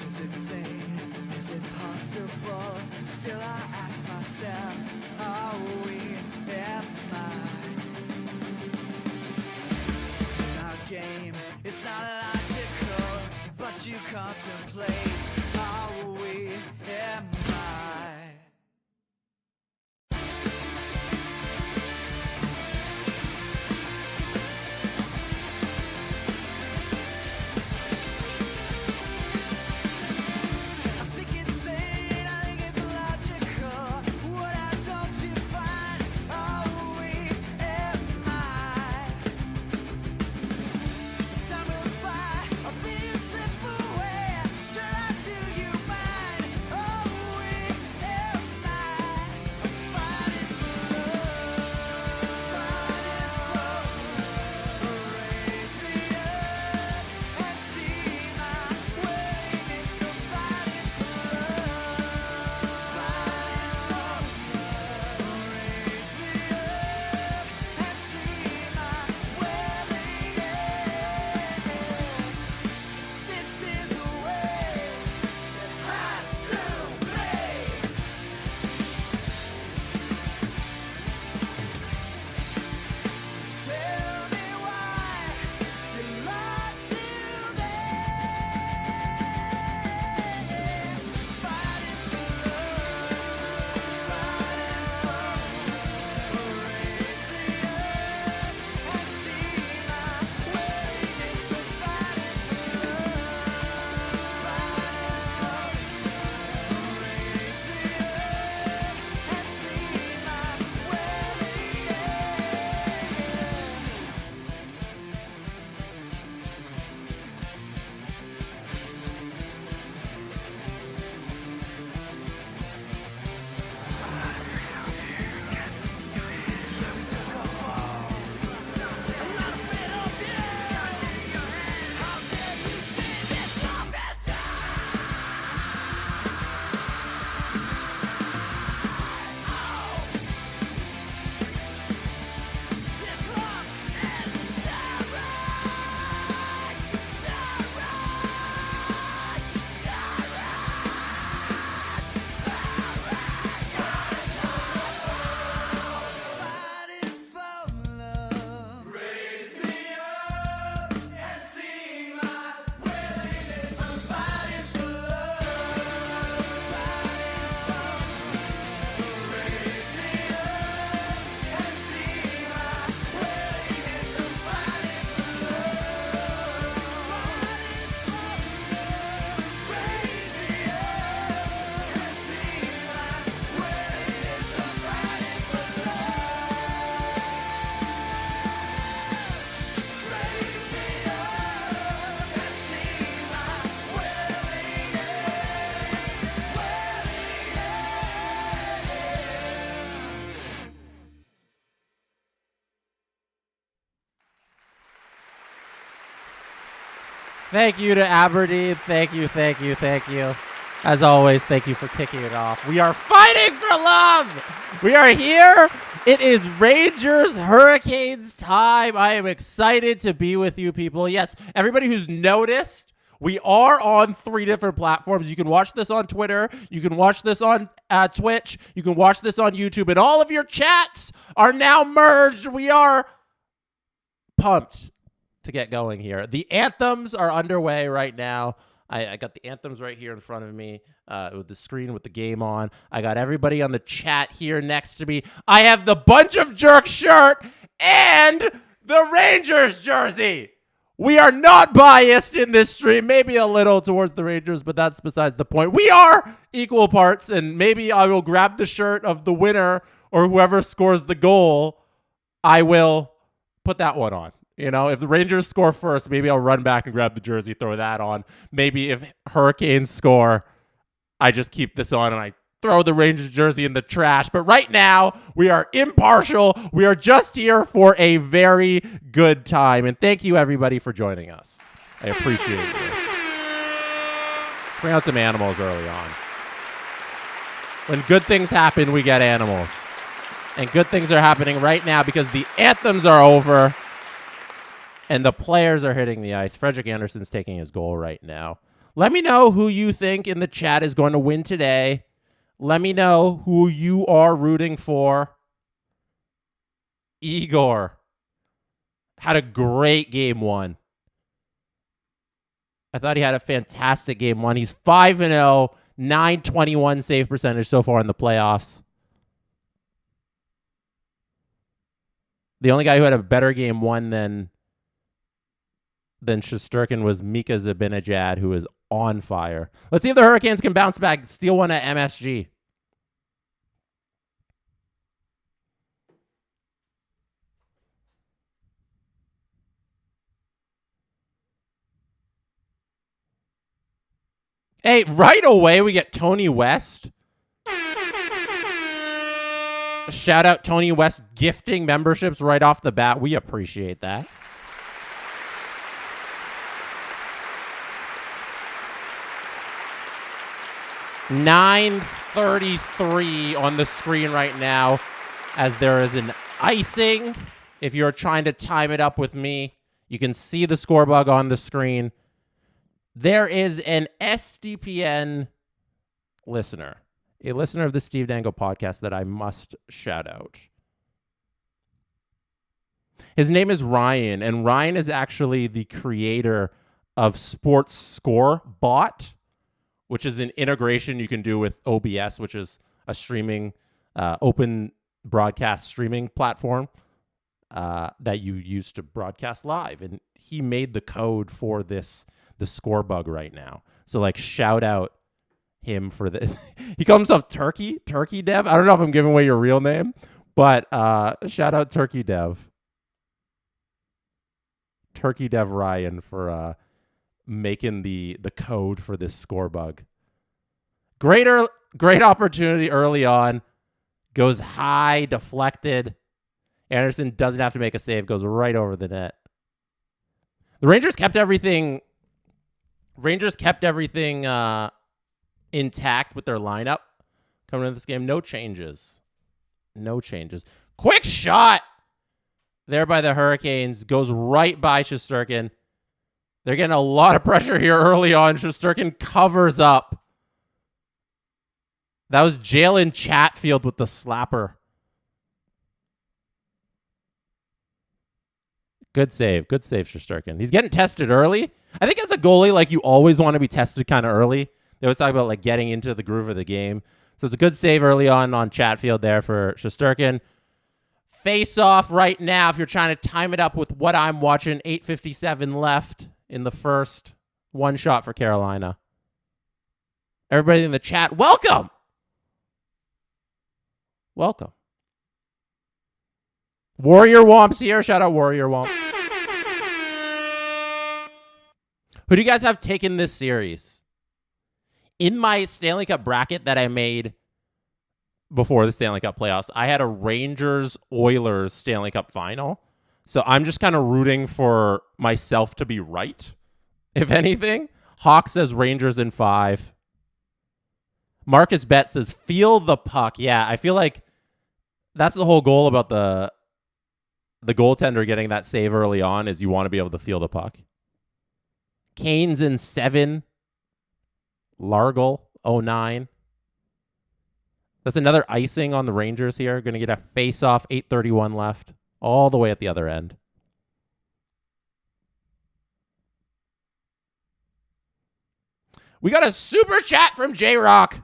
Is it sane? Is it possible? Still I ask myself, are we, am I? Our game, it's not logical, but you contemplate, are we, am I? Thank you to Aberdeen. Thank you. As always, thank you for kicking it off. We are fighting for love. We are here. It is Rangers Hurricanes time. I am excited to be with you people. Yes, everybody who's noticed, we are on 3 different platforms. You can watch this on Twitter. You can watch this on Twitch. You can watch this on YouTube. And all of your chats are now merged. We are pumped to get going here. The anthems are underway right now. I got the anthems right here in front of me with the screen with the game on. I got everybody on the chat here next to me. I have the Bunch of Jerks shirt and the Rangers jersey. We are not biased in this stream, maybe a little towards the Rangers, but that's besides the point. We are equal parts, and maybe I will grab the shirt of the winner or whoever scores the goal. I will put that one on. You know, if the Rangers score first, maybe I'll run back and grab the jersey, throw that on. Maybe if Hurricanes score, I just keep this on and I throw the Rangers jersey in the trash. But right now, we are impartial. We are just here for a very good time. And thank you, everybody, for joining us. I appreciate you. Bring out some animals early on. When good things happen, we get animals. And good things are happening right now because the anthems are over. And the players are hitting the ice. Frederik Andersen's taking his goal right now. Let me know who you think in the chat is going to win today. Let me know who you are rooting for. Igor had a great game one. I thought he had a fantastic game one. He's 5-0, 921 save percentage so far in the playoffs. The only guy who had a better game one than Shesterkin was Mika Zibanejad, who is on fire. Let's see if the Hurricanes can bounce back, steal one at MSG. Hey, right away we get Tony West. Shout out Tony West gifting memberships right off the bat. We appreciate that. $9:33 on the screen right now as there is an icing. If you're trying to time it up with me, you can see the score bug on the screen. There is an SDPN listener, a listener of the Steve Dangle podcast that I must shout out. His name is Ryan, and Ryan is actually the creator of Sports Score Bot, which is an integration you can do with OBS, which is a streaming, open broadcast streaming platform that you use to broadcast live. And he made the code for the score bug right now. So, like, shout out him for this. He calls himself Turkey Dev. I don't know if I'm giving away your real name, but shout out Turkey Dev Ryan for making the code for this score bug. Great opportunity early on. Goes high, deflected. Anderson doesn't have to make a save. Goes right over the net. The Rangers kept everything intact with their lineup coming into this game. No changes. Quick shot there by the Hurricanes. Goes right by Shesterkin. They're getting a lot of pressure here early on. Shesterkin covers up. That was Jalen Chatfield with the slapper. Good save, Shesterkin. He's getting tested early. I think as a goalie, like, you always want to be tested kind of early. They always talk about, like, getting into the groove of the game. So it's a good save early on Chatfield there for Shesterkin. Face off right now if you're trying to time it up with what I'm watching. 8:57 left in the first. One shot for Carolina. Everybody in the chat, welcome. Warrior Womp's here. Shout out Warrior Womp. Who do you guys have taken this series? In my Stanley Cup bracket that I made before the Stanley Cup playoffs, I had a Rangers-Oilers Stanley Cup final. So I'm just kind of rooting for myself to be right, if anything. Hawk says Rangers in 5. Marcus Bet says, feel the puck. Yeah, I feel like that's the whole goal about the goaltender getting that save early on, is you want to be able to feel the puck. Kane's in 7. Largle, 09. That's another icing on the Rangers here. Going to get a face-off, 8:31 left, all the way at the other end. We got a super chat from J-Rock.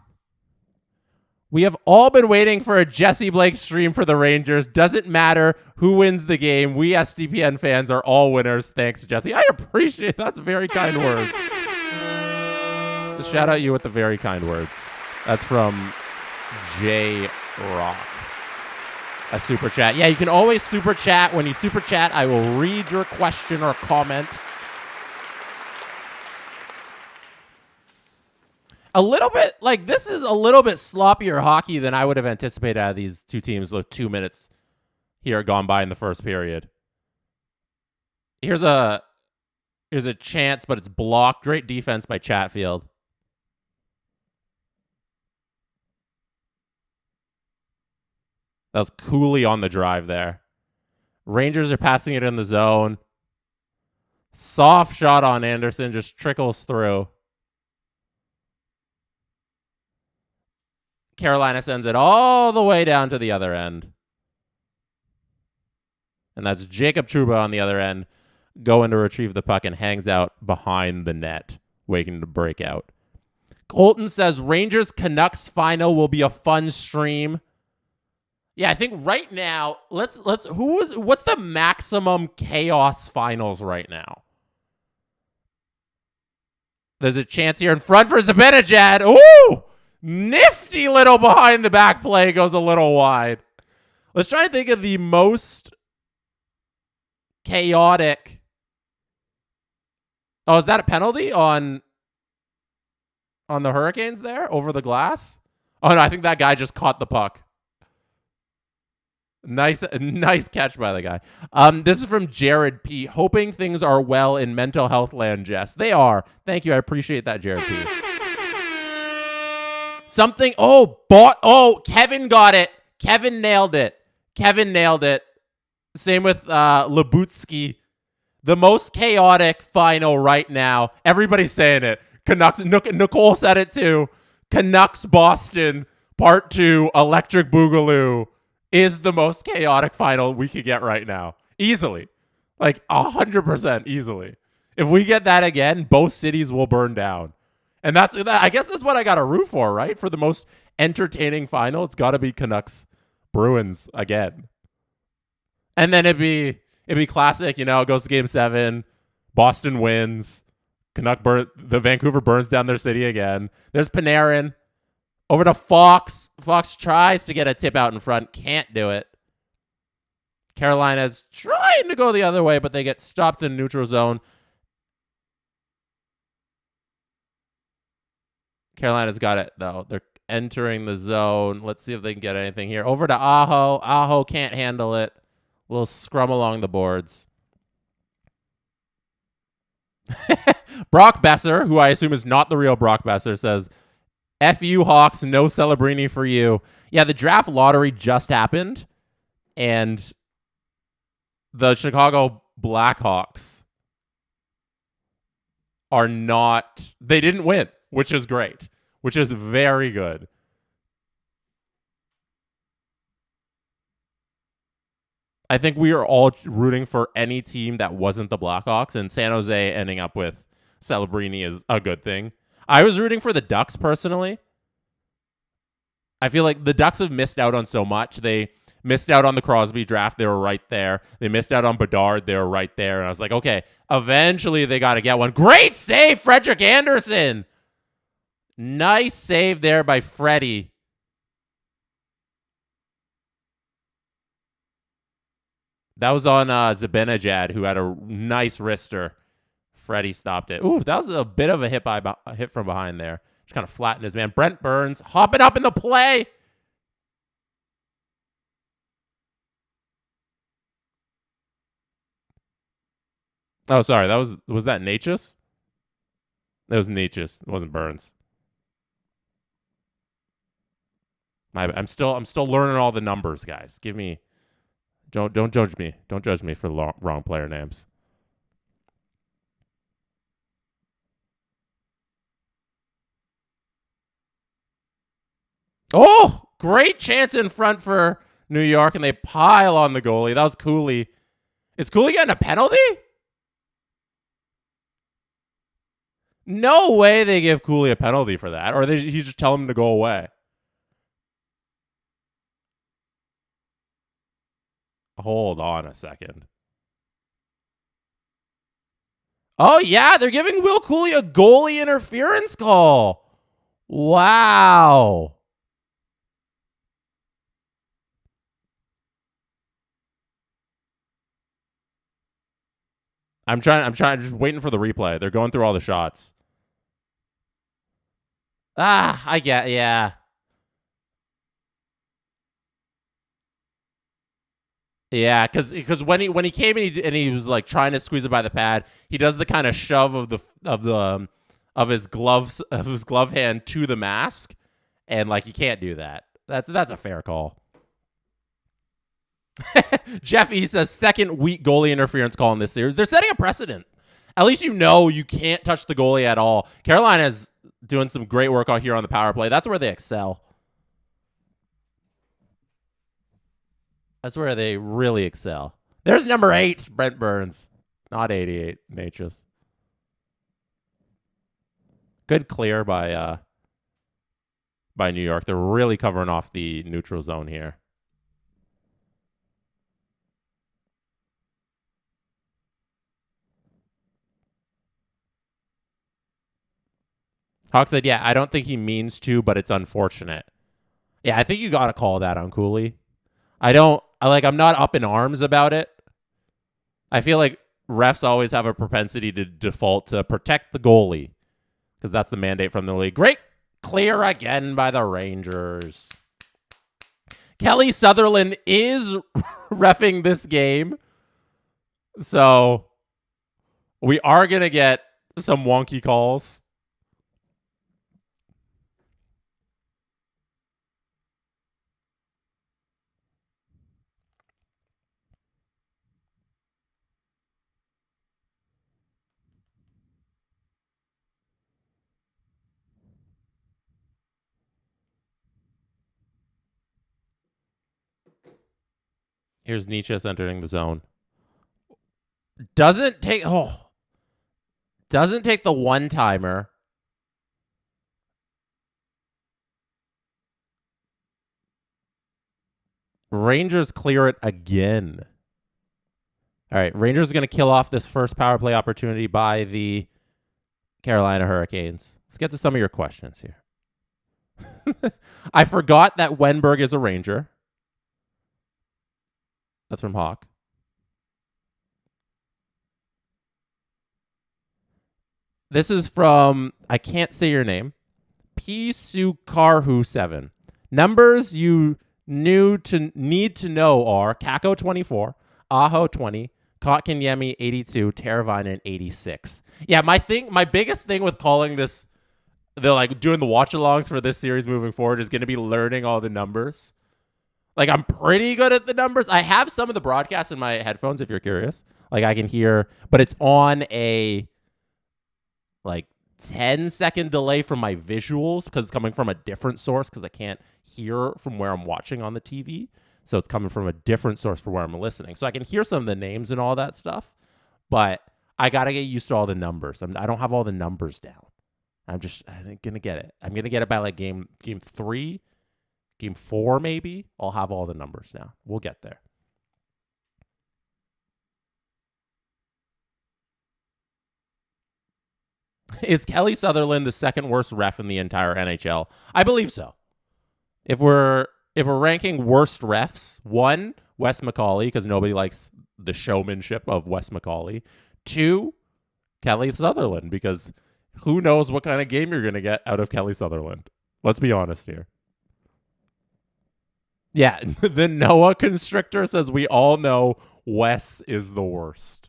We have all been waiting for a Jesse Blake stream for the Rangers. Doesn't matter who wins the game. We SDPN fans are all winners. Thanks, Jesse. I appreciate it. That's very kind words. Just shout out you with the very kind words. That's from J-Rock. A super chat. Yeah, you can always super chat. When you super chat, I will read your question or comment. A little bit, like, this is a little bit sloppier hockey than I would have anticipated out of these two teams with 2 minutes here gone by in the first period. Here's a chance, but it's blocked. Great defense by Chatfield. That was Cooley on the drive there. Rangers are passing it in the zone. Soft shot on Anderson, just trickles through. Carolina sends it all the way down to the other end. And that's Jacob Trouba on the other end, going to retrieve the puck and hangs out behind the net, waiting to break out. Colton says Rangers Canucks final will be a fun stream. Yeah, I think right now, what's the maximum chaos finals right now? There's a chance here in front for Zibanejad. Ooh! Nifty little behind the back play, goes a little wide. Let's try to think of the most chaotic. Oh, is that a penalty on the Hurricanes there over the glass? Oh no, I think that guy just caught the puck. Nice catch by the guy. This is from Jared P. Hoping things are well in mental health land, Jess. They are. Thank you. I appreciate that, Jared P. Something. Kevin got it. Kevin nailed it. Same with Labutsky. The most chaotic final right now. Everybody's saying it. Canucks. Nicole said it too. Canucks Boston Part 2 Electric Boogaloo is the most chaotic final we could get right now. Easily. Like 100% easily. If we get that again, both cities will burn down. And I guess that's what I got to root for, right? For the most entertaining final, it's got to be Canucks Bruins again. And then it'd be classic, it goes to game 7, Boston wins, the Vancouver burns down their city again. There's Panarin. Over to Fox. Fox tries to get a tip out in front. Can't do it. Carolina's trying to go the other way, but they get stopped in neutral zone. Carolina's got it, though. They're entering the zone. Let's see if they can get anything here. Over to Aho. Aho can't handle it. A little scrum along the boards. Brock Besser, who I assume is not the real Brock Besser, says, F you, Hawks, no Celebrini for you. Yeah, the draft lottery just happened, and the Chicago Blackhawks they didn't win, which is great, which is very good. I think we are all rooting for any team that wasn't the Blackhawks, and San Jose ending up with Celebrini is a good thing. I was rooting for the Ducks personally. I feel like the Ducks have missed out on so much. They missed out on the Crosby draft. They were right there. They missed out on Bedard. They were right there. And I was like, okay, eventually they got to get one. Great save, Frederick Anderson. Nice save there by Freddie. That was on Zibanejad, who had a nice wrister. Freddie stopped it. Ooh, that was a bit of a hit from behind there. Just kind of flattened his man. Brent Burns hopping up in the play. Oh, sorry. Was that Natchez? That was Natchez. It wasn't Burns. I'm still learning all the numbers, guys. Don't judge me. Don't judge me for the wrong player names. Oh, great chance in front for New York, and they pile on the goalie. That was Cooley. Is Cooley getting a penalty? No way they give Cooley a penalty for that, or he just tell him to go away. Hold on a second. Oh, yeah, they're giving Will Cooley a goalie interference call. Wow. I'm just waiting for the replay. They're going through all the shots. I get, yeah. Yeah, because when he came and he was like trying to squeeze it by the pad, he does the kind of shove of his glove hand to the mask, and like you can't do that. That's a fair call. Jeffy says second weak goalie interference call in this series. They're setting a precedent. At least you can't touch the goalie at all. Carolina's doing some great work out here on the power play. That's where they excel. That's where they really excel. There's number 8, Brent Burns. Not 88, Natchez. Good clear by New York. They're really covering off the neutral zone here. Hawk said, yeah, I don't think he means to, but it's unfortunate. Yeah, I think you got to call that on Cooley. I'm not up in arms about it. I feel like refs always have a propensity to default to protect the goalie because that's the mandate from the league. Great clear again by the Rangers. Kelly Sutherland is reffing this game. So we are going to get some wonky calls. Here's Natchez entering the zone. Doesn't take the one-timer. Rangers clear it again. All right, Rangers are going to kill off this first power play opportunity by the Carolina Hurricanes. Let's get to some of your questions here. I forgot that Wenberg is a Ranger. That's from Hawk. This is from, I can't say your name, Pisukarhu7. Numbers you need to know are Kako 24, Aho 20, Kotkaniemi 82, Teravainen 86. Yeah, my biggest thing with calling this, doing the watch-alongs for this series moving forward is going to be learning all the numbers. I'm pretty good at the numbers. I have some of the broadcasts in my headphones if you're curious. I can hear, but it's on a 10-second delay from my visuals because it's coming from a different source because I can't hear from where I'm watching on the TV. So it's coming from a different source for where I'm listening. So I can hear some of the names and all that stuff, but I got to get used to all the numbers. I don't have all the numbers down. I'm going to get it. I'm going to get it by game 3. Game 4, maybe, I'll have all the numbers now. We'll get there. Is Kelly Sutherland the second worst ref in the entire NHL? I believe so. If we're ranking worst refs, 1, Wes McCauley, because nobody likes the showmanship of Wes McCauley. 2, Kelly Sutherland, because who knows what kind of game you're going to get out of Kelly Sutherland. Let's be honest here. Yeah, the Noah Constrictor says we all know Wes is the worst.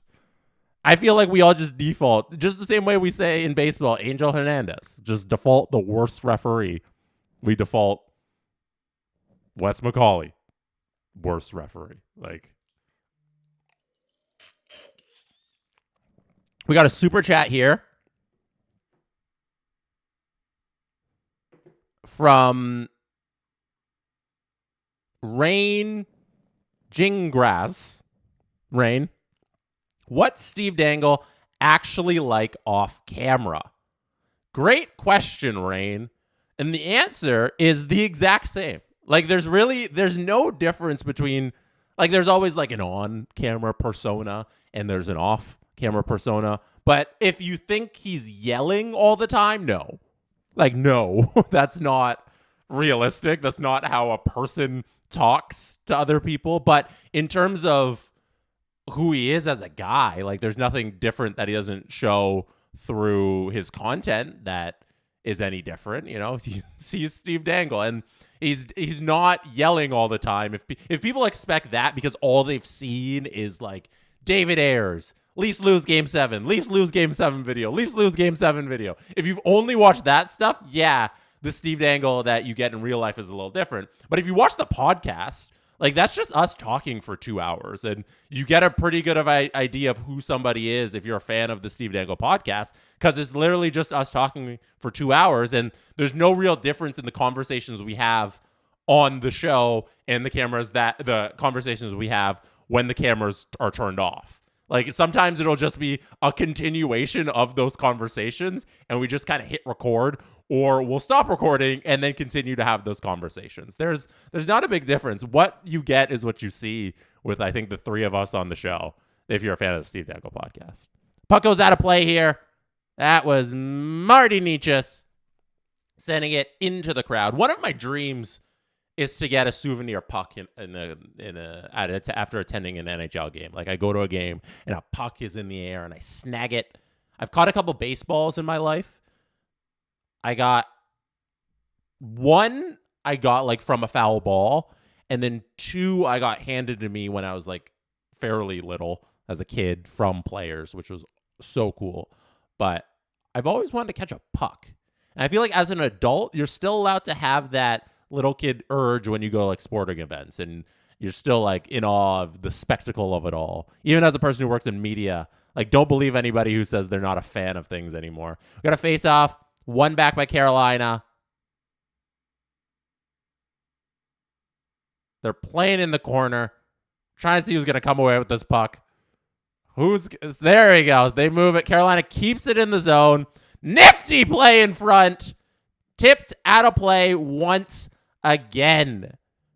I feel like we all just default, just the same way we say in baseball, Angel Hernandez, just default the worst referee. We default Wes McCauley, worst referee. We got a super chat here from Rain Jingras. Rain. What's Steve Dangle actually like off camera? Great question, Rain. And the answer is the exact same. There's no difference between, there's always an on-camera persona and there's an off-camera persona. But if you think he's yelling all the time, no. No, that's not realistic. That's not how a person talks to other people. But in terms of who he is as a guy, there's nothing different that he doesn't show through his content that is any different. You see Steve Dangle, and he's not yelling all the time. If people expect that because all they've seen is David Ayers, Leafs lose game 7, Leafs lose game 7 video, Leafs lose game 7 video. If you've only watched that stuff, yeah, the Steve Dangle that you get in real life is a little different. But if you watch the podcast, that's just us talking for 2 hours, and you get a pretty good idea of who somebody is if you're a fan of the Steve Dangle podcast, because it's literally just us talking for 2 hours, and there's no real difference in the conversations we have on the show and the conversations we have when the cameras are turned off. Like sometimes it'll just be a continuation of those conversations and we just kind of hit record, or we'll stop recording and then continue to have those conversations. There's not a big difference. What you get is what you see with, I think, the three of us on the show, if you're a fan of the Steve Dangle podcast. Puck goes out of play here. That was Marty Nietzsche's sending it into the crowd. One of my dreams is to get a souvenir puck after attending an NHL game. Like I go to a game and a puck is in the air and I snag it. I've caught a couple baseballs in my life. I got one like from a foul ball, and then two I got handed to me when I was like fairly little as a kid from players, which was so cool. But I've always wanted to catch a puck. And I feel like as an adult, you're still allowed to have that little kid urge when you go like sporting events, and you're still like in awe of the spectacle of it all. Even as a person who works in media, like don't believe anybody who says they're not a fan of things anymore. We got a face off, one back by Carolina. They're playing in the corner, trying to see who's going to come away with this puck. There he goes. They move it. Carolina keeps it in the zone. Nifty play in front. Tipped out of play once again.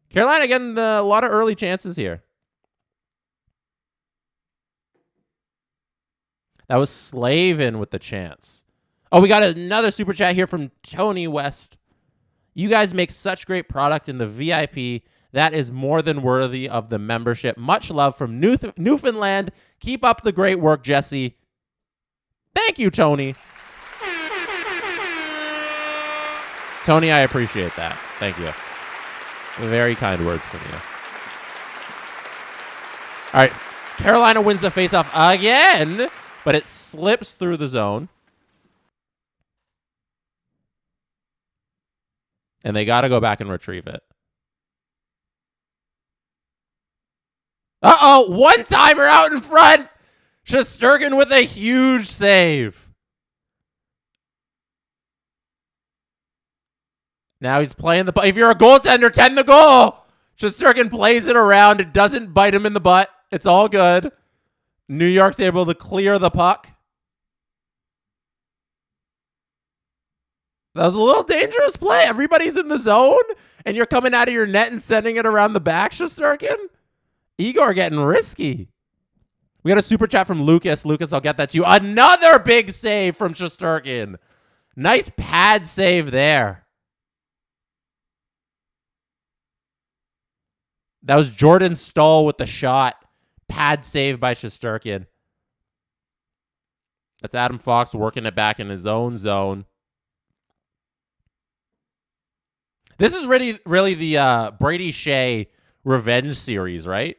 Carolina getting a lot of early chances here. That was Slavin with the chance. Oh, we got another super chat here from Tony West. You guys make such great product in the VIP. That is more than worthy of the membership. Much love from Newfoundland. Keep up the great work, Jesse. Thank you, Tony. Tony, I appreciate that. Thank you. Very kind words from you. All right. Carolina wins the faceoff again, but it slips through the zone. And they got to go back and retrieve it. Uh-oh, one-timer out in front. Shesterkin with a huge save. Now he's playing the... If you're a goaltender, tend the goal. Shesterkin plays it around. It doesn't bite him in the butt. It's all good. New York's able to clear the puck. That was a little dangerous play. Everybody's in the zone, and you're coming out of your net and sending it around the back, Shesterkin. Igor getting risky. We got a super chat from Lucas. Lucas, I'll get that to you. Another big save from Shesterkin. Nice pad save there. That was Jordan Stahl with the shot. Pad save by Shesterkin. That's Adam Fox working it back in his own zone. This is really the Brady Shea revenge series, right?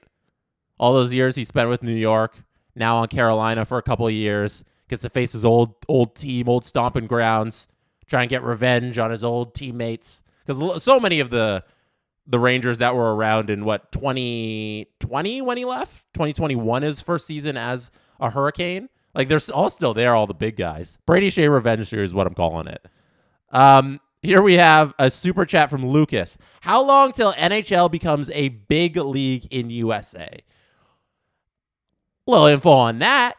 All those years he spent with New York, now on Carolina for a couple of years, gets to face his old team, old stomping grounds, try and get revenge on his old teammates. Because so many of the Rangers that were around in 2020 when he left, 2021 his first season as a Hurricane. Like they're all still there, all the big guys. Brady Shea revenge series is what I'm calling it. Here we have a super chat from Lucas. How long till NHL becomes a big league in USA? A little info on that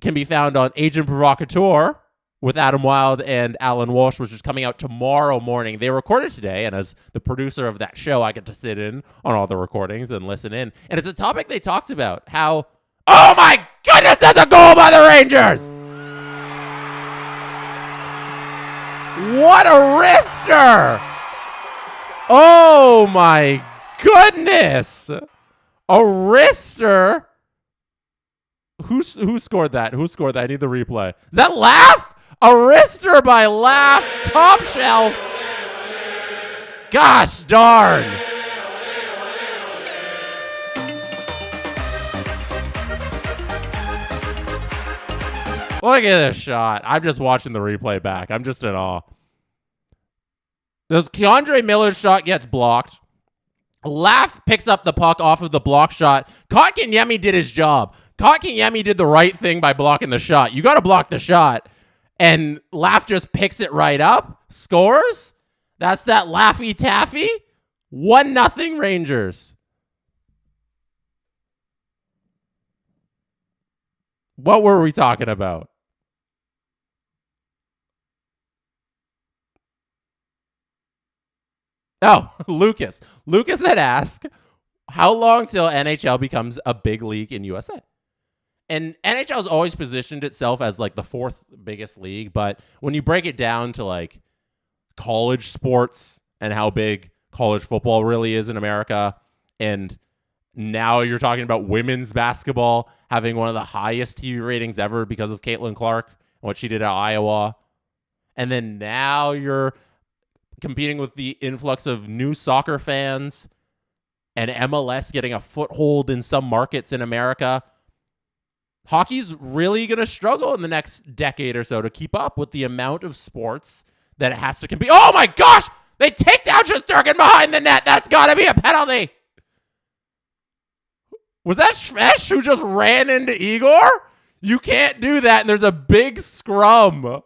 can be found on Agent Provocateur with Adam Wilde and Alan Walsh, which is coming out tomorrow morning. They recorded today, and as the producer of that show, I get to sit in on all the recordings and listen in. And it's a topic they talked about, how, oh my goodness, that's a goal by the Rangers! What a wrister! Oh my goodness! A wrister? Who scored that? Who scored that? I need the replay. Is that Laugh? A wrister by Laugh. Top shelf. Gosh darn. Look at this shot. I'm just watching the replay back. I'm just in awe. This Keandre Miller's shot gets blocked. Laugh picks up the puck off of the block shot. Kotkaniemi did his job. Kotkaniemi did the right thing by blocking the shot. You got to block the shot. And Laugh just picks it right up. Scores. That's that Laffy Taffy. 1-0 Rangers. What were we talking about? Oh, Lucas. Lucas had asked, how long till NHL becomes a big league in USA? And NHL has always positioned itself as like the fourth biggest league, but when you break it down to like college sports and how big college football really is in America, and now you're talking about women's basketball having one of the highest TV ratings ever because of Caitlin Clark and what she did at Iowa. And then now you're competing with the influx of new soccer fans and MLS getting a foothold in some markets in America. Hockey's really going to struggle in the next decade or so to keep up with the amount of sports that it has to compete. Oh my gosh! They take down Shesterkin behind the net. That's got to be a penalty. Was that Shvesh who just ran into Igor? You can't do that, and there's a big scrum.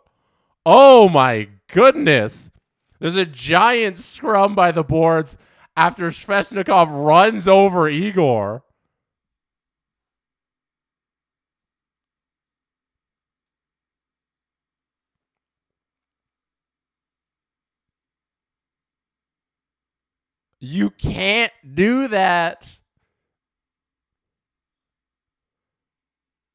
Oh my goodness. There's a giant scrum by the boards after Sveshnikov runs over Igor. You can't do that.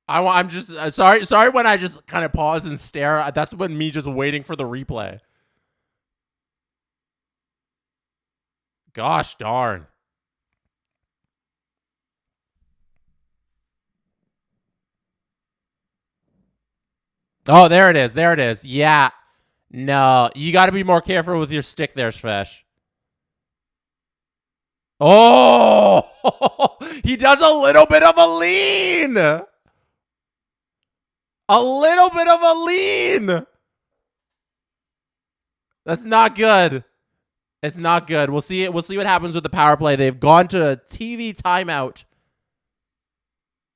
I'm just sorry when I just kind of pause and stare. That's when me just waiting for the replay. Gosh darn. Oh, there it is. There it is. Yeah. No, you got to be more careful with your stick there, Svesh. Oh, he does a little bit of a lean. A little bit of a lean. That's not good. It's not good. We'll see it. We'll see what happens with the power play. They've gone to a TV timeout.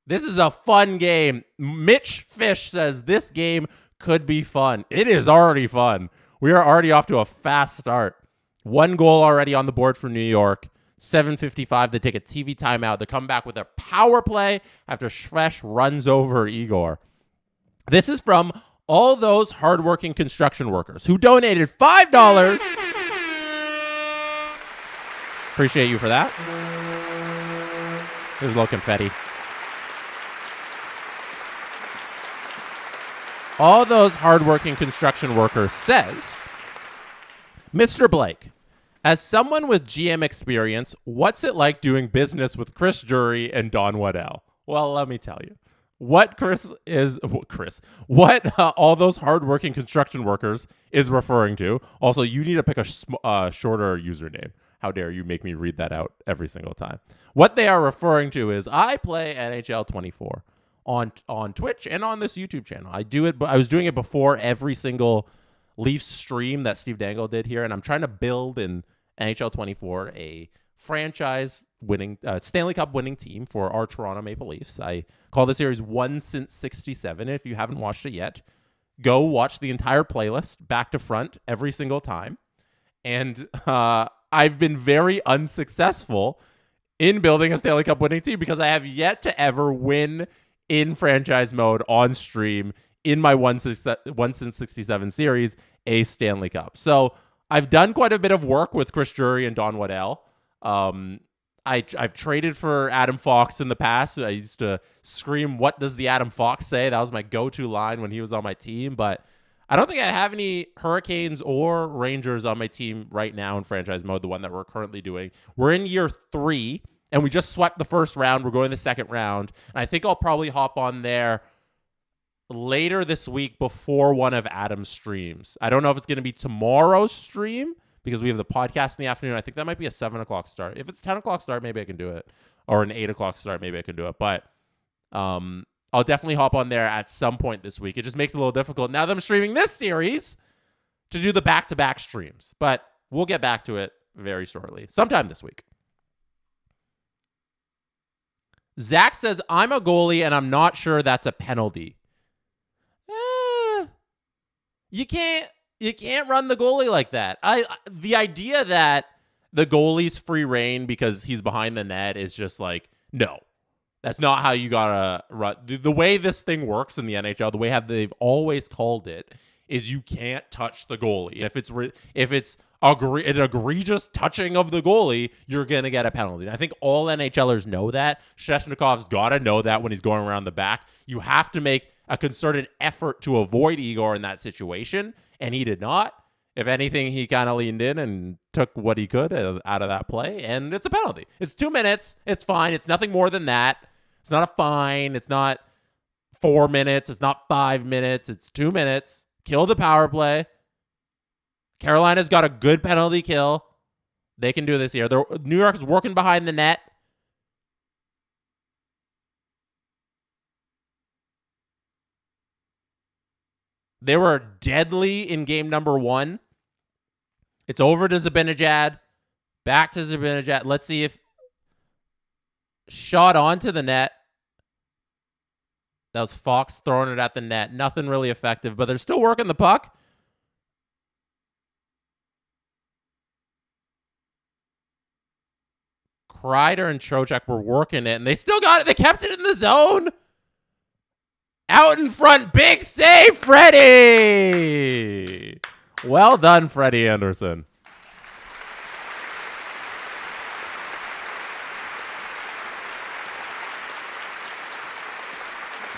This is a fun game. Mitch Fish says this game could be fun. It is already fun. We are already off to a fast start. 1 goal already on the board for New York. 7:55. They take a TV timeout. They come back with a power play after Shvesh runs over Igor. This is from all those hardworking construction workers who donated $5. Appreciate you for that. There's a little confetti. All those hardworking construction workers says, Mr. Blake, as someone with GM experience, what's it like doing business with Chris Jury and Don Waddell? Well, let me tell you. What all those hardworking construction workers is referring to. Also, you need to pick a shorter username. How dare you make me read that out every single time. What they are referring to is I play NHL 24 on Twitch and on this YouTube channel. I do it, but I was doing it before every single Leafs stream that Steve Dangle did here, and I'm trying to build in NHL 24 a franchise winning Stanley Cup winning team for our Toronto Maple Leafs. I call the series One Since 67. If you haven't watched it yet, go watch the entire playlist back to front every single time. And I've been very unsuccessful in building a Stanley Cup winning team because I have yet to ever win in franchise mode on stream in my One Since 67 series, a Stanley Cup. So I've done quite a bit of work with Chris Jury and Don Waddell. I've traded for Adam Fox in the past. I used to scream, "What does the Adam Fox say?" That was my go-to line when he was on my team. But I don't think I have any Hurricanes or Rangers on my team right now in franchise mode, the one that we're currently doing. We're in year 3, and we just swept the first round. We're going the second round. And I think I'll probably hop on there later this week before one of Adam's streams. I don't know if it's going to be tomorrow's stream because we have the podcast in the afternoon. I think that might be a 7 o'clock start. If it's 10 o'clock start, maybe I can do it. Or an 8 o'clock start, maybe I can do it. But I'll definitely hop on there at some point this week. It just makes it a little difficult now that I'm streaming this series to do the back-to-back streams. But we'll get back to it very shortly. Sometime this week. Zach says, I'm a goalie and I'm not sure that's a penalty. You can't run the goalie like that. The idea that the goalie's free reign because he's behind the net is just like, no. That's not how you gotta run. The way this thing works in the NHL, the way they've always called it, is you can't touch the goalie. If it's an egregious touching of the goalie, you're gonna get a penalty. And I think all NHLers know that. Svechnikov's gotta know that when he's going around the back. You have to make a concerted effort to avoid Igor in that situation, and he did not. If anything, he kind of leaned in and took what he could out of that play, and it's a penalty. It's 2 minutes. It's fine. It's nothing more than that. It's not a fine. It's not 4 minutes. It's not 5 minutes. It's 2 minutes. Kill the power play. Carolina's got a good penalty kill. They can do this here. New York's working behind the net. They were deadly in game number 1. It's over to Zibanejad. Back to Zibanejad. Let's see if shot onto the net. That was Fox throwing it at the net. Nothing really effective, but they're still working the puck. Kreider and Trocheck were working it, and they still got it. They kept it in the zone. Out in front. Big save, Freddie. Well done, Freddie Anderson.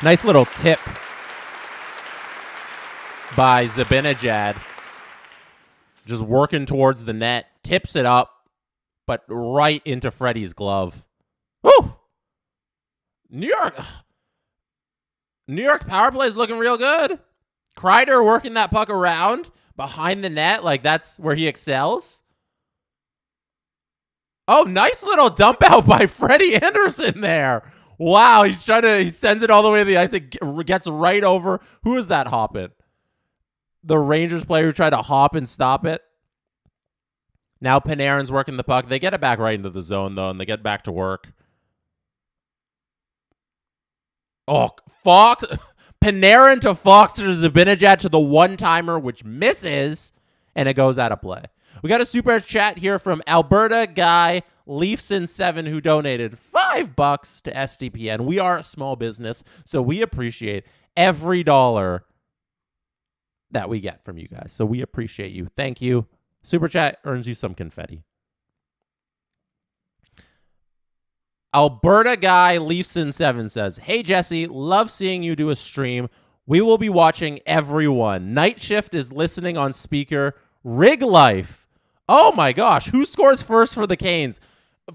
Nice little tip by Zibanejad. Just working towards the net. Tips it up, but right into Freddie's glove. Woo! New York's power play is looking real good. Kreider working that puck around behind the net. Like, that's where he excels. Oh, nice little dump out by Freddie Anderson there. Wow, he sends it all the way to the ice. It gets right over. Who is that hopping? The Rangers player who tried to hop and stop it. Now Panarin's working the puck. They get it back right into the zone, though, and they get back to work. Oh, Fox. Panarin to Fox to Zibanejad to the one-timer, which misses, and it goes out of play. We got a super chat here from Alberta guy Leafs in 7 who donated $5 to SDPN. We are a small business, so we appreciate every dollar that we get from you guys. So we appreciate you. Thank you. Super chat earns you some confetti. Alberta guy Leafs in 7 says, "Hey Jesse, love seeing you do a stream. We will be watching everyone. Night Shift is listening on speaker. Rig Life. Oh my gosh, who scores first for the Canes?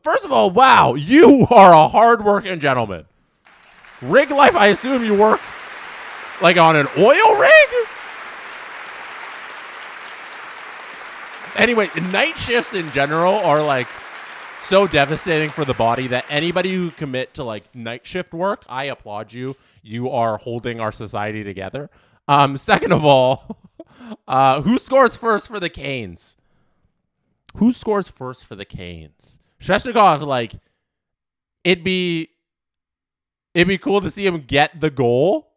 First of all, wow, you are a hardworking gentleman. Rig Life, I assume you work like on an oil rig? Anyway, night shifts in general are like so devastating for the body that anybody who commit to like night shift work, I applaud you. You are holding our society together. Second of all, who scores first for the Canes? Who scores first for the Canes? Svechnikov, like, it'd be cool to see him get the goal.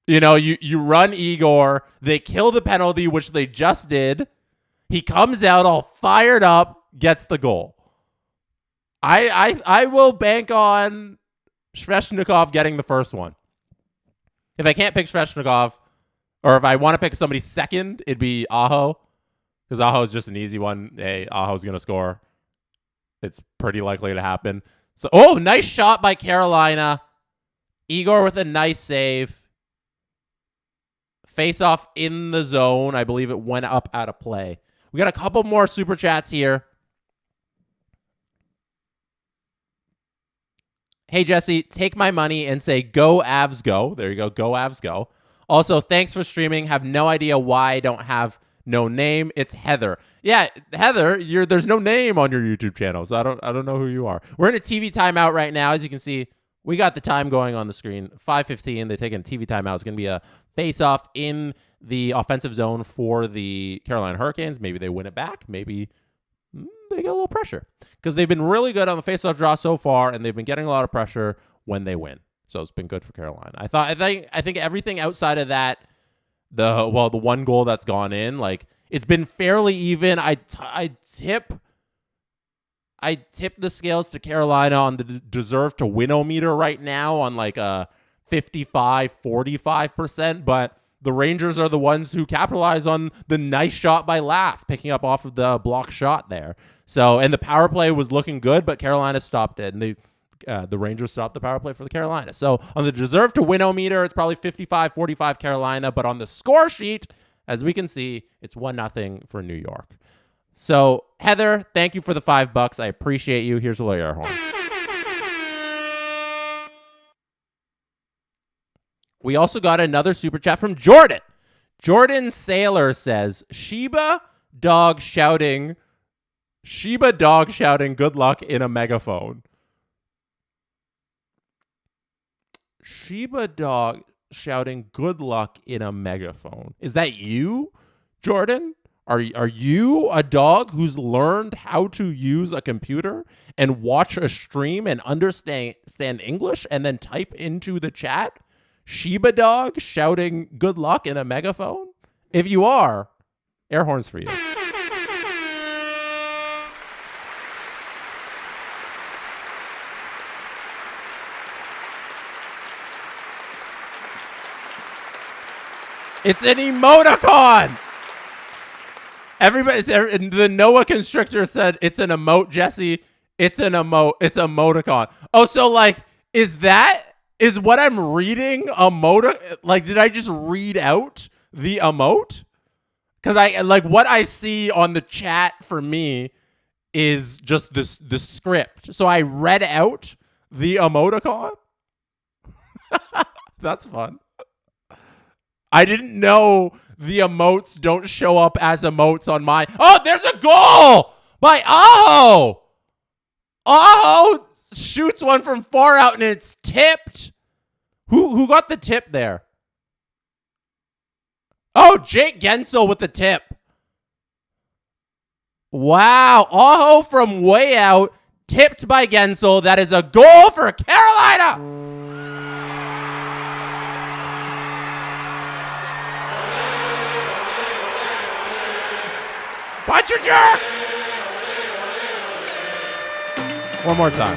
You know, you run Igor, they kill the penalty, which they just did. He comes out all fired up, gets the goal. I will bank on Svechnikov getting the first one. If I can't pick Svechnikov, or if I want to pick somebody second, it'd be Aho. Because Aho is just an easy one. Hey, Aho's going to score. It's pretty likely to happen. So, oh, nice shot by Carolina. Igor with a nice save. Face off in the zone. I believe it went up out of play. We got a couple more super chats here. Hey, Jesse, take my money and say, go Avs go. There you go. Go Avs go. Also, thanks for streaming. Have no idea why I don't have no name. It's Heather. Yeah, Heather, there's no name on your YouTube channel, so I don't know who you are. We're in a TV timeout right now. As you can see, we got the time going on the screen. 5:15. They're taking a TV timeout. It's going to be a face-off in the offensive zone for the Carolina Hurricanes. Maybe they win it back. Maybe they get a little pressure because they've been really good on the face-off draw so far, and they've been getting a lot of pressure when they win. So it's been good for Carolina. I think everything outside of that, the one goal that's gone in, like, It's been fairly even. I tip the scales to Carolina on the deserve to win-o-meter right now on like a 55-45%, but the Rangers are the ones who capitalize on the nice shot by Laugh, picking up off of the block shot there. So, and the power play was looking good, but Carolina stopped it, and the Rangers stopped the power play for the Carolina. So on the deserve to win-o-meter, it's probably 55-45 Carolina, but on the score sheet, as we can see, it's 1-0 for New York. So, Heather, thank you for the $5. I appreciate you. Here's a little air horn. We also got another super chat from Jordan. Jordan Sailor says, Sheba dog shouting good luck in a megaphone. Sheba dog shouting good luck in a megaphone. Is that you, Jordan? Are you a dog who's learned how to use a computer and watch a stream and understand English and then type into the chat Sheba dog shouting good luck in a megaphone? If you are, air horns for you. It's an emoticon. Everybody, the Noah Constrictor said it's an emote, Jesse. It's an emote. It's a emoticon. Oh, so like, is what I'm reading emote? Like, did I just read out the emote? Because I like what I see on the chat for me is just the script. So I read out the emoticon. That's fun. I didn't know the emotes don't show up as emotes on my... Oh, there's a goal by Aho. Aho shoots one from far out and it's tipped. Who got the tip there? Oh, Jake Gensel with the tip. Wow. Aho from way out, tipped by Gensel. That is a goal for Carolina. Bunch of jerks! One more time.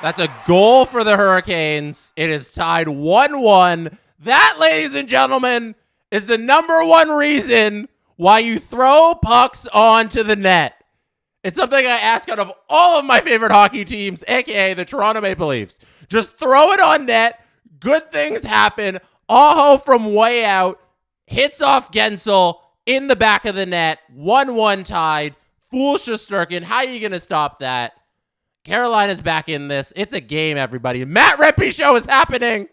That's a goal for the Hurricanes. It is tied 1-1. That, ladies and gentlemen, is the number one reason why you throw pucks onto the net. It's something I ask out of all of my favorite hockey teams, a.k.a. the Toronto Maple Leafs. Just throw it on net. Good things happen. Aho from way out hits off Gensel in the back of the net. 1-1 tied. Fool Shesterkin. How are you going to stop that? Carolina's back in this. It's a game, everybody. Matt Rempe show is happening.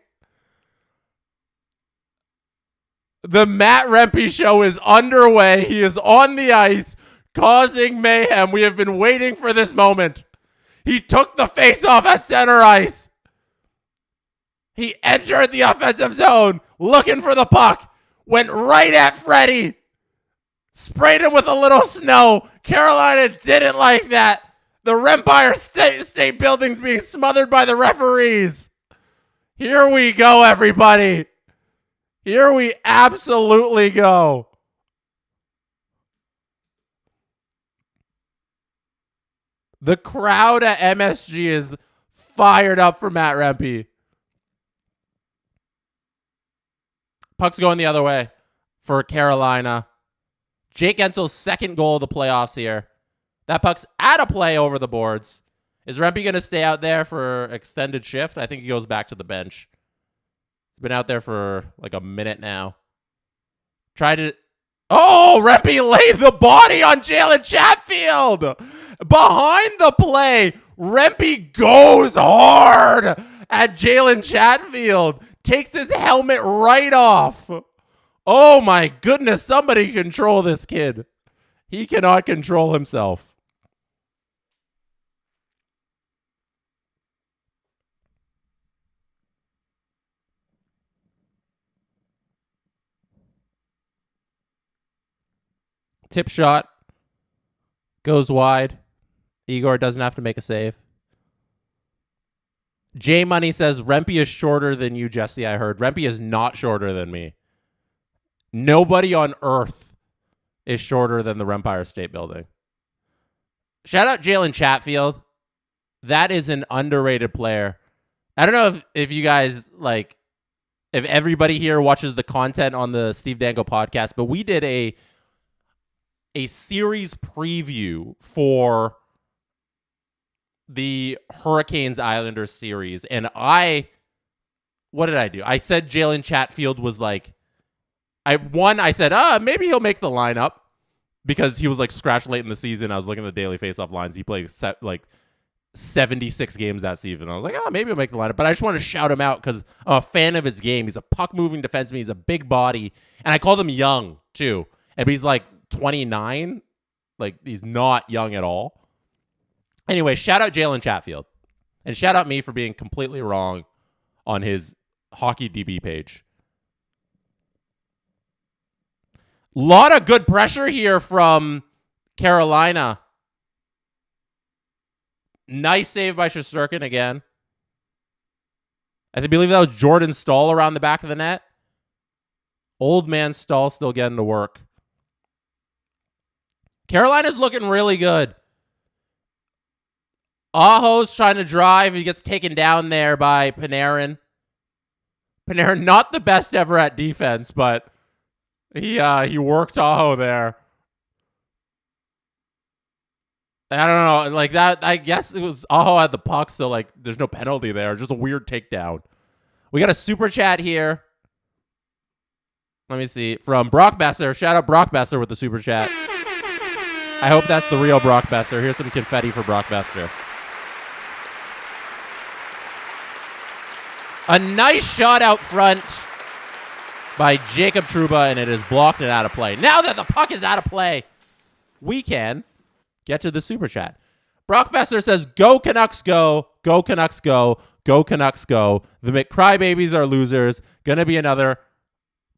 The Matt Rempe show is underway. He is on the ice, causing mayhem. We have been waiting for this moment. He took the face-off at center ice. He entered the offensive zone, looking for the puck. Went right at Freddie. Sprayed him with a little snow. Carolina didn't like that. The Rempire State Building's being smothered by the referees. Here we go, everybody. Here we absolutely go. The crowd at MSG is fired up for Matt Rempe. Puck's going the other way for Carolina. Jake Gensel's second goal of the playoffs here. That puck's out of play over the boards. Is Rempe going to stay out there for extended shift? I think he goes back to the bench. He's been out there for like a minute now. Tried to... Oh, Rempe laid the body on Jalen Chatfield. Behind the play, Rempe goes hard at Jalen Chatfield. Takes his helmet right off. Oh my goodness, somebody control this kid. He cannot control himself. Tip shot. Goes wide. Igor doesn't have to make a save. J Money says Rempe is shorter than you, Jesse. I heard Rempe is not shorter than me. Nobody on earth is shorter than the Empire State Building. Shout out Jalen Chatfield. That is an underrated player. I don't know if you guys like, if everybody here watches the content on the Steve Dangle podcast, but we did a series preview for the Hurricanes Islanders series. And what did I do? I said Jalen Chatfield was like, I said, maybe he'll make the lineup because he was like scratched late in the season. I was looking at the daily faceoff lines. He played like 76 games that season. I was like, maybe he'll make the lineup. But I just want to shout him out because I'm a fan of his game. He's a puck-moving defenseman. He's a big body. And I called him young, too. And he's like 29. Like, he's not young at all. Anyway, shout out Jalen Chatfield. And shout out me for being completely wrong on his Hockey DB page. Lot of good pressure here from Carolina. Nice save by Shesterkin again. I believe that was Jordan Stahl around the back of the net. Old man Stahl still getting to work. Carolina's looking really good. Aho's trying to drive. He gets taken down there by Panarin. Panarin not the best ever at defense, but he worked Aho there. I don't know. Like that, I guess it was Aho had the puck, so like there's no penalty there. Just a weird takedown. We got a super chat here. Let me see. From Brock Besser. Shout out Brock Besser with the super chat. I hope that's the real Brock Besser. Here's some confetti for Brock Besser. A nice shot out front by Jacob Trouba, and it is blocked and out of play. Now that the puck is out of play, we can get to the super chat. Brock Besser says, go Canucks go, go Canucks go, go Canucks go. The McCrybabies are losers. Gonna be another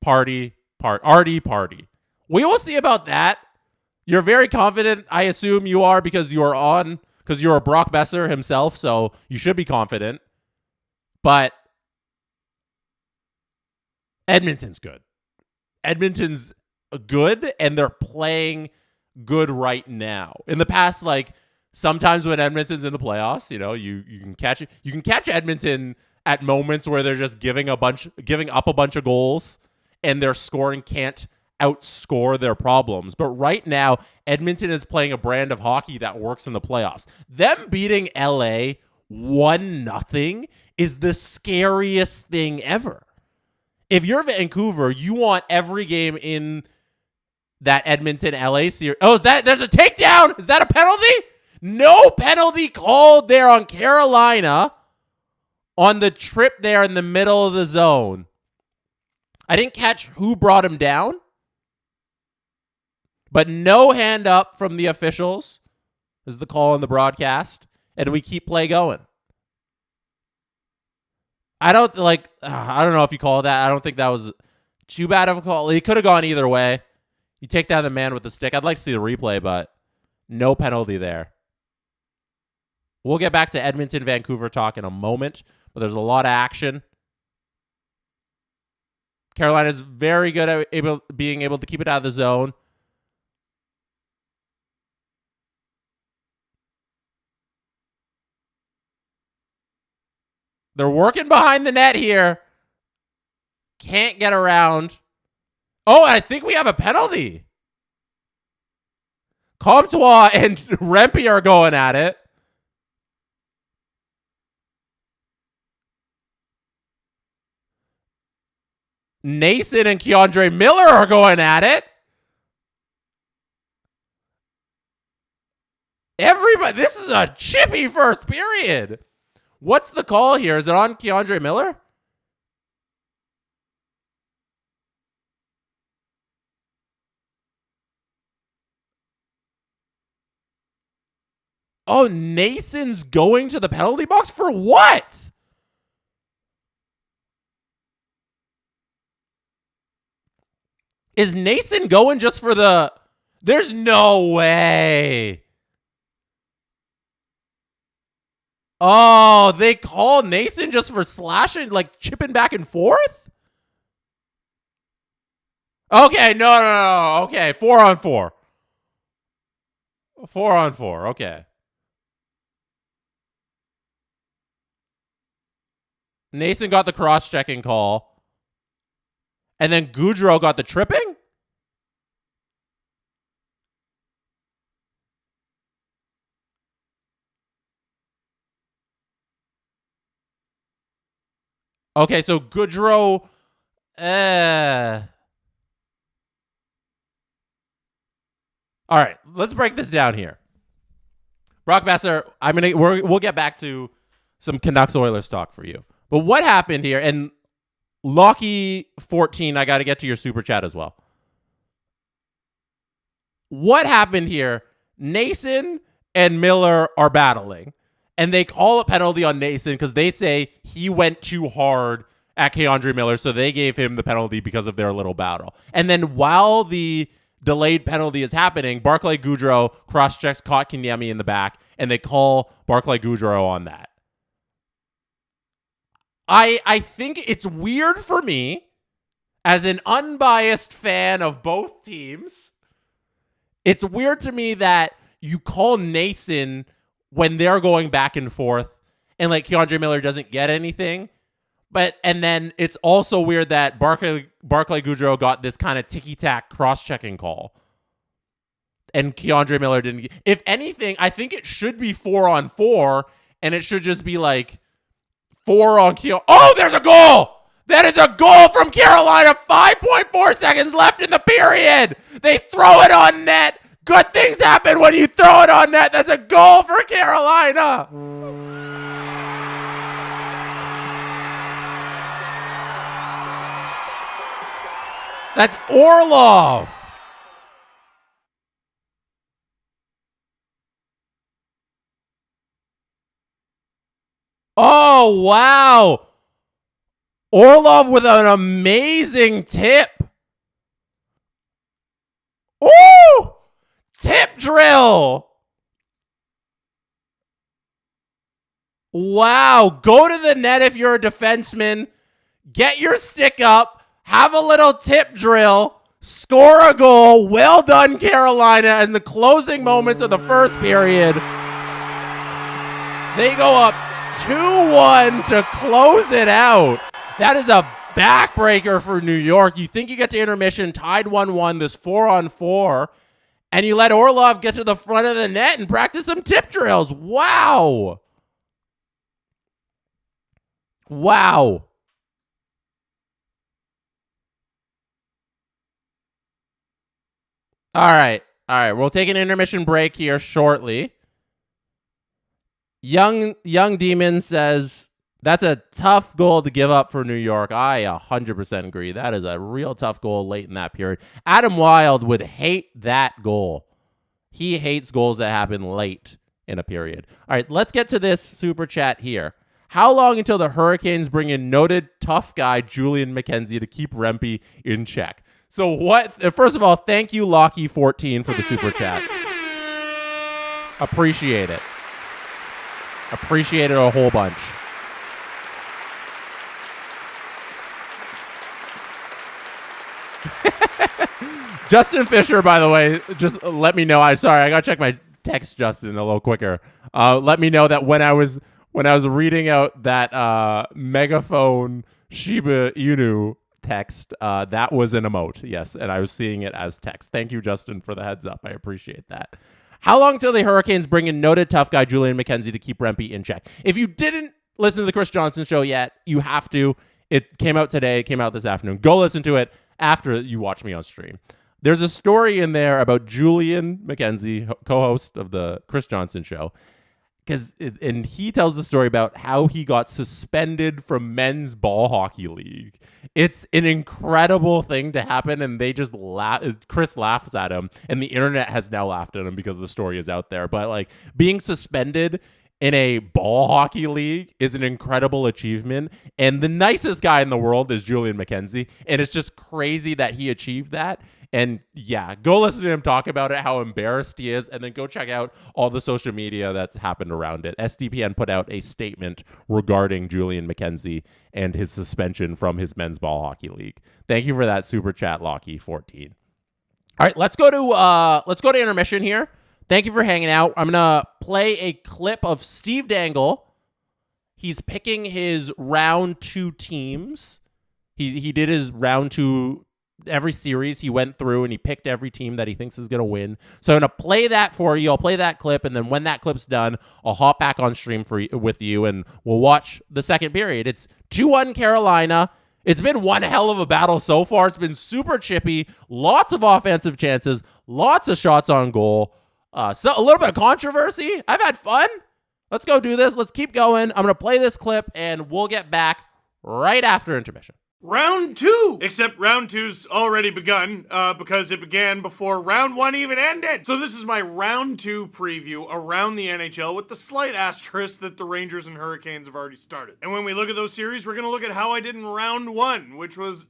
arty party. We will see about that. You're very confident. I assume you are because you're a Brock Besser himself, so you should be confident. But Edmonton's good. Edmonton's good, and they're playing good right now. In the past, like sometimes when Edmonton's in the playoffs, you know, you can catch it. You can catch Edmonton at moments where they're just giving up a bunch of goals, and their scoring can't outscore their problems. But right now, Edmonton is playing a brand of hockey that works in the playoffs. Them beating LA 1-0 is the scariest thing ever. If you're Vancouver, you want every game in that Edmonton LA series. Oh, there's a takedown? Is that a penalty? No penalty called there on Carolina on the trip there in the middle of the zone. I didn't catch who brought him down, but no hand up from the officials is the call on the broadcast, and we keep play going. I don't know if you call that. I don't think that was too bad of a call. It could have gone either way. You take down the man with the stick. I'd like to see the replay, but no penalty there. We'll get back to Edmonton, Vancouver talk in a moment, but there's a lot of action. Carolina's very good at being able to keep it out of the zone. They're working behind the net here. Can't get around. Oh, I think we have a penalty. Comtois and Rempe are going at it. Nason and Keandre Miller are going at it. Everybody, this is a chippy first period. What's the call here? Is it on Keandre Miller? Oh, Nason's going to the penalty box for what? Is Nason going just for the... There's no way. Oh, they call Nason just for slashing, like chipping back and forth? Okay, no. Okay, 4-on-4. 4-on-4, okay. Nason got the cross-checking call. And then Goudreau got the tripping? Okay, so Goudreau... All right, let's break this down here. Brockmaster, we'll get back to some Canucks Oilers talk for you. But what happened here? And Locky 14, I got to get to your super chat as well. What happened here? Nason and Miller are battling, and they call a penalty on Nason because they say he went too hard at K'Andre Miller, so they gave him the penalty because of their little battle. And then while the delayed penalty is happening, Barclay Goudreau cross-checks Kotkaniemi in the back, and they call Barclay Goudreau on that. I think it's weird for me, as an unbiased fan of both teams, it's weird to me that you call Nason when they're going back and forth, and like K'Andre Miller doesn't get anything. And then it's also weird that Barclay Goudreau got this kind of ticky-tack cross-checking call. And K'Andre Miller didn't get... If anything, I think it should be 4-on-4, and it should just be like 4 on K'Andre... Oh, there's a goal! That is a goal from Carolina. 5.4 seconds left in the period. They throw it on net. Good things happen when you throw it on net. That's a goal for Carolina. That's Orlov. Oh, wow. Orlov with an amazing tip. Ooh! Tip drill. Wow. Go to the net if you're a defenseman. Get your stick up. Have a little tip drill. Score a goal. Well done, Carolina. In the closing moments of the first period, they go up 2-1 to close it out. That is a backbreaker for New York. You think you get to intermission, tied 1-1, this 4-on-4, and you let Orlov get to the front of the net and practice some tip drills. Wow. Wow. All right. We'll take an intermission break here shortly. Young Demon says, that's a tough goal to give up for New York. I 100% agree. That is a real tough goal late in that period. Adam Wild would hate that goal. He hates goals that happen late in a period. All right, let's get to this super chat here. How long until the Hurricanes bring in noted tough guy Julian McKenzie to keep Rempe in check? So what? First of all, thank you, Locky14, for the super chat. Appreciate it. Appreciate it a whole bunch. Justin Fisher, by the way, just let me know. I gotta check my text, Justin, a little quicker. Let me know that when I was reading out that megaphone Shiba Inu text, that was an emote, yes, and I was seeing it as text. Thank you, Justin, for the heads up. I appreciate that. How long till the Hurricanes bring in noted tough guy Julian McKenzie to keep Rempe in check? If you didn't listen to the Chris Johnson show yet, you have to. It came out today. It came out this afternoon. Go listen to it after you watch me on stream. There's a story in there about Julian McKenzie, co-host of the Chris Johnson show, and he tells the story about how he got suspended from men's ball hockey league. It's an incredible thing to happen, and they just laugh. Chris laughs at him, and the internet has now laughed at him because the story is out there. But like being suspended in a ball hockey league is an incredible achievement, and the nicest guy in the world is Julian McKenzie, and it's just crazy that he achieved that. And yeah, go listen to him talk about it, how embarrassed he is, and then go check out all the social media that's happened around it. SDPN put out a statement regarding Julian McKenzie and his suspension from his men's ball hockey league. Thank you for that super chat, Lockie14. All right, let's go to intermission here. Thank you for hanging out. I'm gonna play a clip of Steve Dangle. He's picking his round 2 teams. He did his round 2 every series. He went through and he picked every team that he thinks is going to win. So I'm going to play that for you. I'll play that clip, and then when that clip's done, I'll hop back on stream with you, and we'll watch the second period. It's 2-1 Carolina. It's been one hell of a battle so far. It's been super chippy. Lots of offensive chances. Lots of shots on goal. So a little bit of controversy. I've had fun. Let's go do this. Let's keep going. I'm going to play this clip, and we'll get back right after intermission. Round 2! Except round 2's already begun, because it began before round 1 even ended. So this is my round 2 preview around the NHL with the slight asterisk that the Rangers and Hurricanes have already started. And when we look at those series, we're gonna look at how I did in round 1, which was,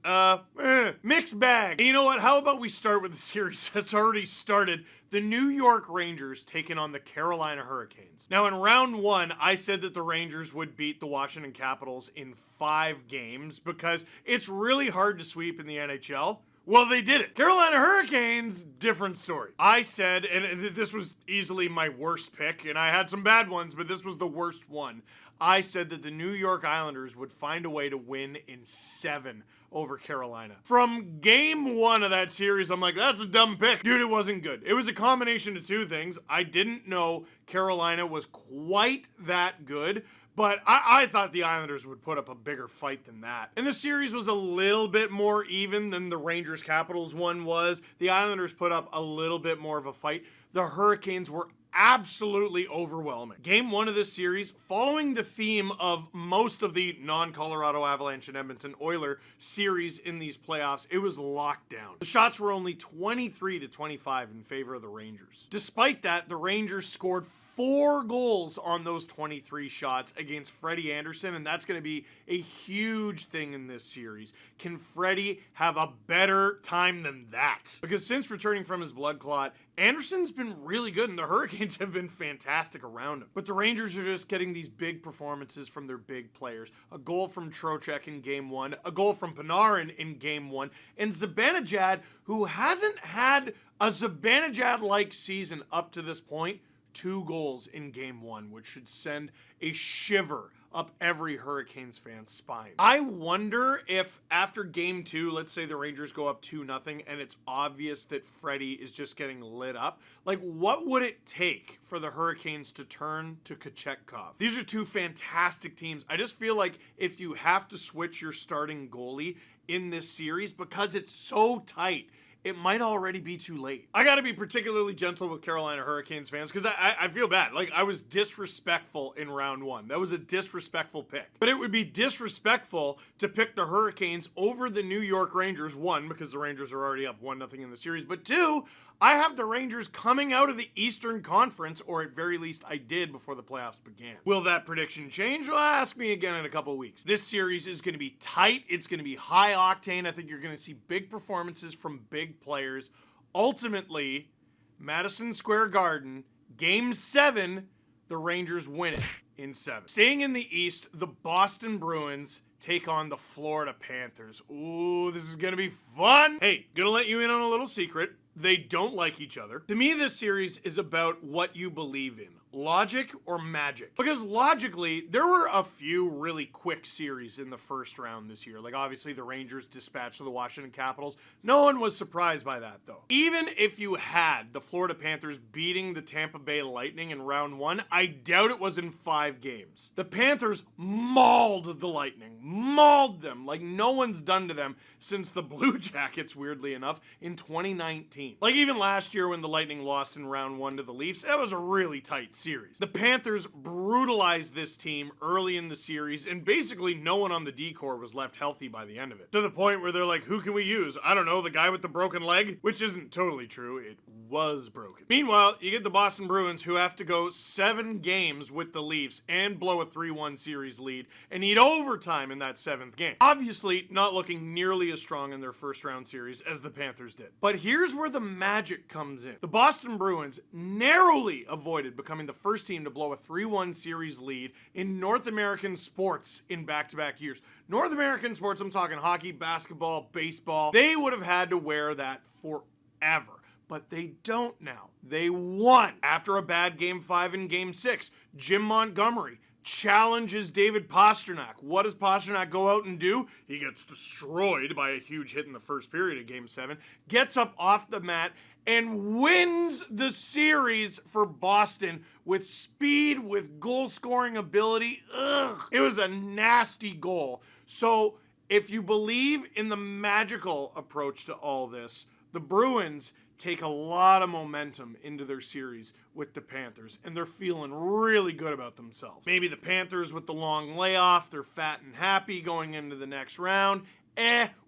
mixed bag. And you know what? How about we start with the series that's already started? The New York Rangers taking on the Carolina Hurricanes. Now, in round 1, I said that the Rangers would beat the Washington Capitals in 5 games because it's really hard to sweep in the NHL. Well, they did it. Carolina Hurricanes, different story. I said, and this was easily my worst pick, and I had some bad ones, but this was the worst one. I said that the New York Islanders would find a way to win in 7 over Carolina. From game 1 of that series, I'm like, that's a dumb pick. Dude, it wasn't good. It was a combination of 2 things. I didn't know Carolina was quite that good, but I thought the Islanders would put up a bigger fight than that. And the series was a little bit more even than the Rangers-Capitals one was. The Islanders put up a little bit more of a fight. The Hurricanes were absolutely overwhelming. Game 1 of this series, following the theme of most of the non-Colorado Avalanche and Edmonton Oilers series in these playoffs, it was locked down. The shots were only 23-25 in favor of the Rangers. Despite that, the Rangers scored 4 goals on those 23 shots against Freddie Anderson, and that's going to be a huge thing in this series. Can Freddie have a better time than that? Because since returning from his blood clot, Anderson's been really good, and the Hurricanes have been fantastic around him. But the Rangers are just getting these big performances from their big players. A goal from Trocheck in Game 1, a goal from Panarin in Game 1, and Zibanejad, who hasn't had a Zibanejad-like season up to this point, 2 goals in Game 1, which should send a shiver up every Hurricanes fan's spine. I wonder if after Game 2, let's say the Rangers go up 2-0, and it's obvious that Freddie is just getting lit up, like what would it take for the Hurricanes to turn to Kochetkov? These are 2 fantastic teams. I just feel like if you have to switch your starting goalie in this series, because it's so tight, it might already be too late. I gotta be particularly gentle with Carolina Hurricanes fans because I feel bad. Like, I was disrespectful in round 1. That was a disrespectful pick. But it would be disrespectful to pick the Hurricanes over the New York Rangers, 1, because the Rangers are already up 1-0 in the series, but 2, I have the Rangers coming out of the Eastern Conference, or at very least I did before the playoffs began. Will that prediction change? Well, ask me again in a couple of weeks. This series is going to be tight. It's going to be high octane. I think you're going to see big performances from big players. Ultimately, Madison Square Garden, Game 7, the Rangers win it in 7. Staying in the East, the Boston Bruins take on the Florida Panthers. Ooh, this is going to be fun. Hey, gonna let you in on a little secret. They don't like each other. To me, this series is about what you believe in. Logic or magic? Because logically, there were a few really quick series in the first round this year. Like, obviously, the Rangers dispatched the Washington Capitals. No one was surprised by that, though. Even if you had the Florida Panthers beating the Tampa Bay Lightning in round 1, I doubt it was in 5 games. The Panthers mauled the Lightning. Mauled them like no one's done to them since the Blue Jackets, weirdly enough, in 2019. team. Like even last year when the Lightning lost in round 1 to the Leafs, that was a really tight series. The Panthers brutalized this team early in the series, and basically no one on the D-core was left healthy by the end of it. To the point where they're like, who can we use? I don't know, the guy with the broken leg? Which isn't totally true, it was broken. Meanwhile, you get the Boston Bruins, who have to go 7 games with the Leafs and blow a 3-1 series lead and need overtime in that 7th game. Obviously, not looking nearly as strong in their first round series as the Panthers did. But here's where the magic comes in. The Boston Bruins narrowly avoided becoming the first team to blow a 3-1 series lead in North American sports in back-to-back years. North American sports, I'm talking hockey, basketball, baseball. They would have had to wear that forever. But they don't now. They won. After a bad Game 5 and Game 6, Jim Montgomery challenges David Pastrnak. What does Pastrnak go out and do? He gets destroyed by a huge hit in the first period of Game 7, gets up off the mat, and wins the series for Boston with speed, with goal-scoring ability. Ugh. It was a nasty goal. So if you believe in the magical approach to all this, the Bruins take a lot of momentum into their series with the Panthers, and they're feeling really good about themselves. Maybe the Panthers with the long layoff, they're fat and happy going into the next round.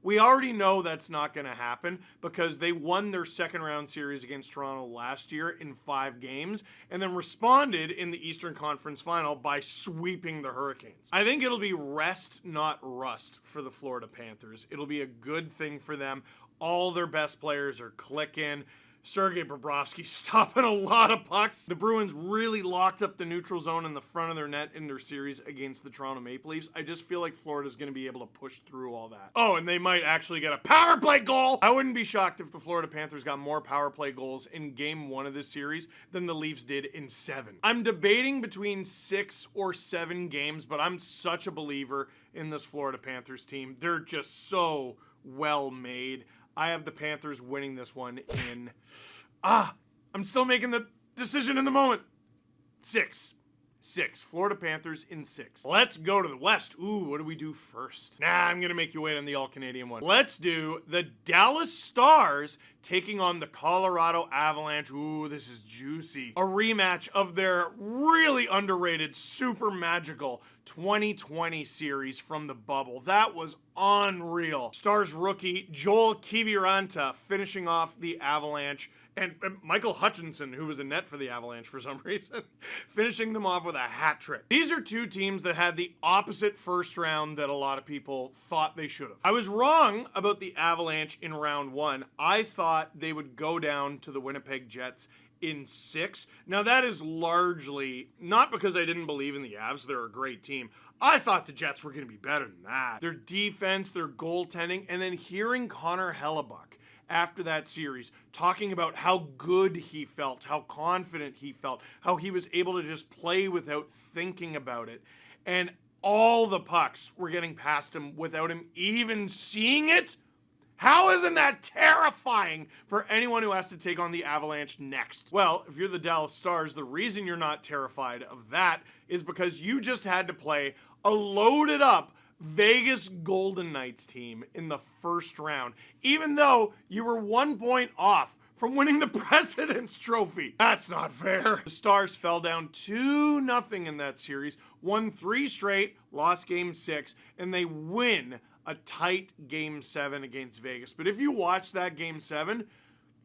We already know that's not going to happen because they won their second round series against Toronto last year in 5 games and then responded in the Eastern Conference Final by sweeping the Hurricanes. I think it'll be rest, not rust for the Florida Panthers. It'll be a good thing for them. All their best players are clicking. Sergei Bobrovsky stopping a lot of pucks. The Bruins really locked up the neutral zone in the front of their net in their series against the Toronto Maple Leafs. I just feel like Florida's going to be able to push through all that. Oh, and they might actually get a power play goal. I wouldn't be shocked if the Florida Panthers got more power play goals in Game 1 of this series than the Leafs did in 7. I'm debating between 6 or 7 games, but I'm such a believer in this Florida Panthers team. They're just so well made. I have the Panthers winning this one in, I'm still making the decision in the moment. 6. Florida Panthers in 6. Let's go to the West. Ooh, what do we do first? Nah, I'm going to make you wait on the all-Canadian one. Let's do the Dallas Stars taking on the Colorado Avalanche. Ooh, this is juicy. A rematch of their really underrated, super magical 2020 series from the bubble. That was unreal. Stars rookie Joel Kiviranta finishing off the Avalanche, and Michael Hutchinson, who was in net for the Avalanche for some reason, finishing them off with a hat trick. These are two teams that had the opposite first round that a lot of people thought they should have. I was wrong about the Avalanche in round 1. I thought they would go down to the Winnipeg Jets in 6. Now that is largely not because I didn't believe in the Avs. They're a great team. I thought the Jets were going to be better than that. Their defense, their goaltending, and then hearing Connor Hellebuck after that series talking about how good he felt, how confident he felt, how he was able to just play without thinking about it, and all the pucks were getting past him without him even seeing it. How isn't that terrifying for anyone who has to take on the Avalanche next? Well, if you're the Dallas Stars, the reason you're not terrified of that is because you just had to play a loaded up Vegas Golden Knights team in the first round, even though you were 1 point off from winning the President's Trophy. That's not fair. The Stars fell down 2-0 in that series, won 3 straight, lost Game 6, and they win a tight Game 7 against Vegas. But if you watch that Game 7,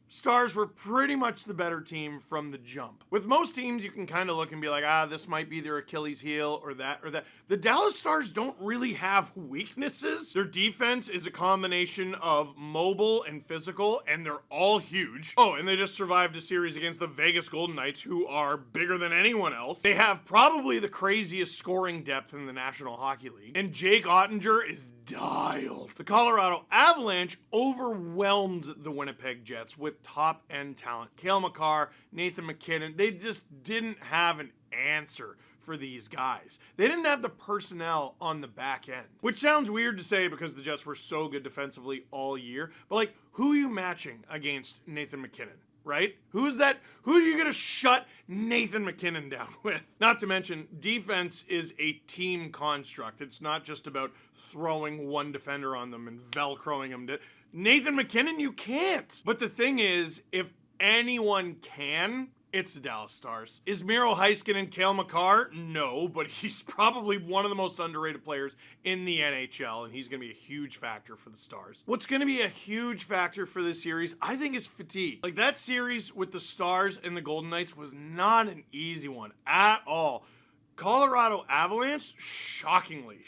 Stars were pretty much the better team from the jump. With most teams, you can kind of look and be like, this might be their Achilles heel or that or that. The Dallas Stars don't really have weaknesses. Their defense is a combination of mobile and physical, and they're all huge. Oh, and they just survived a series against the Vegas Golden Knights, who are bigger than anyone else. They have probably the craziest scoring depth in the National Hockey League, and Jake Ottinger is dialed. The Colorado Avalanche overwhelmed the Winnipeg Jets with top-end talent. Cale Makar, Nathan MacKinnon, they just didn't have an answer for these guys. They didn't have the personnel on the back end, which sounds weird to say because the Jets were so good defensively all year, but like, who are you matching against Nathan MacKinnon? Right? Who are you going to shut Nathan MacKinnon down with? Not to mention, defense is a team construct. It's not just about throwing one defender on them and velcroing them. Nathan McKinnon, you can't. But the thing is, if anyone can, it's the Dallas Stars. Is Miro Heiskanen Cale Makar? No, but he's probably one of the most underrated players in the NHL, and he's going to be a huge factor for the Stars. What's going to be a huge factor for this series, I think, is fatigue. Like, that series with the Stars and the Golden Knights was not an easy one at all. Colorado Avalanche, shockingly,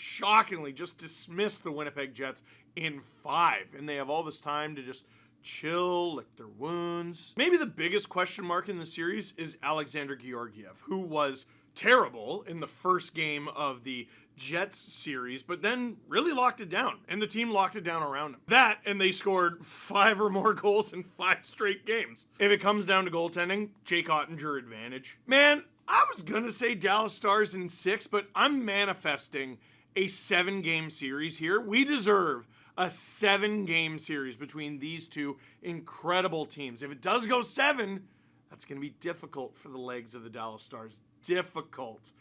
just dismissed the Winnipeg Jets in 5, and they have all this time to just chill, lick their wounds. Maybe the biggest question mark in the series is Alexander Georgiev, who was terrible in the first game of the Jets series, but then really locked it down, and the team locked it down around him. That, and they scored 5 or more goals in 5 straight games. If it comes down to goaltending, Jake Ottinger advantage. Man, I was gonna say Dallas Stars in 6, but I'm manifesting a 7-game series here. We deserve a 7-game series between these two incredible teams. If it does go 7, that's going to be difficult for the legs of the Dallas Stars. Difficult.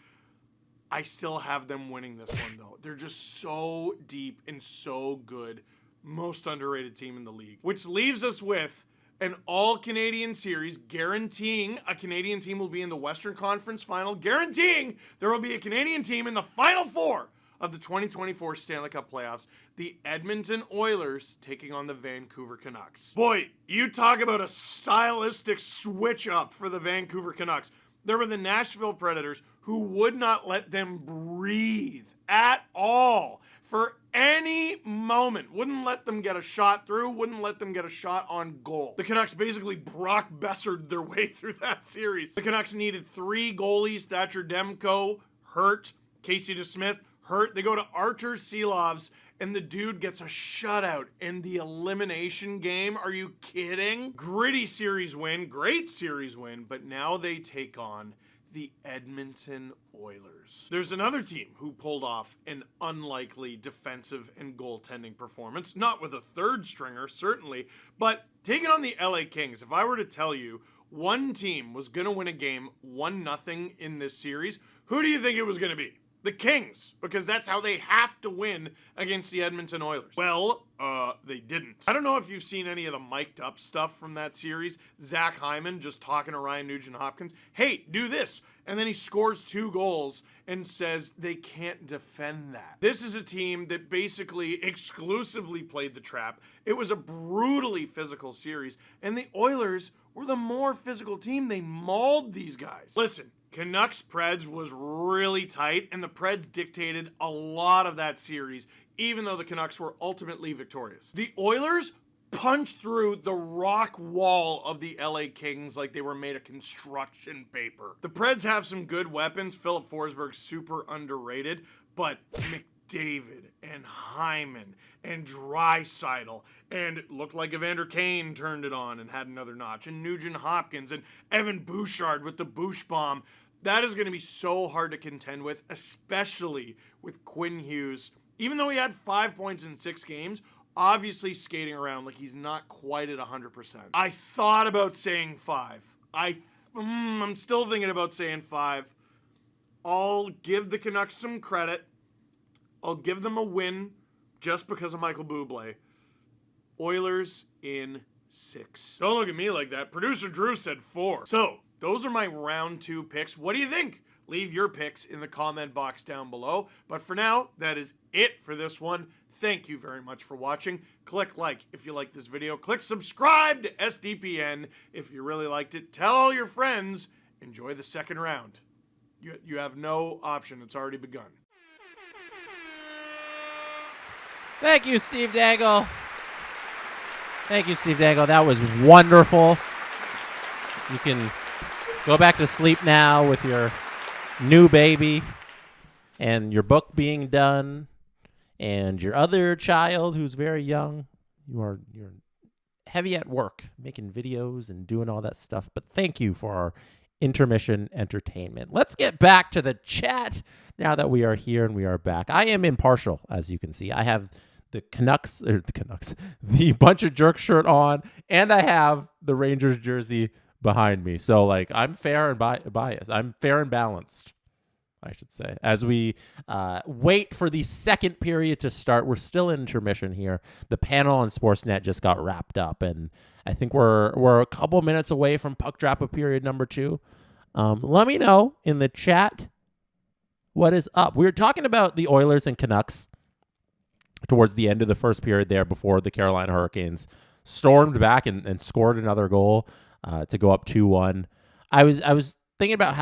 I still have them winning this one, though. They're just so deep and so good. Most underrated team in the league. Which leaves us with an all-Canadian series, guaranteeing a Canadian team will be in the Western Conference Final, guaranteeing there will be a Canadian team in the Final 4 of the 2024 Stanley Cup playoffs, the Edmonton Oilers taking on the Vancouver Canucks. Boy, you talk about a stylistic switch up for the Vancouver Canucks. There were the Nashville Predators who would not let them breathe at all for any moment. Wouldn't let them get a shot through, wouldn't let them get a shot on goal. The Canucks basically Brock Bessered their way through that series. The Canucks needed 3 goalies, Thatcher Demko, hurt, Casey DeSmith, hurt. They go to Artur Silovs, and the dude gets a shutout in the elimination game. Are you kidding? Gritty series win, great series win, but now they take on the Edmonton Oilers. There's another team who pulled off an unlikely defensive and goaltending performance, not with a third stringer, certainly, but taking on the LA Kings. If I were to tell you one team was going to win a game 1-0 in this series, who do you think it was going to be? The Kings, because that's how they have to win against the Edmonton Oilers. Well, they didn't. I don't know if you've seen any of the mic'd up stuff from that series. Zach Hyman just talking to Ryan Nugent-Hopkins. Hey, do this. And then he scores 2 goals and says they can't defend that. This is a team that basically exclusively played the trap. It was a brutally physical series, and the Oilers were the more physical team. They mauled these guys. Listen, Canucks Preds was really tight, and the Preds dictated a lot of that series, even though the Canucks were ultimately victorious. The Oilers punched through the rock wall of the LA Kings like they were made of construction paper. The Preds have some good weapons. Philip Forsberg's super underrated, but McDavid and Hyman and Draisaitl and it looked like Evander Kane turned it on and had another notch, and Nugent Hopkins and Evan Bouchard with the Bouch bomb. That is going to be so hard to contend with, especially with Quinn Hughes. Even though he had 5 points in 6 games, obviously skating around like he's not quite at 100%. I thought about saying 5. I'm still thinking about saying 5. I'll give the Canucks some credit. I'll give them a win just because of Michael Bublé. Oilers in 6. Don't look at me like that. Producer Drew said 4. So, those are my round 2 picks. What do you think? Leave your picks in the comment box down below. But for now, that is it for this one. Thank you very much for watching. Click like if you like this video. Click subscribe to SDPN if you really liked it. Tell all your friends. Enjoy the second round. You have no option. It's already begun. Thank you, Steve Dangle. Thank you, Steve Dangle. That was wonderful. You can go back to sleep now with your new baby and your book being done and your other child who's very young. You're heavy at work making videos and doing all that stuff. But thank you for our intermission entertainment. Let's get back to the chat now that we are here and we are back. I am impartial, as you can see. I have the the Bunch of Jerks shirt on, and I have the Rangers jersey behind me. So, like, I'm fair and biased. I'm fair and balanced. I should say. As we wait for the second period to start, we're still in intermission here. The panel on Sportsnet just got wrapped up, and I think we're a couple minutes away from puck drop of period number 2. Let me know in the chat what is up. We were talking about the Oilers and Canucks towards the end of the first period there before the Carolina Hurricanes stormed back and scored another goal to go up 2-1. I was talking about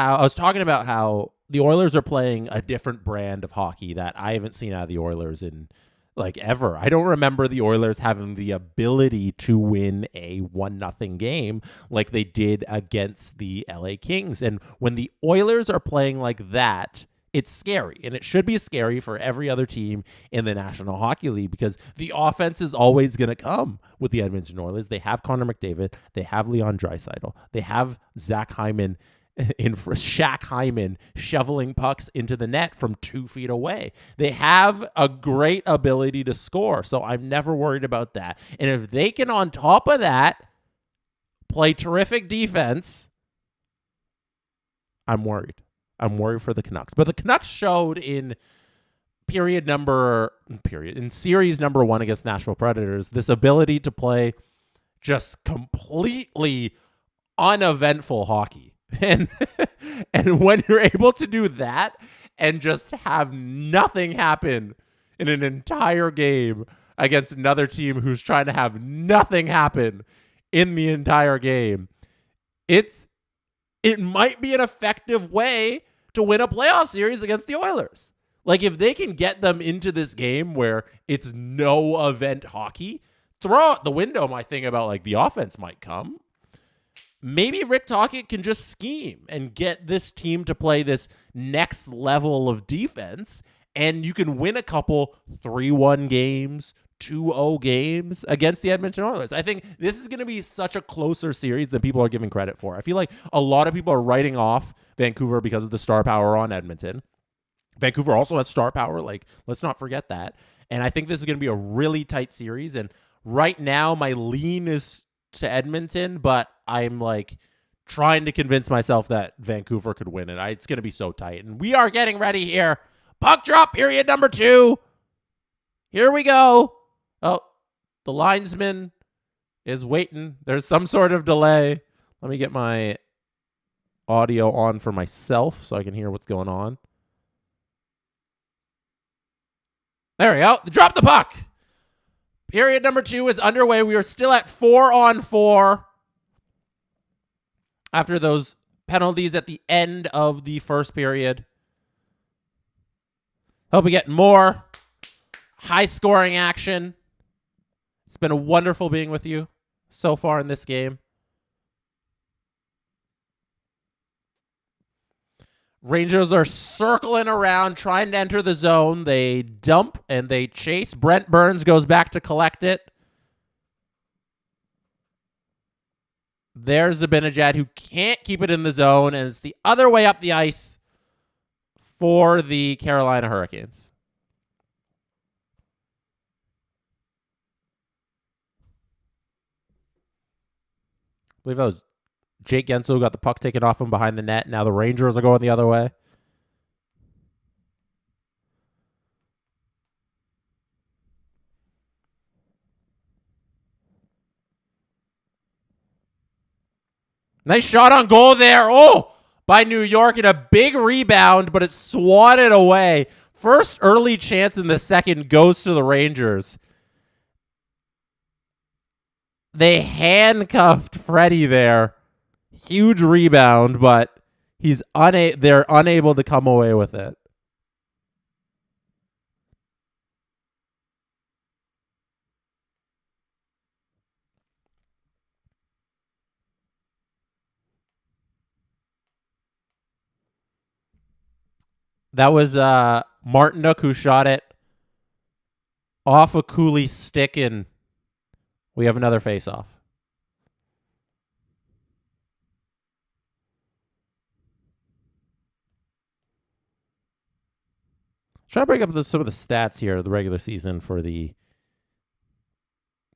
how the Oilers are playing a different brand of hockey that I haven't seen out of the Oilers in like ever. I don't remember the Oilers having the ability to win a 1-0 game like they did against the LA Kings. And when the Oilers are playing like that, it's scary, and it should be scary for every other team in the National Hockey League because the offense is always going to come with the Edmonton Oilers. They have Connor McDavid. They have Leon Draisaitl. They have Zach Hyman Shaq Hyman shoveling pucks into the net from 2 feet away. They have a great ability to score, so I'm never worried about that. And if they can, on top of that, play terrific defense, I'm worried. I'm worried for the Canucks. But the Canucks showed in series number 1 against Nashville Predators this ability to play just completely uneventful hockey. And when you're able to do that and just have nothing happen in an entire game against another team who's trying to have nothing happen in the entire game, it might be an effective way to win a playoff series against the Oilers. Like, if they can get them into this game where it's no event hockey, throw out the window my thing about, like, the offense might come. Maybe Rick Tocchet can just scheme and get this team to play this next level of defense, and you can win a couple 3-1 games, 2-0 games against the Edmonton Oilers. I think this is going to be such a closer series than people are giving credit for. I feel like a lot of people are writing off Vancouver because of the star power on Edmonton. Vancouver also has star power. Like, let's not forget that. And I think this is going to be a really tight series. And right now, my lean is to Edmonton, but I'm like trying to convince myself that Vancouver could win it. It's going to be so tight. And we are getting ready here. Puck drop period number 2. Here we go. Oh, the linesman is waiting. There's some sort of delay. Let me get my audio on for myself so I can hear what's going on. There we go. Drop the puck. Period number 2 is underway. We are still at 4-on-4 after those penalties at the end of the first period. Hope we get more high-scoring action. It's been a wonderful being with you so far in this game. Rangers are circling around, trying to enter the zone. They dump and they chase. Brent Burns goes back to collect it. There's Zibanejad, who can't keep it in the zone, and it's the other way up the ice for the Carolina Hurricanes. I believe that was Jake Gensel who got the puck taken off him behind the net. Now the Rangers are going the other way. Nice shot on goal there. Oh, by New York, and a big rebound, but it's swatted away. First early chance in the second goes to the Rangers. They handcuffed Freddie there. Huge rebound, but they're unable to come away with it. That was Martinook who shot it off a Cooley's stick, and we have another face-off. Try to bring up some of the stats here of the regular season for the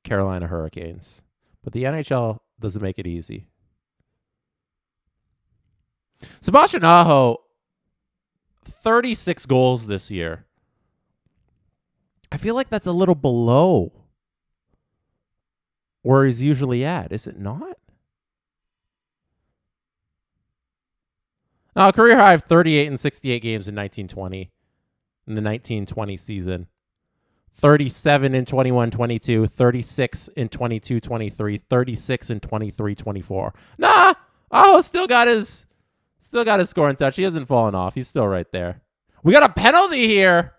Carolina Hurricanes. But the NHL doesn't make it easy. Sebastian Aho, 36 goals this year. I feel like that's a little below where he's usually at. Is it not? No, career high of 38 in 68 games in 1920. In the 1920 season. 37 in 21-22, 36 in 22-23, 36 in 23-24. Nah, still got his scoring touch. He hasn't fallen off. He's still right there. We got a penalty here.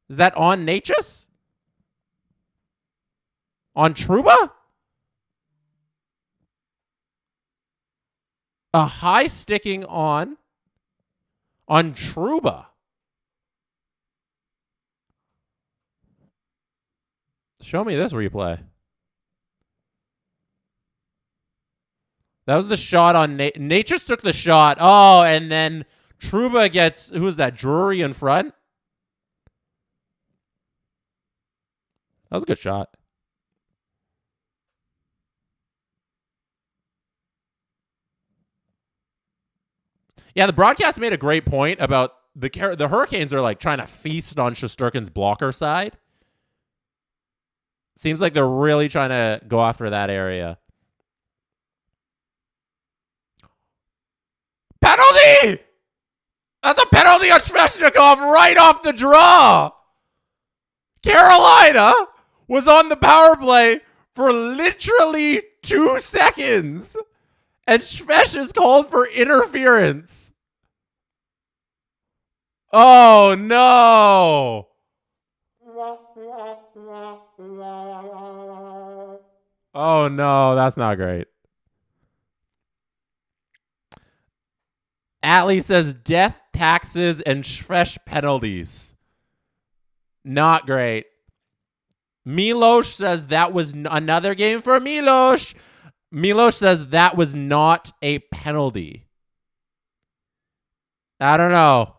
Is that on Natchez? On Trouba? A high sticking on Trouba. Show me this replay. That was the shot on Natchez took the shot. Oh, and then Trouba gets, who is that, Drury in front? That was a good shot. Yeah, the broadcast made a great point about the Hurricanes are like trying to feast on Shesterkin's blocker side. Seems like they're really trying to go after that area. Penalty! That's a penalty on Sveshnikov right off the draw. Carolina was on the power play for literally 2 seconds. And Svesh is called for interference. Oh, no. Oh, no. That's not great. Atlee says death, taxes, and Svesh penalties. Not great. Milos says that was another game for Milos. Milos says that was not a penalty. I don't know.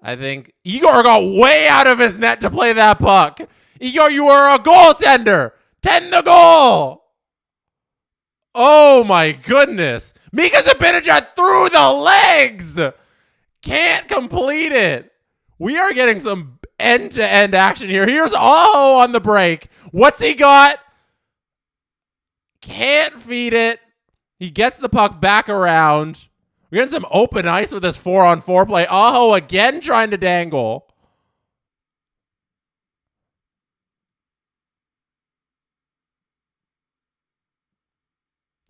I think Igor got way out of his net to play that puck. Igor, you are a goaltender. 10 the goal. Oh, my goodness. Mika Zibanejad through the legs. Can't complete it. We are getting some end-to-end action here. Here's Aho on the break. What's he got? Can't feed it. He gets the puck back around. We're getting some open ice with this 4-on-4 play. Aho again trying to dangle.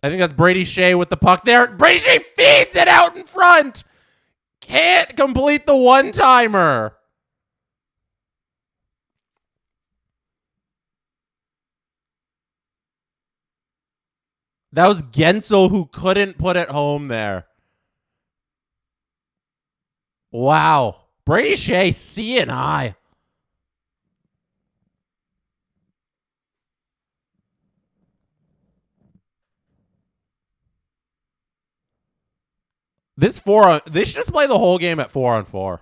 I think that's Brady Shea with the puck there. Brady Shea feeds it out in front. Can't complete the one-timer. That was Gensel who couldn't put it home there. Wow. Brady Shea, seeing eye. They should just play the whole game at 4-on-4.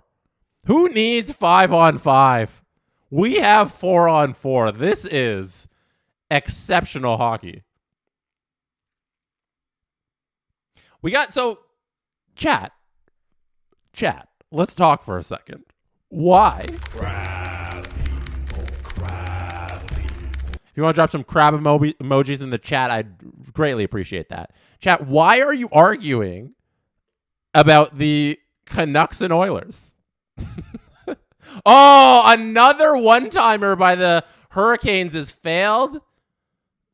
Who needs 5-on-5? We have 4-on-4. This is exceptional hockey. We got, so, chat, let's talk for a second. Why? Crab people. If you want to drop some crab emojis in the chat, I'd greatly appreciate that. Chat, why are you arguing about the Canucks and Oilers? Oh, another one-timer by the Hurricanes has failed.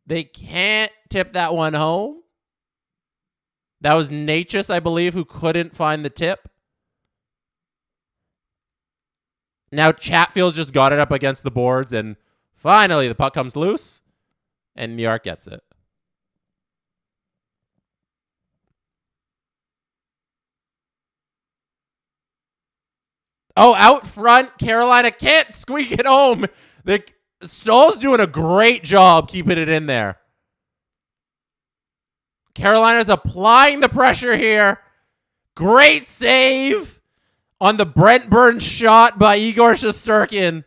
They can't tip that one home. That was Natchez, I believe, who couldn't find the tip. Now Chatfield's just got it up against the boards, and finally the puck comes loose, and New York gets it. Oh, out front, Carolina can't squeak it home. The Stoll's doing a great job keeping it in there. Carolina's applying the pressure here. Great save on the Brent Burns shot by Igor Shesterkin.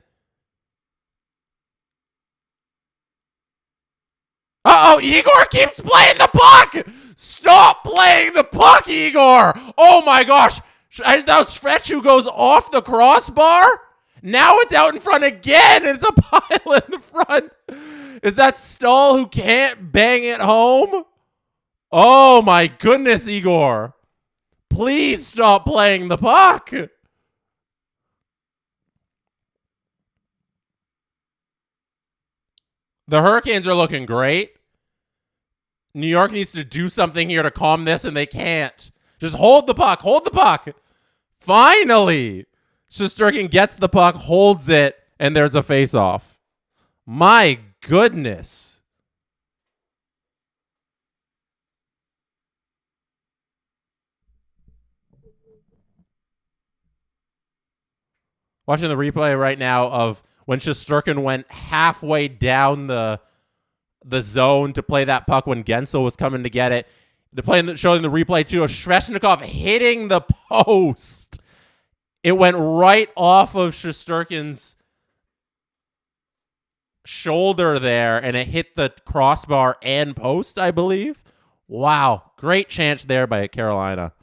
Uh-oh, Igor keeps playing the puck. Stop playing the puck, Igor! Oh my gosh! Now Svechu goes off the crossbar. Now it's out in front again. It's a pile in the front. Is that Stahl who can't bang it home? Oh my goodness, Igor. Please stop playing the puck. The Hurricanes are looking great. New York needs to do something here to calm this, and they can't. Just hold the puck. Hold the puck. Finally. Shesterkin gets the puck, holds it, and there's a face-off. My goodness. Watching the replay right now of when Shesterkin went halfway down the zone to play that puck when Gensel was coming to get it. Showing the replay too of Svechnikov hitting the post. It went right off of Shesterkin's shoulder there, and it hit the crossbar and post, I believe. Wow. Great chance there by Carolina.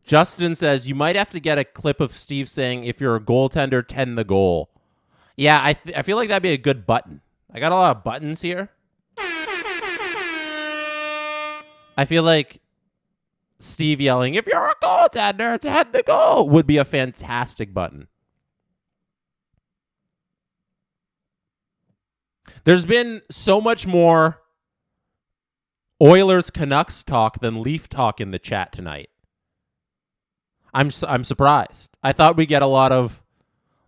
Justin says, you might have to get a clip of Steve saying, if you're a goaltender, tend the goal. Yeah, I feel like that'd be a good button. I got a lot of buttons here. I feel like Steve yelling, if you're a goaltender, tend the goal would be a fantastic button. There's been so much more Oilers Canucks talk than Leaf talk in the chat tonight. I'm surprised. I thought we'd get a lot of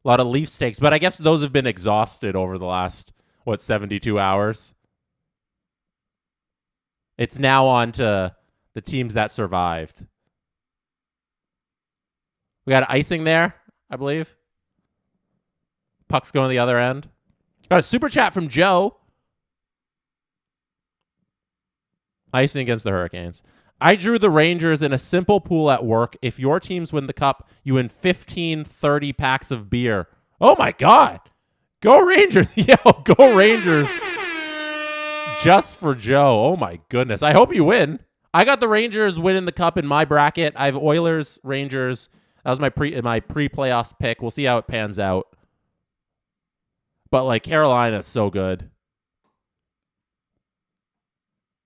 Leafs takes, but I guess those have been exhausted over the last 72 hours. It's now on to the teams that survived. We got icing there, I believe. Puck's going to the other end. Got a super chat from Joe. Icing against the Hurricanes. I drew the Rangers in a simple pool at work. If your teams win the cup, you win 15, 30 packs of beer. Oh, my God. Go Rangers. Yo, go Rangers. Just for Joe. Oh, my goodness. I hope you win. I got the Rangers winning the cup in my bracket. I have Oilers, Rangers. That was my pre-playoffs pick. We'll see how it pans out. But, like, Carolina's so good.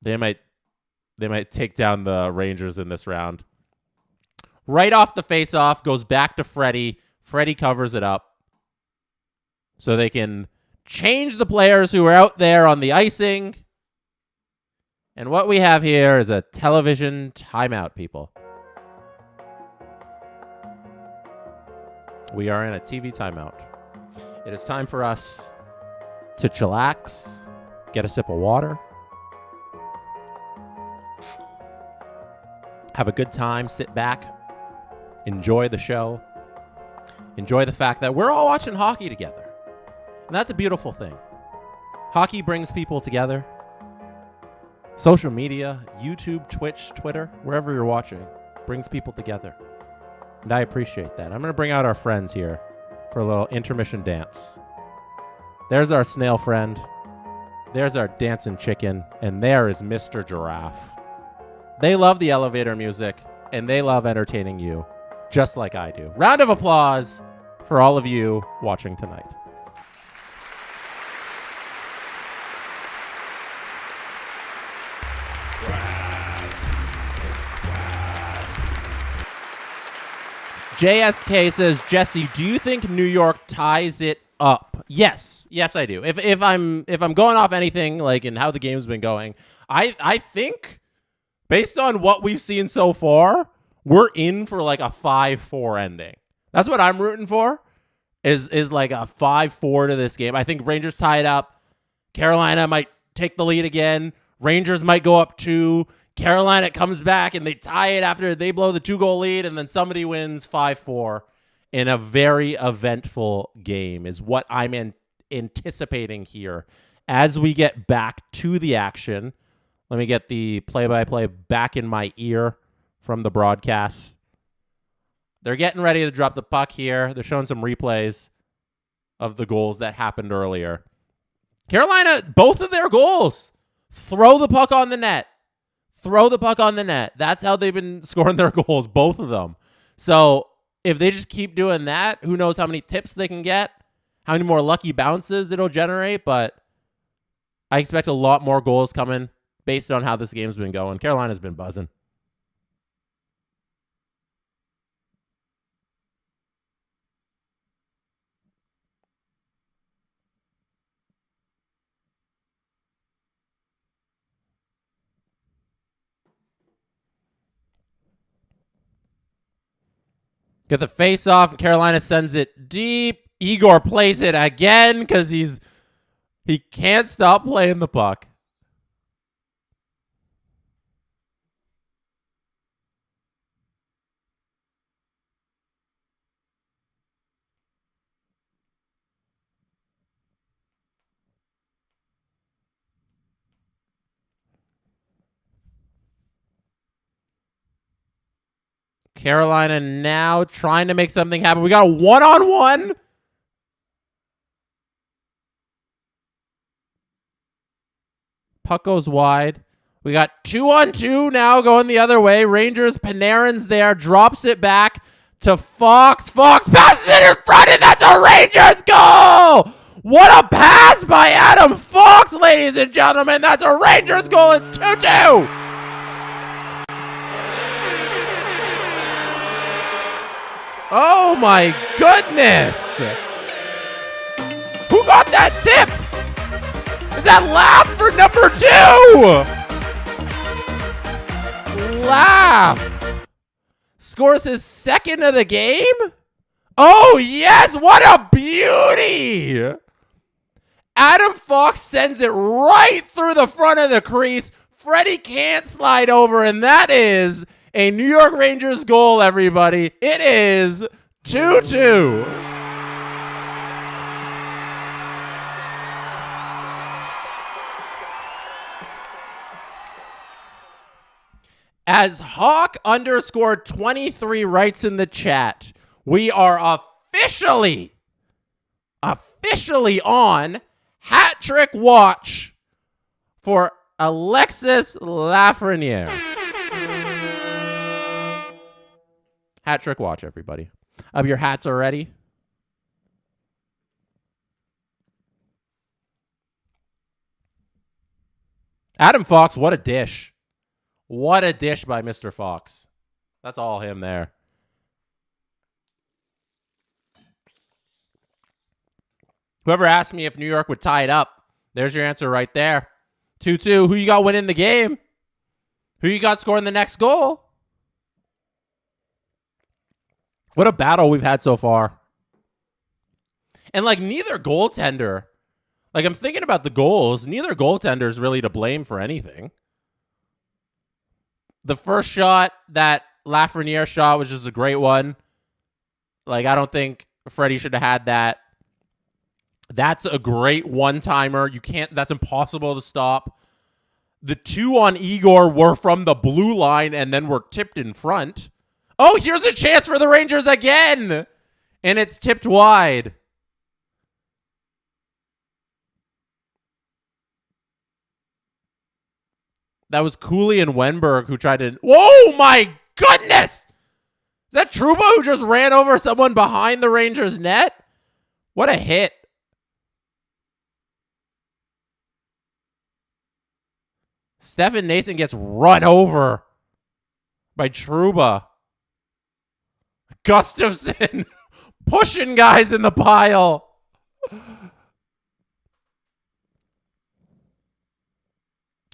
They might take down the Rangers in this round. Right off the face-off, goes back to Freddie. Freddie covers it up so they can change the players who are out there on the icing. And what we have here is a television timeout, people. We are in a TV timeout. It is time for us to chillax, get a sip of water, have a good time, sit back, enjoy the show, enjoy the fact that we're all watching hockey together. And that's a beautiful thing. Hockey brings people together. Social media, YouTube, Twitch, Twitter, wherever you're watching, brings people together. And I appreciate that. I'm going to bring out our friends here for a little intermission dance. There's our snail friend. There's our dancing chicken. And there is Mr. Giraffe. They love the elevator music, and they love entertaining you, just like I do. Round of applause for all of you watching tonight. JSK says, Jesse, do you think New York ties it up? Yes, I do. If I'm going off anything like in how the game's been going, I think based on what we've seen so far, we're in for like a 5-4 ending. That's what I'm rooting for. Is like a 5-4 to this game. I think Rangers tie it up. Carolina might take the lead again. Rangers might go up 2. Carolina comes back and they tie it after they blow the 2-goal lead, and then somebody wins 5-4. in a very eventful game is what I'm anticipating here as we get back to the action. Let me get the play-by-play back in my ear from the broadcast. They're getting ready to drop the puck here. They're showing some replays of the goals that happened earlier. Carolina, both of their goals, throw the puck on the net. Throw the puck on the net. That's how they've been scoring their goals, both of them. So if they just keep doing that, who knows how many tips they can get, how many more lucky bounces it'll generate, but I expect a lot more goals coming based on how this game's been going. Carolina's been buzzing. Get the face off, and Carolina sends it deep. Igor plays it again because he can't stop playing the puck. Carolina now trying to make something happen. We got a one-on-one. Puck goes wide. We got 2-on-2 now going the other way. Rangers, Panarin's there, drops it back to Fox. Fox passes it in front, and that's a Rangers goal! What a pass by Adam Fox, ladies and gentlemen. That's a Rangers goal. It's 2-2. Oh my goodness! Who got that tip? Is that Laugh for number 2? Laugh scores his second of the game? Oh yes, what a beauty! Adam Fox sends it right through the front of the crease. Freddie can't slide over, and that is a New York Rangers goal, everybody. It is 2-2. As Hawk _23 writes in the chat, we are officially on hat trick watch for Alexis Lafreniere. Hat trick watch, everybody. Your hats are ready. Adam Fox, what a dish. What a dish by Mr. Fox. That's all him there. Whoever asked me if New York would tie it up, there's your answer right there. 2-2. Who you got winning the game? Who you got scoring the next goal? What a battle we've had so far. And, neither goaltender, I'm thinking about the goals, neither goaltender is really to blame for anything. The first shot, that Lafreniere shot, was just a great one. I don't think Freddie should have had that. That's a great one-timer. That's impossible to stop. The two on Igor were from the blue line and then were tipped in front. Oh, here's a chance for the Rangers again. And it's tipped wide. That was Cooley and Wenberg who tried to... Oh, my goodness! Is that Trouba who just ran over someone behind the Rangers' net? What a hit. Stefan Nason gets run over by Trouba. Gustafsson pushing guys in the pile.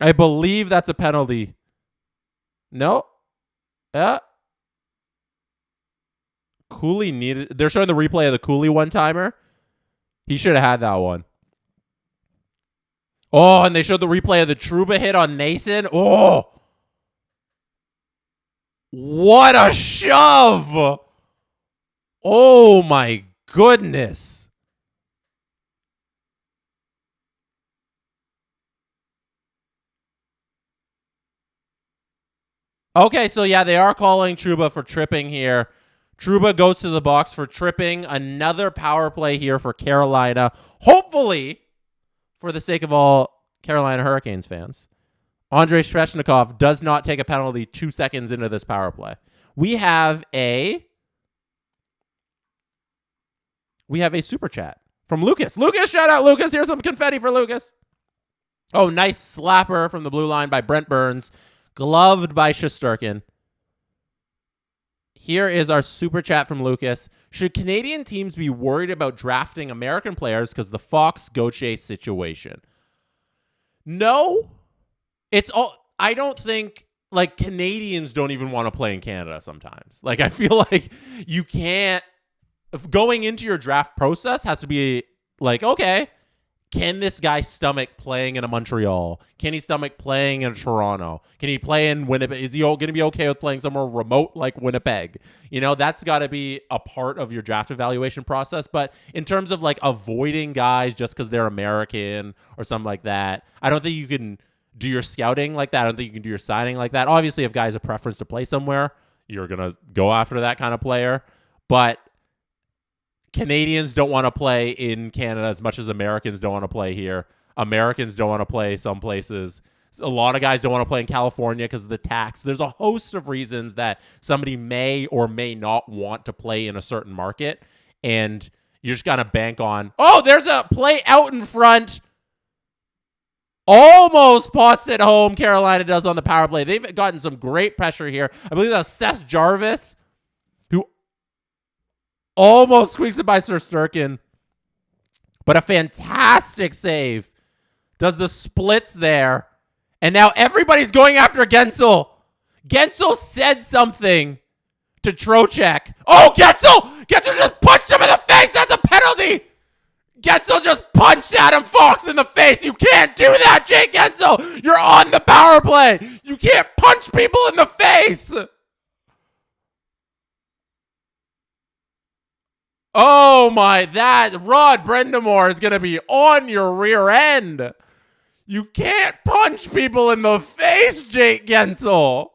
I believe that's a penalty. No. Cooley needed... They're showing the replay of the Cooley one-timer. He should have had that one. Oh, and they showed the replay of the Trouba hit on Nason. Oh. What a shove. Oh, my goodness. Okay, so yeah, they are calling Trouba for tripping here. Trouba goes to the box for tripping. Another power play here for Carolina. Hopefully, for the sake of all Carolina Hurricanes fans, Andrei Svechnikov does not take a penalty 2 seconds into this power play. We have a super chat from Lucas. Lucas, shout out Lucas. Here's some confetti for Lucas. Oh, nice slapper from the blue line by Brent Burns. Gloved by Shesterkin. Here is our super chat from Lucas. Should Canadian teams be worried about drafting American players because the Fox Gauthier situation? No. It's all. I don't think, like, Canadians don't even want to play in Canada sometimes. Like, I feel like you can't. Going into your draft process has to be like, okay, can this guy stomach playing in a Montreal? Can he stomach playing in Toronto? Can he play in Winnipeg? Is he going to be okay with playing somewhere remote like Winnipeg? You know, that's got to be a part of your draft evaluation process. But in terms of like avoiding guys just because they're American or something like that, I don't think you can do your scouting like that. I don't think you can do your signing like that. Obviously, if guys have preference to play somewhere, you're going to go after that kind of player. But Canadians don't want to play in Canada as much as Americans don't want to play here. Americans don't want to play some places. A lot of guys don't want to play in California because of the tax. There's a host of reasons that somebody may or may not want to play in a certain market. And you're just going to bank on, oh, there's a play out in front. Almost pots it home, Carolina does on the power play. They've gotten some great pressure here. I believe that's Seth Jarvis, who almost squeaks it by Shesterkin, but a fantastic save. Does the splits there. And now everybody's going after Gensel. Gensel said something to Trocheck. Oh, Gensel! Gensel just punched him in the face. That's a penalty. Gensel just punched Adam Fox in the face. You can't do that, Jake Gensel. You're on the power play. You can't punch people in the face. Oh my, that Rod Brendamore is going to be on your rear end. You can't punch people in the face, Jake Gensel.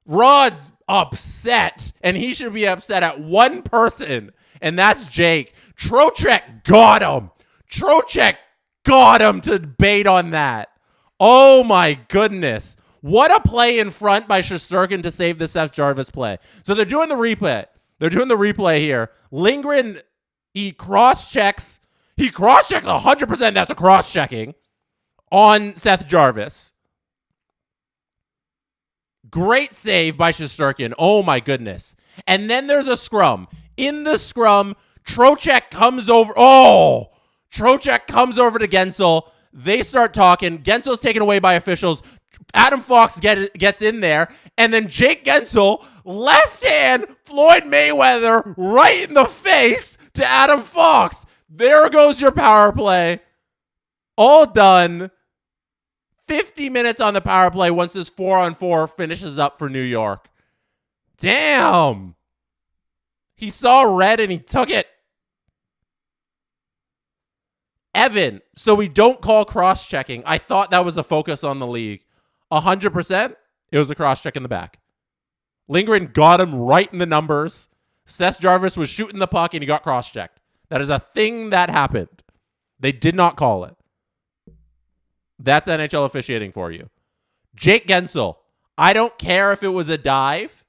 Rod's upset, and he should be upset at one person, and that's Jake. Trocheck got him. Trocheck got him to bait on that. Oh my goodness. What a play in front by Shesterkin to save the Seth Jarvis play. So they're doing the replay. They're doing the replay here. Lindgren, he cross-checks. He cross-checks 100%. That's a cross-checking on Seth Jarvis. Great save by Shesterkin. Oh, my goodness. And then there's a scrum. In the scrum, Trocheck comes over. Oh! Trocheck comes over to Gensel. They start talking. Gensel's taken away by officials. Adam Fox gets in there. And then Jake Gensel, left hand, Floyd Mayweather, right in the face to Adam Fox. There goes your power play. All done. 50 minutes on the power play once this 4-on-4 finishes up for New York. Damn. He saw red and he took it. Evan, so we don't call cross-checking. I thought that was a focus on the league. 100%, it was a cross-check in the back. Lindgren got him right in the numbers. Seth Jarvis was shooting the puck and he got cross-checked. That is a thing that happened. They did not call it. That's NHL officiating for you. Jake Gensel, I don't care if it was a dive.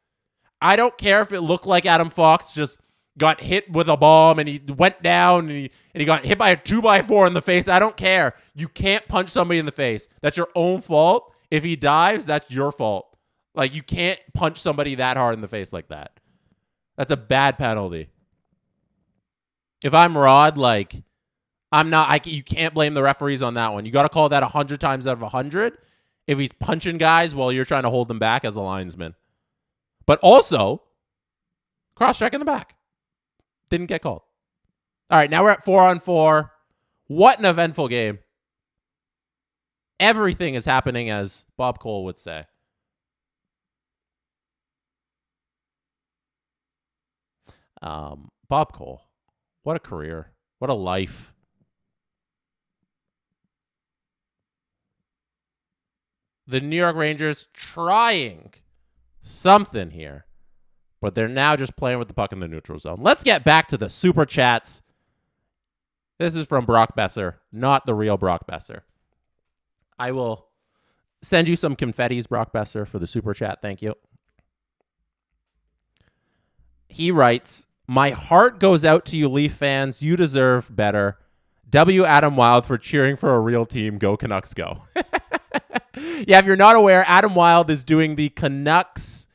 I don't care if it looked like Adam Fox just got hit with a bomb and he went down and he got hit by a 2x4 in the face. I don't care. You can't punch somebody in the face. That's your own fault. If he dives, that's your fault. Like, you can't punch somebody that hard in the face like that. That's a bad penalty. If I'm Rod, like, you can't blame the referees on that one. You got to call that 100 times out of 100 if he's punching guys while you're trying to hold them back as a linesman. But also, cross-check in the back. Didn't get called. All right, now we're at 4-on-4. What an eventful game. Everything is happening, as Bob Cole would say. Bob Cole, what a career. What a life. The New York Rangers trying something here, but they're now just playing with the puck in the neutral zone. Let's get back to the super chats. This is from Brock Besser, not the real Brock Besser. I will send you some confettis, Brock Besser, for the super chat. Thank you. He writes, my heart goes out to you, Leaf fans. You deserve better. W. Adam Wild for cheering for a real team. Go Canucks, go. Yeah, if you're not aware, Adam Wild is doing the Canucks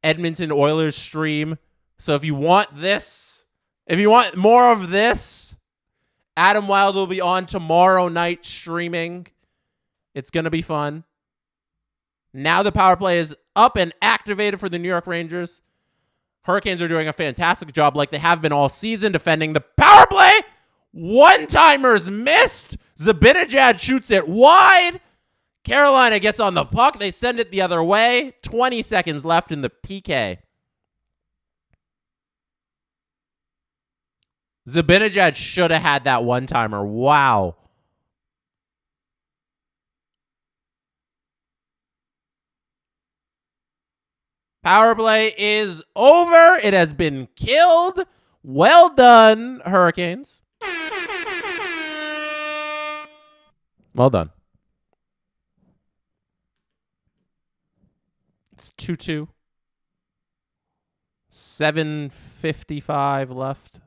Edmonton Oilers stream. So if you want this, if you want more of this, Adam Wild will be on tomorrow night streaming. It's going to be fun. Now the power play is up and activated for the New York Rangers. Hurricanes are doing a fantastic job like they have been all season defending the power play. One-timers missed. Zibanejad shoots it wide. Carolina gets on the puck. They send it the other way. 20 seconds left in the PK. Zibanejad should have had that one-timer. Wow. Power play is over. It has been killed. Well done, Hurricanes. Well done. It's 2-2. 7:55 left.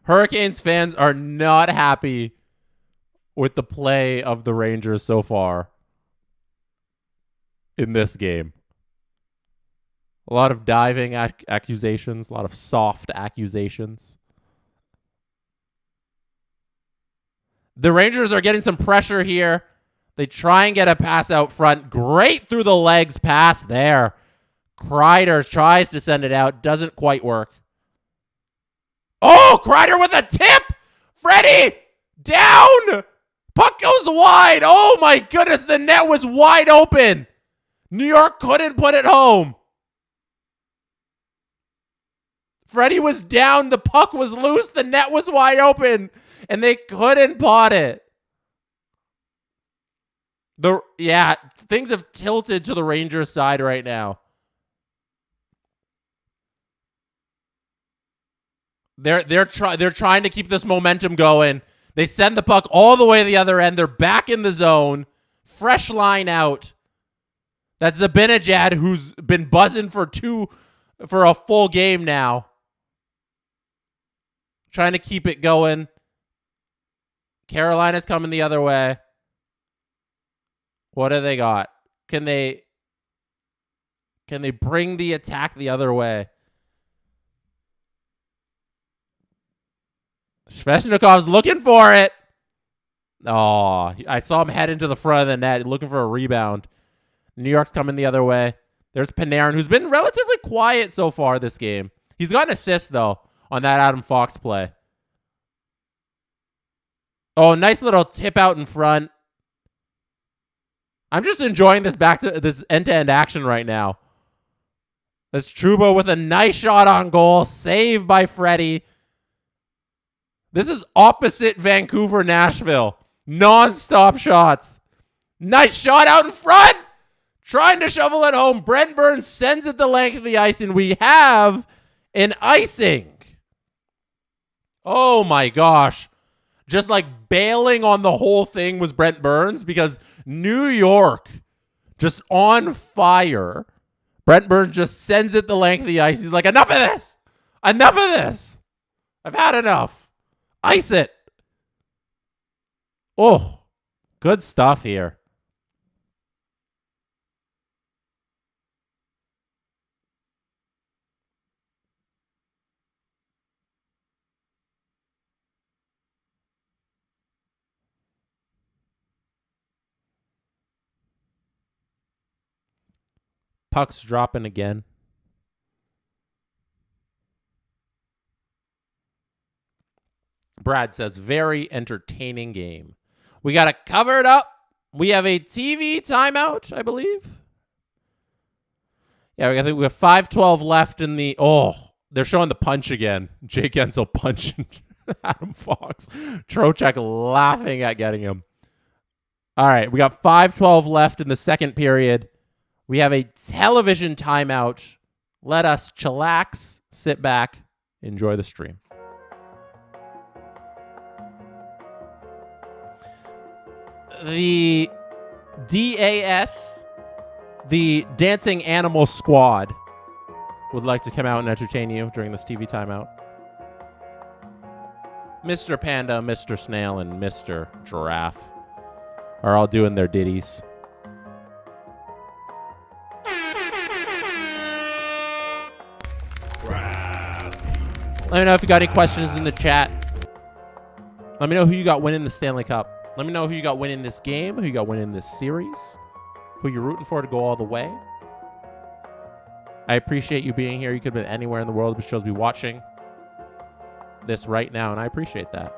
Hurricanes fans are not happy with the play of the Rangers so far in this game. A lot of diving accusations, a lot of soft accusations. The Rangers are getting some pressure here. They try and get a pass out front. Great through the legs pass there. Kreider tries to send it out. Doesn't quite work. Oh, Kreider with a tip. Freddie down. Puck goes wide. Oh, my goodness. The net was wide open. New York couldn't put it home. Freddie was down. The puck was loose. The net was wide open. And they couldn't pot it. Things have tilted to the Rangers side right now. They're trying to keep this momentum going. They send the puck all the way to the other end. They're back in the zone. Fresh line out. That's Zibanejad, who's been buzzing for a full game now. Trying to keep it going. Carolina's coming the other way. What do they got? Can they bring the attack the other way? Svechnikov's looking for it. Oh, I saw him head into the front of the net looking for a rebound. New York's coming the other way. There's Panarin, who's been relatively quiet so far this game. He's got an assist, though, on that Adam Fox play. Oh, nice little tip out in front. I'm just enjoying this end-to-end action right now. That's Trouba with a nice shot on goal. Saved by Freddie. This is opposite Vancouver, Nashville. Non-stop shots. Nice shot out in front. Trying to shovel it home. Brent Burns sends it the length of the ice, and we have an icing. Oh, my gosh. Just like bailing on the whole thing was Brent Burns because New York just on fire. Brent Burns just sends it the length of the ice. He's like, enough of this. Enough of this. I've had enough. Ice it. Oh, good stuff here. Puck's dropping again. Brad says, very entertaining game. We got to cover it up. We have a TV timeout, I believe. Yeah, I think we have 5:12 left in the... Oh, they're showing the punch again. Jake Gensel punching Adam Fox. Trocheck laughing at getting him. All right, we got 5:12 left in the second period. We have a television timeout. Let us chillax, sit back, enjoy the stream. The DAS, the Dancing Animal Squad, would like to come out and entertain you during this TV timeout. Mr. Panda, Mr. Snail, and Mr. Giraffe are all doing their ditties. Let me know if you got any questions in the chat. Let me know who you got winning the Stanley Cup. Let me know who you got winning this game, who you got winning this series, who you're rooting for to go all the way. I appreciate you being here. You could have been anywhere in the world, but you chose to be watching this right now, and I appreciate that.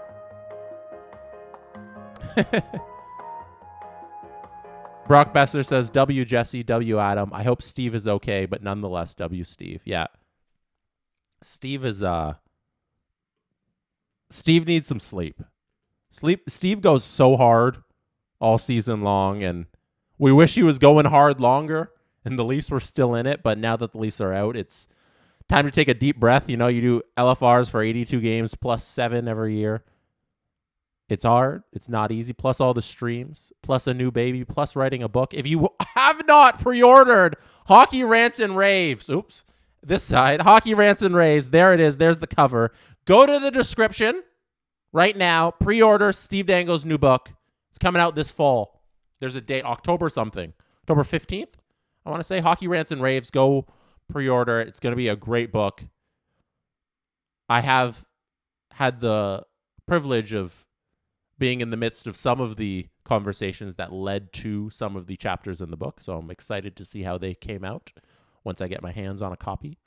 Brock Besser says, W Jesse, W Adam. I hope Steve is okay, but nonetheless, W Steve. Yeah. Steve needs some sleep. Steve goes so hard all season long, and we wish he was going hard longer and the Leafs were still in it, but now that the Leafs are out, it's time to take a deep breath. You know, you do LFRs for 82 games plus 7 every year. It's hard. It's not easy. Plus all the streams, plus a new baby, plus writing a book. If you have not pre-ordered Hockey Rants and Raves, this side, Hockey Rants and Raves, there it is. There's the cover. Go to the description right now. Pre-order Steve Dangle's new book. It's coming out this fall. There's a date, October something. October 15th, I want to say. Hockey Rants and Raves. Go pre-order. It's going to be a great book. I have had the privilege of being in the midst of some of the conversations that led to some of the chapters in the book. So I'm excited to see how they came out once I get my hands on a copy.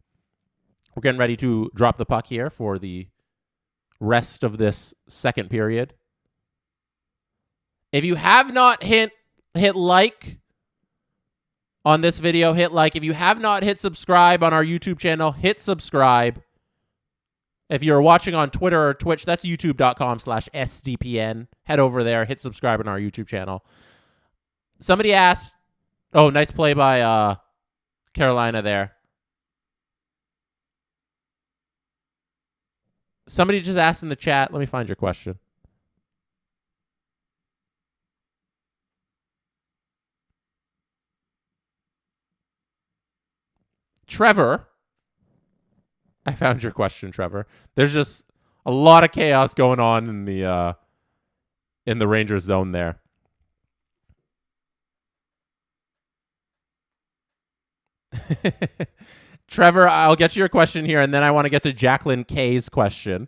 We're getting ready to drop the puck here for the rest of this second period. If you have not hit like on this video, hit like. If you have not hit subscribe on our YouTube channel, hit subscribe. If you're watching on Twitter or Twitch, that's youtube.com/SDPN. Head over there, hit subscribe on our YouTube channel. Somebody asked, oh, nice play by Carolina there. Somebody just asked in the chat. Let me find your question. Trevor. I found your question, Trevor. There's just a lot of chaos going on in the Rangers zone there. Trevor, I'll get you your question here, and then I want to get to Jacqueline K's question.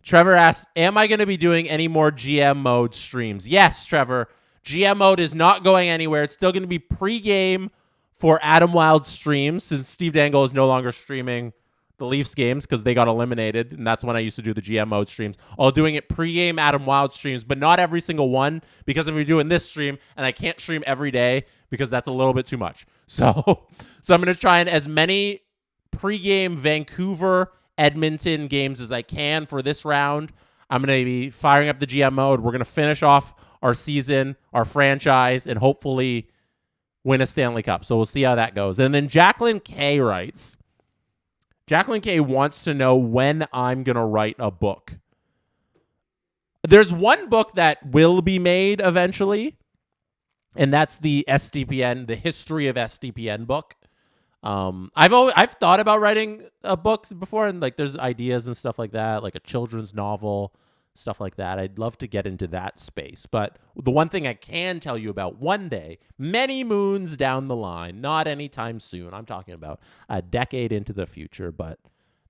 Trevor asked, am I going to be doing any more GM mode streams? Yes, Trevor. GM mode is not going anywhere. It's still going to be pregame for Adam Wild's streams, since Steve Dangle is no longer streaming the Leafs games because they got eliminated, and that's when I used to do the GM mode streams. I'll doing it pregame Adam Wild streams, but not every single one, because I'm going to be doing this stream, and I can't stream every day because that's a little bit too much. So I'm going to try and as many pregame Vancouver, Edmonton games as I can for this round. I'm going to be firing up the GM mode. We're going to finish off our season, our franchise, and hopefully win a Stanley Cup. So we'll see how that goes. And then Jacqueline K writes, Jacqueline K wants to know when I'm going to write a book. There's one book that will be made eventually, and that's the SDPN, the history of SDPN book. I've thought about writing a book before, and like there's ideas and stuff like that, like a children's novel, stuff like that. I'd love to get into that space. But the one thing I can tell you about one day, many moons down the line, not anytime soon, I'm talking about a decade into the future, but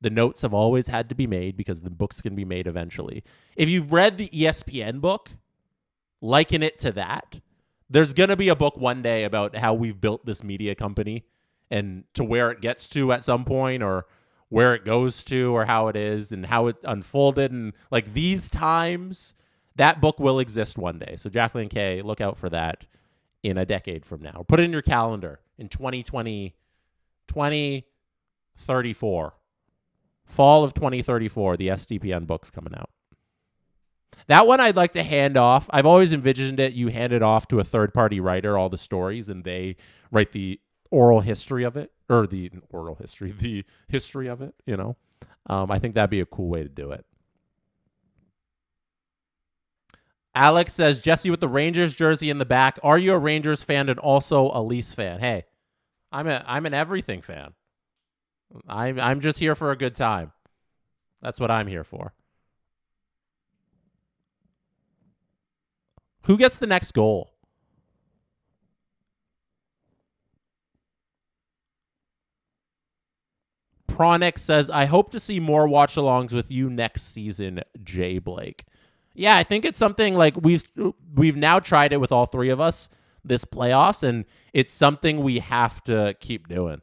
the notes have always had to be made because the books can be made eventually. If you've read the ESPN book, liken it to that. There's going to be a book one day about how we've built this media company and to where it gets to at some point, or where it goes to, or how it is and how it unfolded. And like these times, that book will exist one day. So Jacqueline K, look out for that in a decade from now. Put it in your calendar in 2034. Fall of 2034, the SDPN book's coming out. That one I'd like to hand off. I've always envisioned it. You hand it off to a third-party writer, all the stories, and they write the oral history of it, or the history of it, you know. I think that'd be a cool way to do it. Alex says, Jesse with the Rangers jersey in the back. Are you a Rangers fan and also a Leafs fan? Hey, I'm an everything fan. I'm just here for a good time. That's what I'm here for. Who gets the next goal? Pronic says, I hope to see more watch-alongs with you next season, Jay Blake. Yeah, I think it's something like we've now tried it with all three of us this playoffs, and it's something we have to keep doing.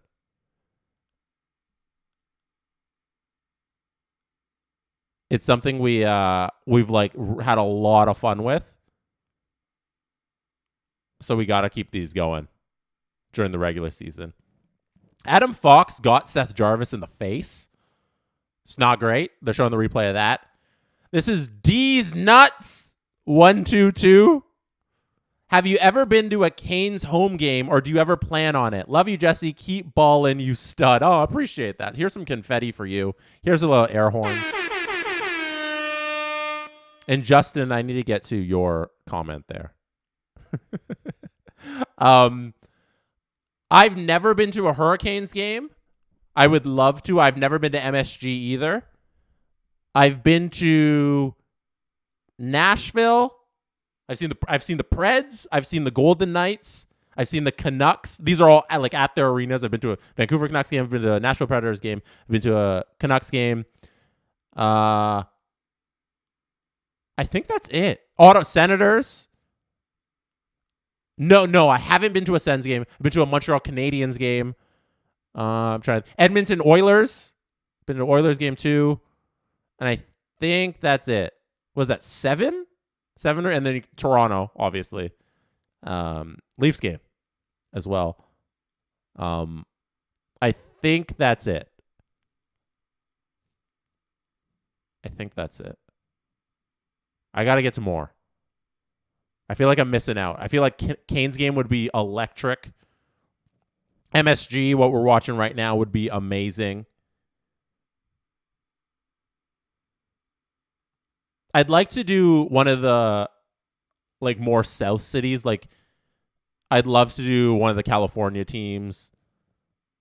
It's something we've like had a lot of fun with. So we got to keep these going during the regular season. Adam Fox got Seth Jarvis in the face. It's not great. They're showing the replay of that. This is D's Nuts 122. Have you ever been to a Canes home game, or do you ever plan on it? Love you, Jesse. Keep ballin', you stud. Oh, appreciate that. Here's some confetti for you. Here's a little air horns. And Justin, I need to get to your comment there. I've never been to a Hurricanes game. I would love to. I've never been to MSG either. I've been to Nashville. I've seen the Preds. I've seen the Golden Knights. I've seen the Canucks. These are all like at their arenas. I've been to a Vancouver Canucks game. I've been to a Nashville Predators game. I've been to a Canucks game. I think that's it. Ottawa Senators. No, I haven't been to a Sens game. I've been to a Montreal Canadiens game. I'm trying to Edmonton Oilers. Been to an Oilers game too. And I think that's it. Was that 7? 7, and then Toronto, obviously. Leafs game as well. I think that's it. I got to get to more. I feel like I'm missing out. I feel like Canes game would be electric. MSG, what we're watching right now, would be amazing. I'd like to do one of the like more South cities. Like I'd love to do one of the California teams.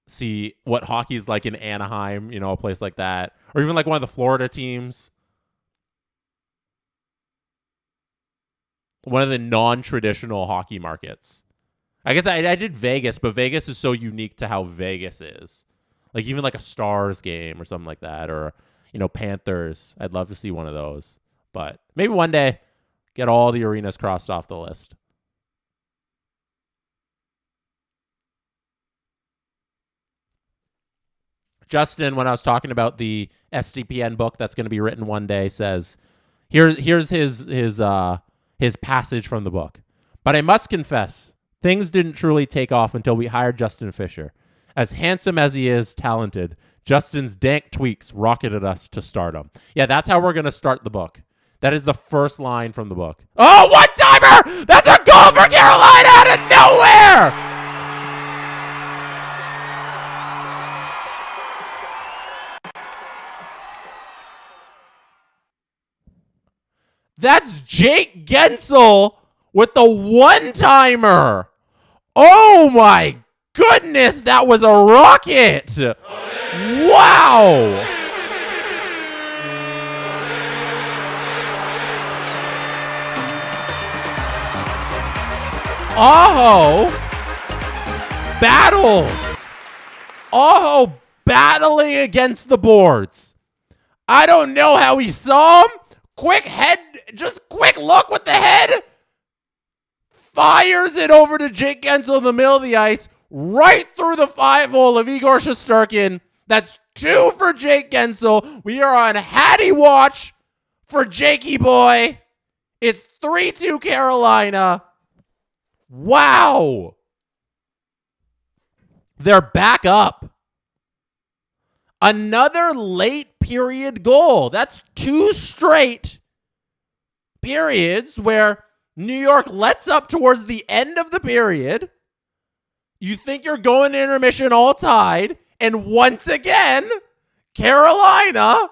See what hockey's like in Anaheim, you know, a place like that. Or even like one of the Florida teams. One of the non-traditional hockey markets. I guess I did Vegas, but Vegas is so unique to how Vegas is. Like even like a Stars game or something like that, or, you know, Panthers. I'd love to see one of those. But maybe one day, get all the arenas crossed off the list. Justin, when I was talking about the SDPN book that's going to be written one day, says, here's his passage from the book. But I must confess, things didn't truly take off until we hired Justin Fisher. As handsome as he is talented, Justin's dank tweaks rocketed us to stardom. Yeah, that's how we're going to start the book. That is the first line from the book. Oh, one-timer! That's a goal for Carolina out of nowhere! That's Jake Gensel with the one-timer. Oh, my goodness, that was a rocket. Wow. Aho battles. Aho battling against the boards. I don't know how he saw him. Quick look with the head. fires it over to Jake Gensel in the middle of the ice, right through the 5-hole of Igor Shesterkin. That's 2 for Jake Gensel. We are on Hattie watch for Jakey boy. It's 3-2 Carolina. Wow. They're back up. Another late period goal. That's 2 straight periods where New York lets up towards the end of the period. You think you're going to intermission all tied. And once again, Carolina,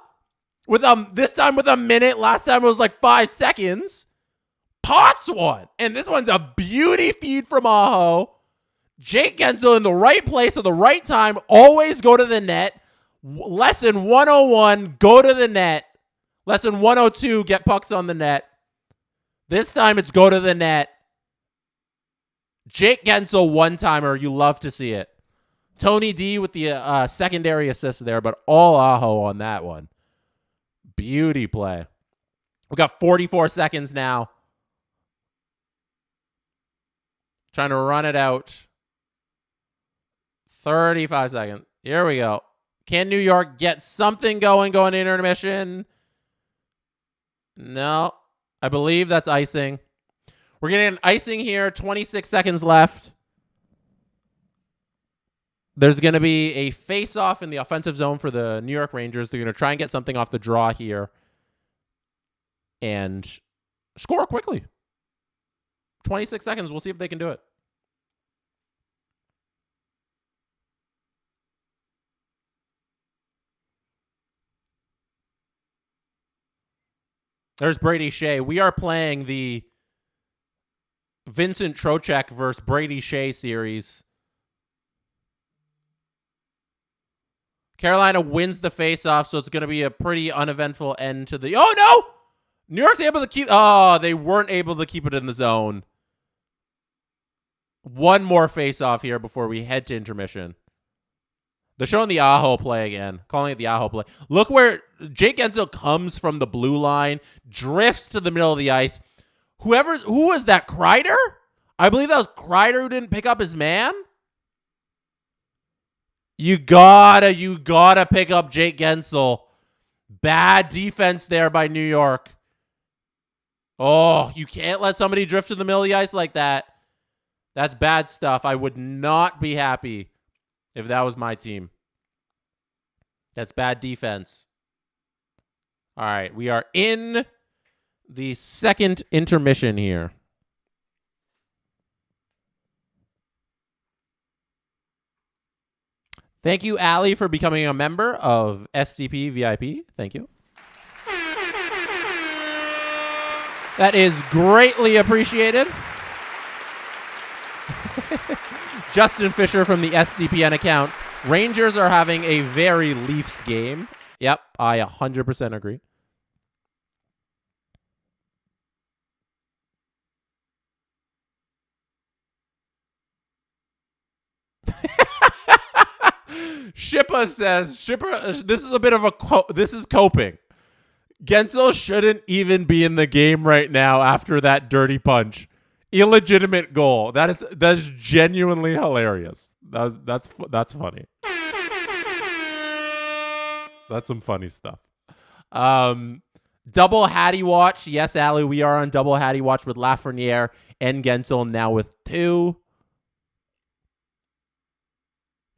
with this time with a minute, last time it was like 5 seconds, pots one. And this one's a beauty feed from Aho. Jake Gensel in the right place at the right time, always go to the net. Lesson 101, go to the net. Lesson 102, get pucks on the net. This time it's go to the net. Jake Gensel one-timer, you love to see it. Tony D with the secondary assist there, but all Aho on that one. Beauty play. We got 44 seconds now. Trying to run it out. 35 seconds. Here we go. Can New York get something going to intermission? No. I believe that's icing. We're getting an icing here. 26 seconds left. There's going to be a face-off in the offensive zone for the New York Rangers. They're going to try and get something off the draw here and score quickly. 26 seconds. We'll see if they can do it. There's Brady Shea. We are playing the Vincent Trocheck versus Brady Shea series. Carolina wins the faceoff, so it's going to be a pretty uneventful end to the... Oh, no! New York's able to keep... Oh, they weren't able to keep it in the zone. One more faceoff here before we head to intermission. They're showing the Aho play again. Calling it the Aho play. Look where Jake Gensel comes from the blue line, drifts to the middle of the ice. Who was that, Kreider? I believe that was Kreider who didn't pick up his man. You gotta pick up Jake Gensel. Bad defense there by New York. Oh, you can't let somebody drift to the middle of the ice like that. That's bad stuff. I would not be happy if that was my team. That's bad defense. All right, we are in the second intermission here. Thank you, Allie, for becoming a member of SDP VIP. Thank you. That is greatly appreciated. Justin Fisher from the SDPN account. Rangers are having a very Leafs game. Yep, I 100% agree. Shippa says, this is a bit of a this is coping. Gensel shouldn't even be in the game right now after that dirty punch. Illegitimate goal. That is genuinely hilarious. That's funny. That's some funny stuff. Double Hattie watch. Yes, Allie, we are on double Hattie watch with Lafreniere and Gensel now with 2.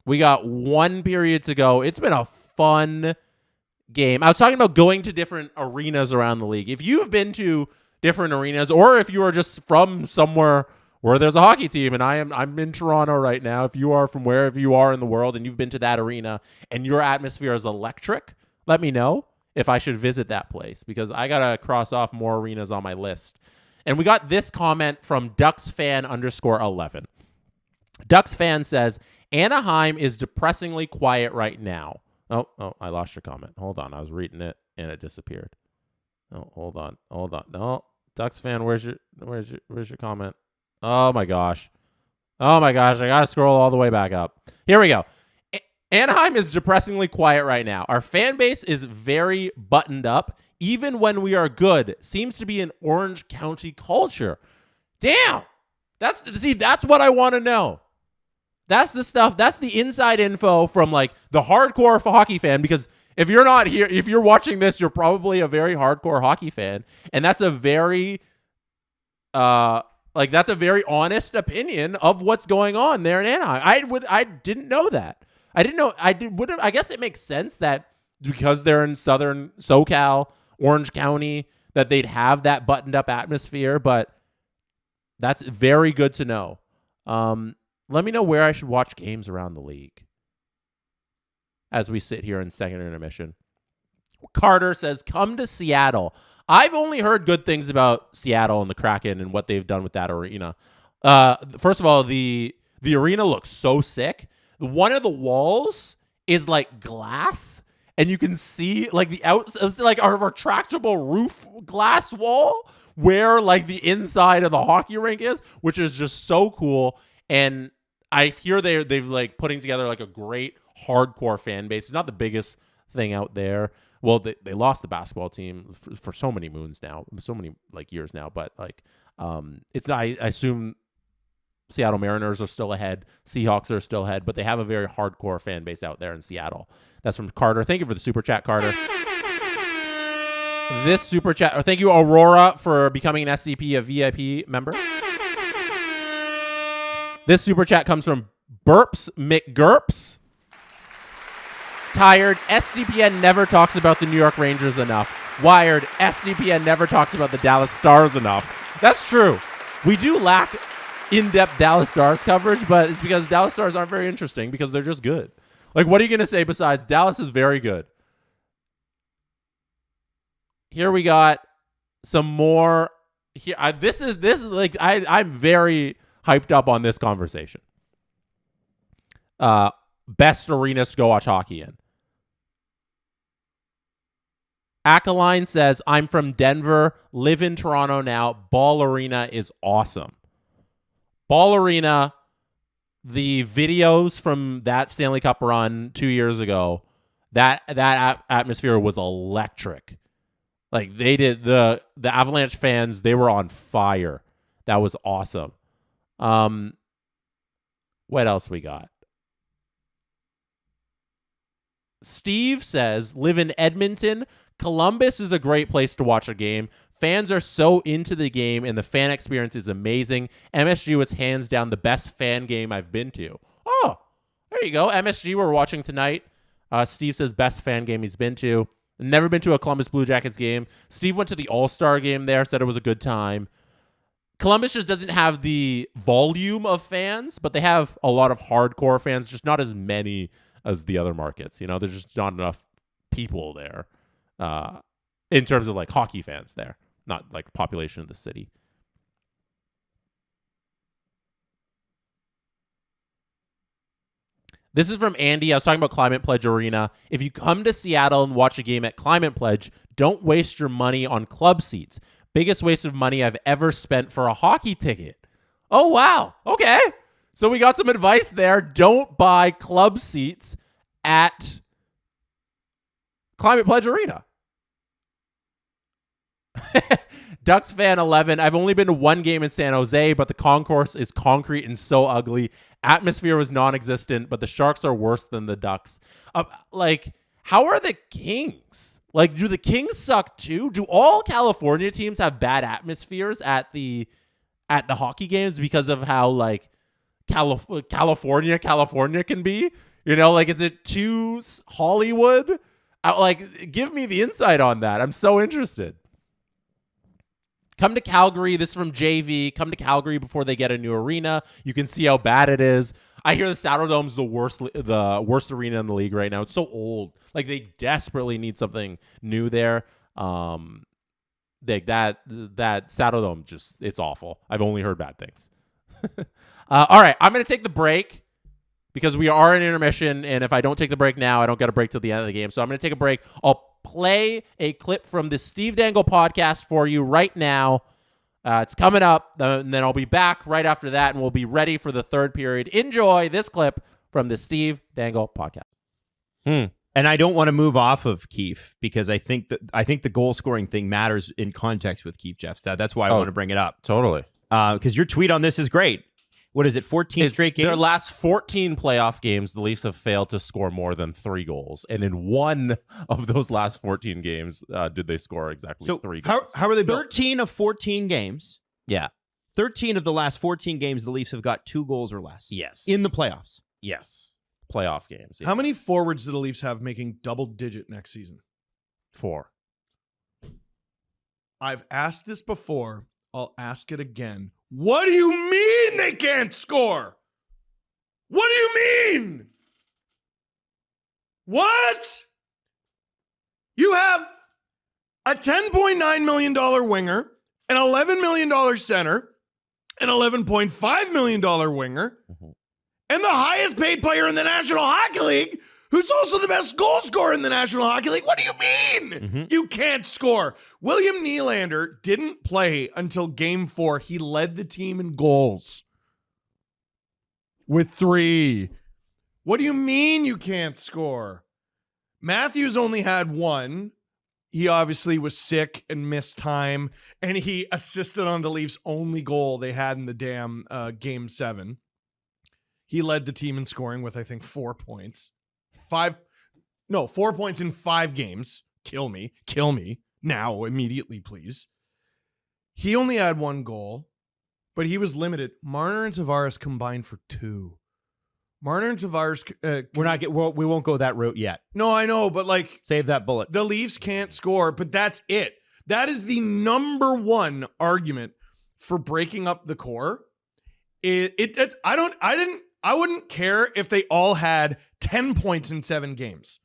We got 1 period to go. It's been a fun game. I was talking about going to different arenas around the league. If you've been to different arenas, or if you are just from somewhere where there's a hockey team, and I'm in Toronto right now. If you are from wherever you are in the world and you've been to that arena and your atmosphere is electric, let me know if I should visit that place, because I gotta cross off more arenas on my list. And we got this comment from DucksFan_11. Ducks fan says, Anaheim is depressingly quiet right now. Oh, I lost your comment. Hold on. I was reading it and it disappeared. Oh, hold on. No, Ducks fan, where's your comment? Oh my gosh. I gotta scroll all the way back up. Here we go. Anaheim is depressingly quiet right now. Our fan base is very buttoned up. Even when we are good, seems to be an Orange County culture. Damn. That's what I want to know. That's the stuff. That's the inside info from like the hardcore hockey fan. Because if you're not here, if you're watching this, you're probably a very hardcore hockey fan, and that's a very, that's a very honest opinion of what's going on there in Anaheim. I didn't know that. I didn't know. I guess it makes sense that because they're in southern SoCal, Orange County, that they'd have that buttoned up atmosphere. But that's very good to know. Let me know where I should watch games around the league as we sit here in second intermission. Carter says, come to Seattle. I've only heard good things about Seattle and the Kraken and what they've done with that arena. First of all, the arena looks so sick. One of the walls is like glass, and you can see like it's like a retractable roof glass wall where like the inside of the hockey rink is, which is just so cool. And I hear they've like putting together like a great hardcore fan base. It's not the biggest thing out there. Well, they lost the basketball team for so many moons now, so many like years now. But like, it's not. I assume Seattle Mariners are still ahead, Seahawks are still ahead, but they have a very hardcore fan base out there in Seattle. That's from Carter. Thank you for the super chat, Carter. This super chat, or thank you, Aurora, for becoming an SDP, a VIP member. This super chat comes from Burps McGurps. Tired, SDPN never talks about the New York Rangers enough. Wired, SDPN never talks about the Dallas Stars enough. That's true. We do lack in-depth Dallas Stars coverage, but it's because Dallas Stars aren't very interesting because they're just good. Like, what are you going to say besides Dallas is very good? Here we got some more. Here, this is like I'm very hyped up on this conversation. Best arenas to go watch hockey in. Akaline says, I'm from Denver, live in Toronto now. Ball Arena is awesome. Ball Arena, the videos from that Stanley Cup run 2 years ago, that atmosphere was electric. Like they did the Avalanche fans, they were on fire. That was awesome. What else we got? Steve says, live in Edmonton. Columbus is a great place to watch a game. Fans are so into the game, and the fan experience is amazing. MSG was hands down the best fan game I've been to. Oh, there you go. MSG we're watching tonight. Steve says best fan game he's been to. Never been to a Columbus Blue Jackets game. Steve went to the All-Star game there, said it was a good time. Columbus just doesn't have the volume of fans, but they have a lot of hardcore fans, just not as many as the other markets. You know, there's just not enough people there in terms of like hockey fans there, not like population of the city. This is from Andy. I was talking about Climate Pledge Arena. If you come to Seattle and watch a game at Climate Pledge, don't waste your money on club seats. Biggest waste of money I've ever spent for a hockey ticket. Oh, wow. Okay. So we got some advice there. Don't buy club seats at Climate Pledge Arena. Ducks fan 11. I've only been to one game in San Jose, but the concourse is concrete and so ugly. Atmosphere was non-existent, but the Sharks are worse than the Ducks. Like, how are the Kings? Like, do the Kings suck too? Do all California teams have bad atmospheres at the hockey games because of how like California can be? You know, like, is it too Hollywood? Like, give me the insight on that. I'm so interested. Come to Calgary. This is from JV. Come to Calgary before they get a new arena. You can see how bad it is. I hear the Saddledome's the worst arena in the league right now. It's so old. Like, they desperately need something new there. Like that Saddledome, just, it's awful. I've only heard bad things. All right, I'm going to take the break because we are in intermission, and if I don't take the break now, I don't get a break till the end of the game. So I'm going to take a break. I'll play a clip from the Steve Dangle podcast for you right now. It's coming up, and then I'll be back right after that, and we'll be ready for the third period. Enjoy this clip from the Steve Dangle podcast. And I don't want to move off of Keefe because I think the goal scoring thing matters in context with Keefe, Jeff. That's why I want to bring it up. Totally. because your tweet on this is great. What is it, 14 straight games? Their last 14 playoff games, the Leafs have failed to score more than 3 goals. And in one of those last 14 games, did they score exactly 3 goals. How are they built? 13 of 14 games. Yeah. 13 of the last 14 games, the Leafs have got 2 goals or less. Yes. In the playoffs. Yes. Playoff games. Yeah. How many forwards do the Leafs have making double-digit next season? 4. I've asked this before. I'll ask it again. What do you mean they can't score? What do you mean? What? You have a $10.9 million winger, an $11 million center, an $11.5 million winger, and the highest paid player in the National Hockey League, who's also the best goal scorer in the National Hockey League. What do you mean? You can't score. William Nylander didn't play until Game 4. He led the team in goals with 3. What do you mean you can't score? Matthews only had 1. He obviously was sick and missed time, and he assisted on the Leafs' only goal they had in the damn Game 7. He led the team in scoring with, I think, 4 points. 4 points in 5 games. Kill me now, immediately, please. He only had 1 goal, but he was limited. Marner and Tavares combined for 2. Marner and Tavares. We won't go that route yet. No, I know, but like, save that bullet. The Leafs can't score, but that's it. That is the number one argument for breaking up the core. I wouldn't care if they all had 10 points in 7 games.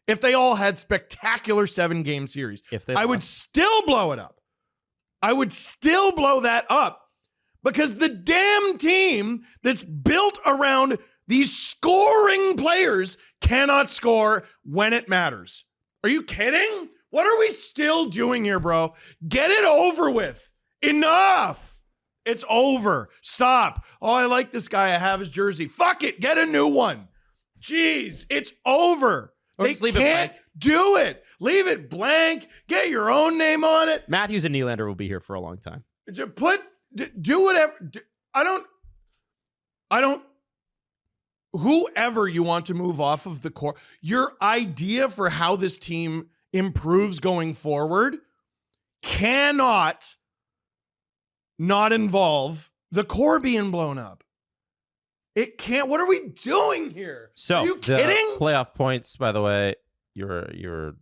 If they all had spectacular 7-game series, I would still blow it up. I would still blow that up because the damn team that's built around these scoring players cannot score when it matters. Are you kidding? What are we still doing here, bro? Get it over with. Enough. It's over. Stop. Oh, I like this guy. I have his jersey. Fuck it. Get a new one. Jeez, it's over. Or they just leave it can't blank. do it. Leave it blank. Get your own name on it. Matthews and Nylander will be here for a long time. Do whatever. I don't. Whoever you want to move off of the core, your idea for how this team improves going forward cannot not involve the core being blown up. It can't. What are we doing here? So, are you kidding? Playoff points, by the way, you're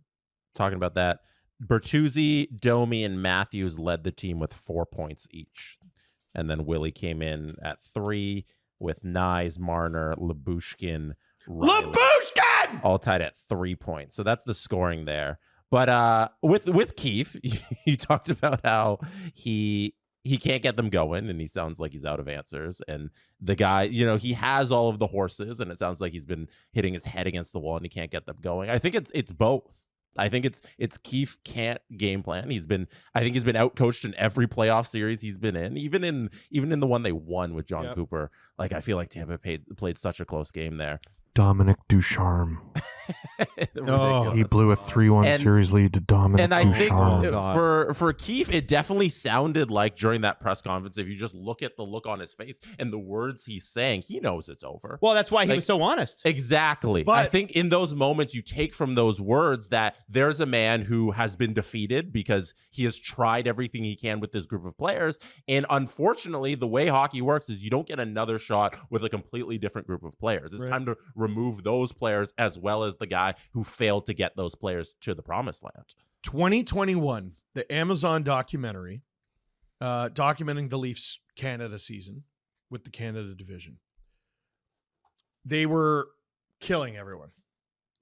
talking about that. Bertuzzi, Domi, and Matthews led the team with 4 points each. And then Willie came in at 3 with Nyes, Marner, Lyubushkin, Riley, all tied at 3 points. So that's the scoring there. But with Keefe, you talked about how he can't get them going, and he sounds like he's out of answers. And the guy, he has all of the horses, and it sounds like he's been hitting his head against the wall, and he can't get them going. I think it's both. I think it's Keefe can't game plan. I think he's been outcoached in every playoff series he's been in, even in the one they won with John Cooper. Like, I feel like Tampa played such a close game there. Dominic Ducharme. Oh, he blew a 3-1 series lead to Dominic Ducharme. And I think for Keefe, it definitely sounded like during that press conference, if you just look at the look on his face and the words he's saying, he knows it's over. Well, that's why he was so honest. Exactly. But I think in those moments, you take from those words that there's a man who has been defeated because he has tried everything he can with this group of players. And unfortunately, the way hockey works is you don't get another shot with a completely different group of players. It's time to remove those players as well as the guy who failed to get those players to the promised land. 2021, the Amazon documentary documenting the Leafs Canada season with the Canada division. They were killing everyone.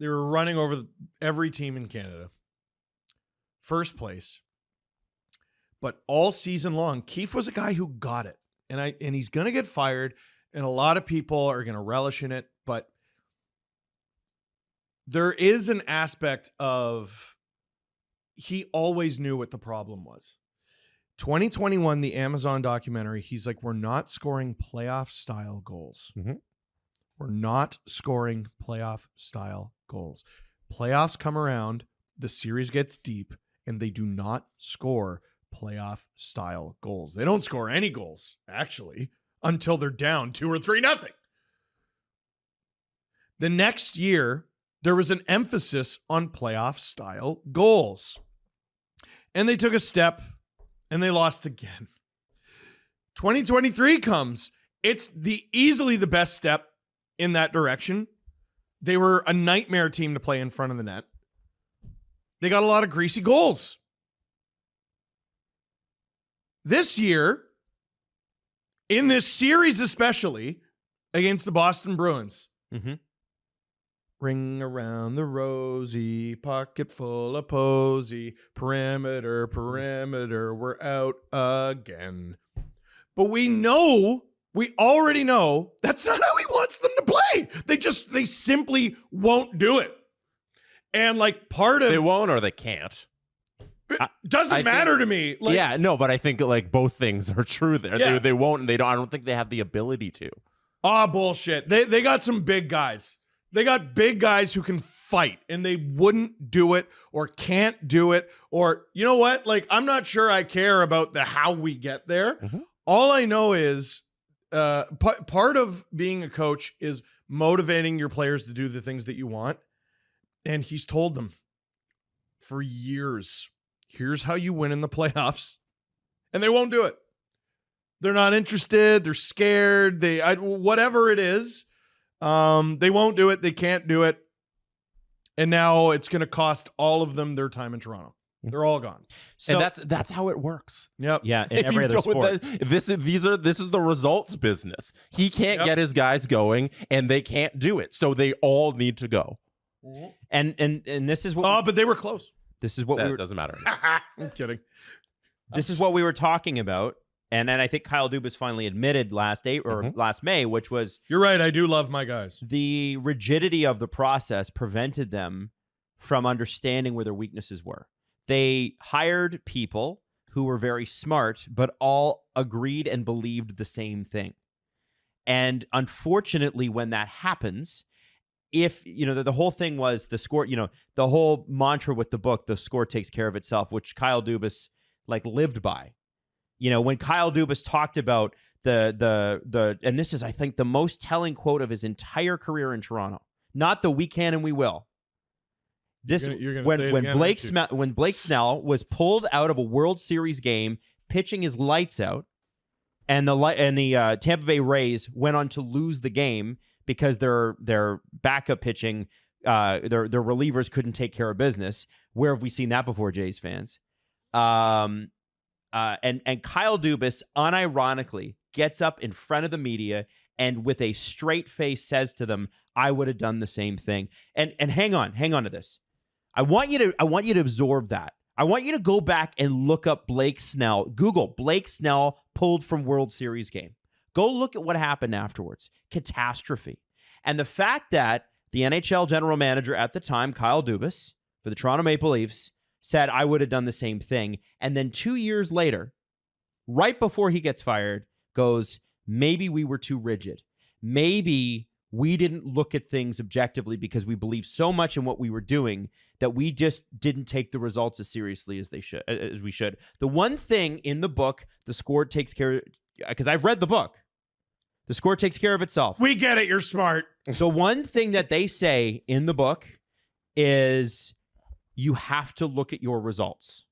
They were running over every team in Canada. First place. But all season long, Keefe was a guy who got it. And he's going to get fired, and a lot of people are going to relish in it, but there is an aspect of he always knew what the problem was. 2021, the Amazon documentary, he's like, we're not scoring playoff style goals. Mm-hmm. We're not scoring playoff style goals. Playoffs come around, the series gets deep, and they do not score playoff style goals. They don't score any goals, actually, until they're down 2 or 3-0. The next year, there was an emphasis on playoff style goals. And they took a step and they lost again. 2023 comes. It's easily the best step in that direction. They were a nightmare team to play in front of the net. They got a lot of greasy goals. This year, in this series especially, against the Boston Bruins, ring around the rosy, pocket full of posy, perimeter, we're out again. But we already know that's not how he wants them to play. They simply won't do it. And like part of They won't or they can't. it doesn't matter to me. Like, yeah, no, but I think like both things are true there. Yeah. They won't and they don't. I don't think they have the ability to. Bullshit. They got some big guys. They got big guys who can fight, and they wouldn't do it or can't do it. Or, you know what? Like, I'm not sure I care about the how we get there. All I know is part of being a coach is motivating your players to do the things that you want. And he's told them for years, here's how you win in the playoffs. And they won't do it. They're not interested. They're scared. Whatever it is. They won't do it. They can't do it. And now it's going to cost all of them their time in Toronto. They're all gone. So and that's how it works. Yep. Yeah, in every other sport. This is the results business. He can't get his guys going, and they can't do it. So they all need to go. And this is what. But they were close. This is what that doesn't matter. I'm kidding. This is what we were talking about. And I think Kyle Dubas finally admitted last May, which was you're right. I do love my guys. The rigidity of the process prevented them from understanding where their weaknesses were. They hired people who were very smart, but all agreed and believed the same thing. And unfortunately, when that happens, if, the whole thing was the score, the whole mantra with the book, the score takes care of itself, which Kyle Dubas lived by. When Kyle Dubas talked about the and this is, I think, the most telling quote of his entire career in Toronto, not the we can and we will. This when Blake Snell was pulled out of a World Series game, pitching his lights out, and the Tampa Bay Rays went on to lose the game because their backup pitching, their relievers couldn't take care of business. Where have we seen that before, Jays fans? And Kyle Dubas unironically gets up in front of the media and with a straight face says to them, "I would have done the same thing." And hang on to this. I want you to absorb that. I want you to go back and look up Blake Snell. Google Blake Snell pulled from World Series game. Go look at what happened afterwards. Catastrophe. And the fact that the NHL general manager at the time, Kyle Dubas, for the Toronto Maple Leafs, said, "I would have done the same thing." And then 2 years later, right before he gets fired, goes, "Maybe we were too rigid. Maybe we didn't look at things objectively because we believed so much in what we were doing that we just didn't take the results as seriously as we should." The one thing in the book, the score takes care of, because I've read the book. The score takes care of itself. We get it. You're smart. The one thing that they say in the book is you have to look at your results.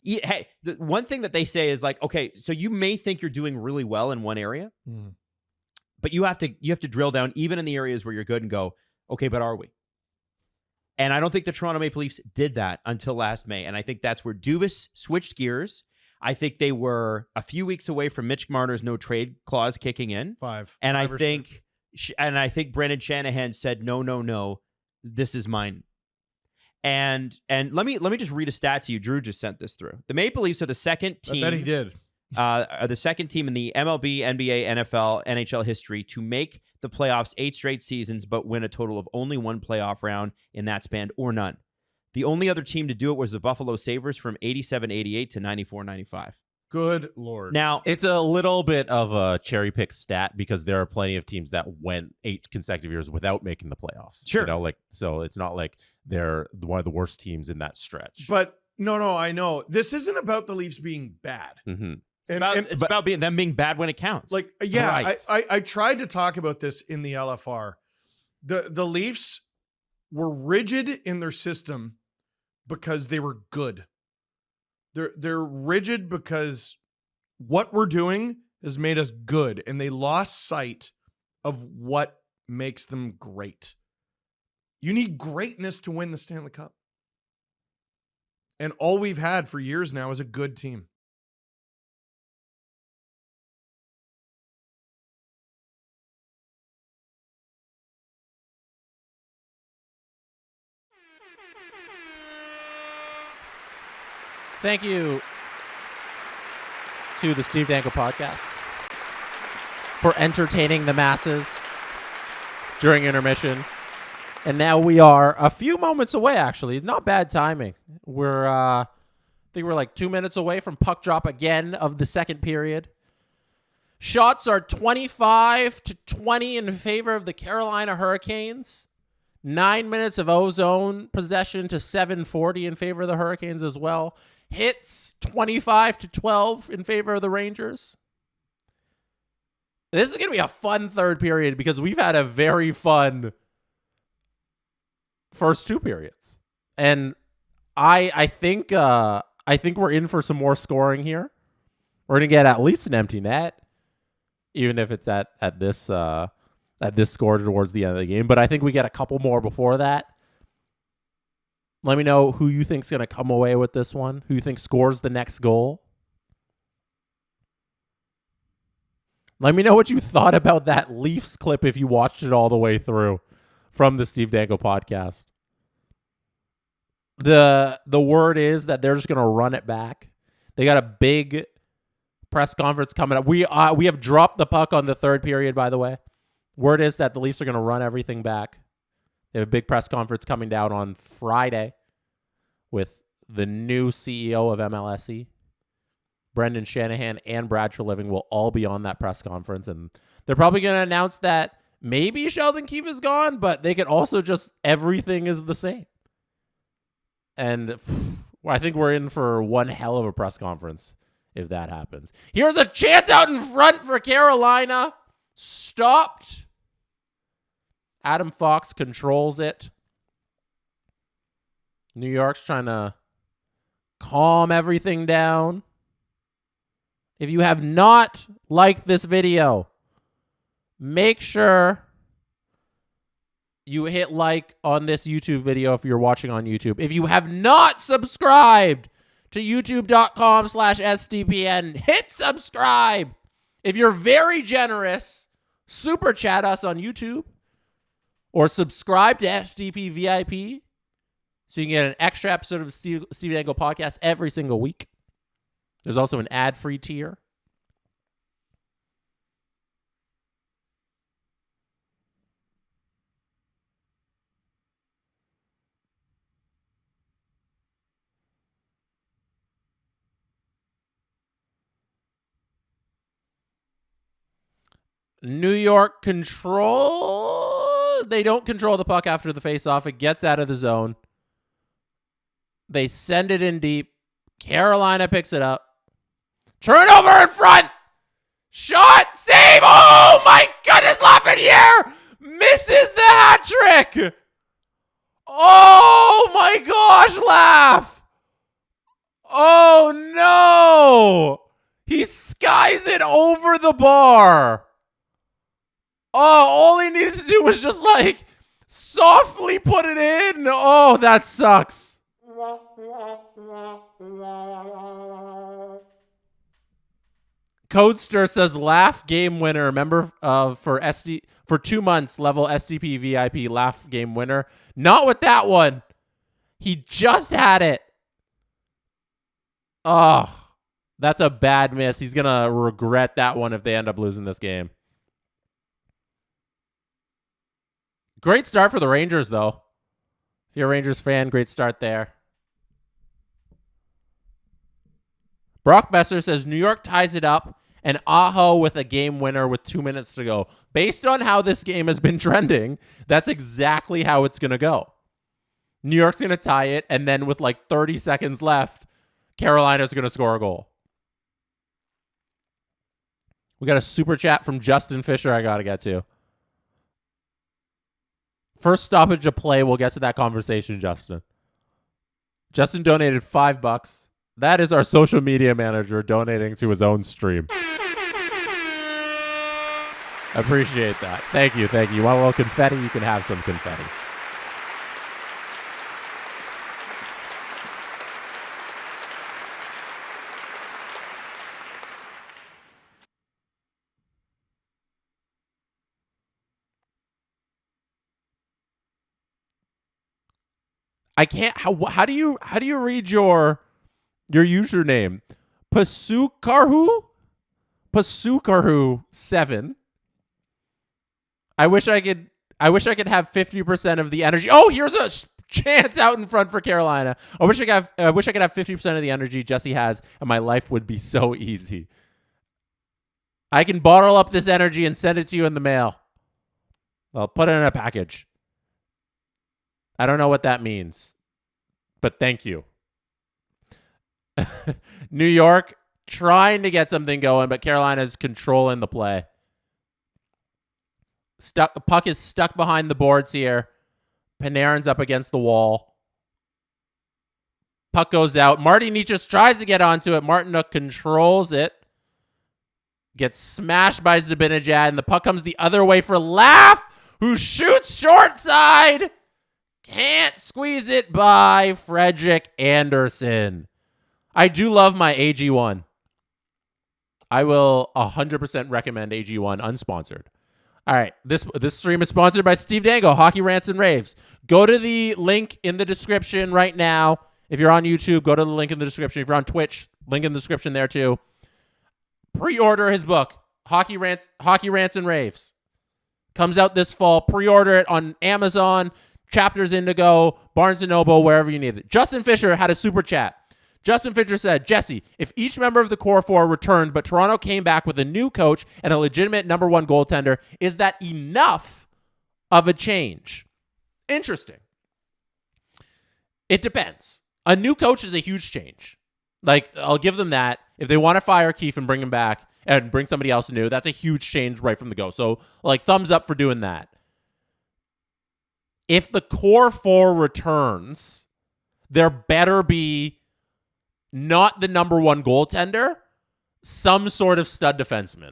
Hey, the one thing that they say is okay, so you may think you're doing really well in one area, but you have to drill down even in the areas where you're good and go, okay, but are we? And I don't think the Toronto Maple Leafs did that until last May. And I think that's where Dubas switched gears. I think they were a few weeks away from Mitch Marner's no trade clause kicking in. And I think Brendan Shanahan said, no, this is mine. And let me just read a stat to you. Drew just sent this through. The Maple Leafs are the second team. I bet he did. Are the second team in the MLB, NBA, NFL, NHL history to make the playoffs 8 straight seasons, but win a total of only one playoff round in that span, or none. The only other team to do it was the Buffalo Sabres from 87-88 to 94-95. Good Lord. Now, it's a little bit of a cherry pick stat because there are plenty of teams that went 8 consecutive years without making the playoffs. Sure. So it's not like they're one of the worst teams in that stretch. But No, I know. This isn't about the Leafs being bad. Mm-hmm. It's about them being bad when it counts. Like, yeah, Right. I tried to talk about this in the LFR. The Leafs were rigid in their system because they were good. They're rigid because what we're doing has made us good, and they lost sight of what makes them great. You need greatness to win the Stanley Cup. And all we've had for years now is a good team. Thank you to the Steve Dangle podcast for entertaining the masses during intermission. And now we are a few moments away, actually. Not bad timing. I think we're like 2 minutes away from puck drop again of the second period. Shots are 25-20 in favor of the Carolina Hurricanes. 9 minutes of ozone possession to 7:40 in favor of the Hurricanes as well. Hits 25-12 in favor of the Rangers. This is going to be a fun third period because we've had a very fun first two periods. And I think we're in for some more scoring here. We're going to get at least an empty net, even if it's at this score towards the end of the game. But I think we get a couple more before that. Let me know who you think's going to come away with this one. Who you think scores the next goal. Let me know what you thought about that Leafs clip if you watched it all the way through from the Steve Dangle podcast. The word is that they're just going to run it back. They got a big press conference coming up. We have dropped the puck on the third period, by the way. Word is that the Leafs are going to run everything back. They have a big press conference coming down on Friday with the new CEO of MLSE. Brendan Shanahan and Brad Treliving will all be on that press conference, and they're probably going to announce that maybe Sheldon Keefe is gone, but they could also just everything is the same. And I think we're in for one hell of a press conference if that happens. Here's a chance out in front for Carolina. Stopped. Adam Fox controls it. New York's trying to calm everything down. If you have not liked this video, make sure you hit like on this YouTube video if you're watching on YouTube. If you have not subscribed to youtube.com/SDPN, hit subscribe. If you're very generous, super chat us on YouTube or subscribe to SDP VIP so you can get an extra episode of the Steve Dangle podcast every single week. There's also an ad-free tier. New York control. They don't control the puck after the faceoff. It gets out of the zone. They send it in deep. Carolina picks it up. Turnover in front. Shot. Save. Oh, my goodness. Lafreniere misses the hat trick. Oh, my gosh. Laugh. Oh, no. He skies it over the bar. Oh, all he needed to do was just like softly put it in. Oh, that sucks. Codester says laugh game winner. Remember for 2 months level SDP VIP laugh game winner. Not with that one. He just had it. Oh, that's a bad miss. He's going to regret that one if they end up losing this game. Great start for the Rangers, though. If you're a Rangers fan, great start there. Brock Besser says New York ties it up and Aho with a game winner with 2 minutes to go. Based on how this game has been trending, that's exactly how it's going to go. New York's going to tie it, and then with like 30 seconds left, Carolina's going to score a goal. We got a super chat from Justin Fisher I got to get to. First stoppage of play, we'll get to that conversation, Justin. Justin donated $5. That is our social media manager donating to his own stream. I appreciate that. Thank you. You want a little confetti? You can have some confetti. I can't. How do you read your username? Pasukarhu 7. I wish I could have 50% of the energy. Oh, here's a chance out in front for Carolina. I wish I could have 50% of the energy Jesse has, and my life would be so easy. I can bottle up this energy and send it to you in the mail. I'll put it in a package. I don't know what that means, but thank you. New York trying to get something going, but Carolina's controlling the play. Puck is stuck behind the boards here. Panarin's up against the wall. Puck goes out. Marty Necas tries to get onto it. Martinuk controls it. Gets smashed by Zibanejad, and the puck comes the other way for Laugh, who shoots short side. Can't squeeze it by Frederick Anderson. I do love my AG1. I will 100% recommend AG1 unsponsored. All right, this stream is sponsored by Steve Dangle, Hockey Rants and Raves. Go to the link in the description right now. If you're on YouTube, go to the link in the description. If you're on Twitch, link in the description there too. Pre-order his book, Hockey Rants and Raves. Comes out this fall. Pre-order it on Amazon, Chapters Indigo, Barnes & Noble, wherever you need it. Justin Fisher had a super chat. Justin Fisher said, Jesse, if each member of the core four returned, but Toronto came back with a new coach and a legitimate number one goaltender, is that enough of a change? Interesting. It depends. A new coach is a huge change. Like, I'll give them that. If they want to fire Keefe and bring him back and bring somebody else new, that's a huge change right from the go. So, like, thumbs up for doing that. If the core four returns, there better be not the number one goaltender, some sort of stud defenseman.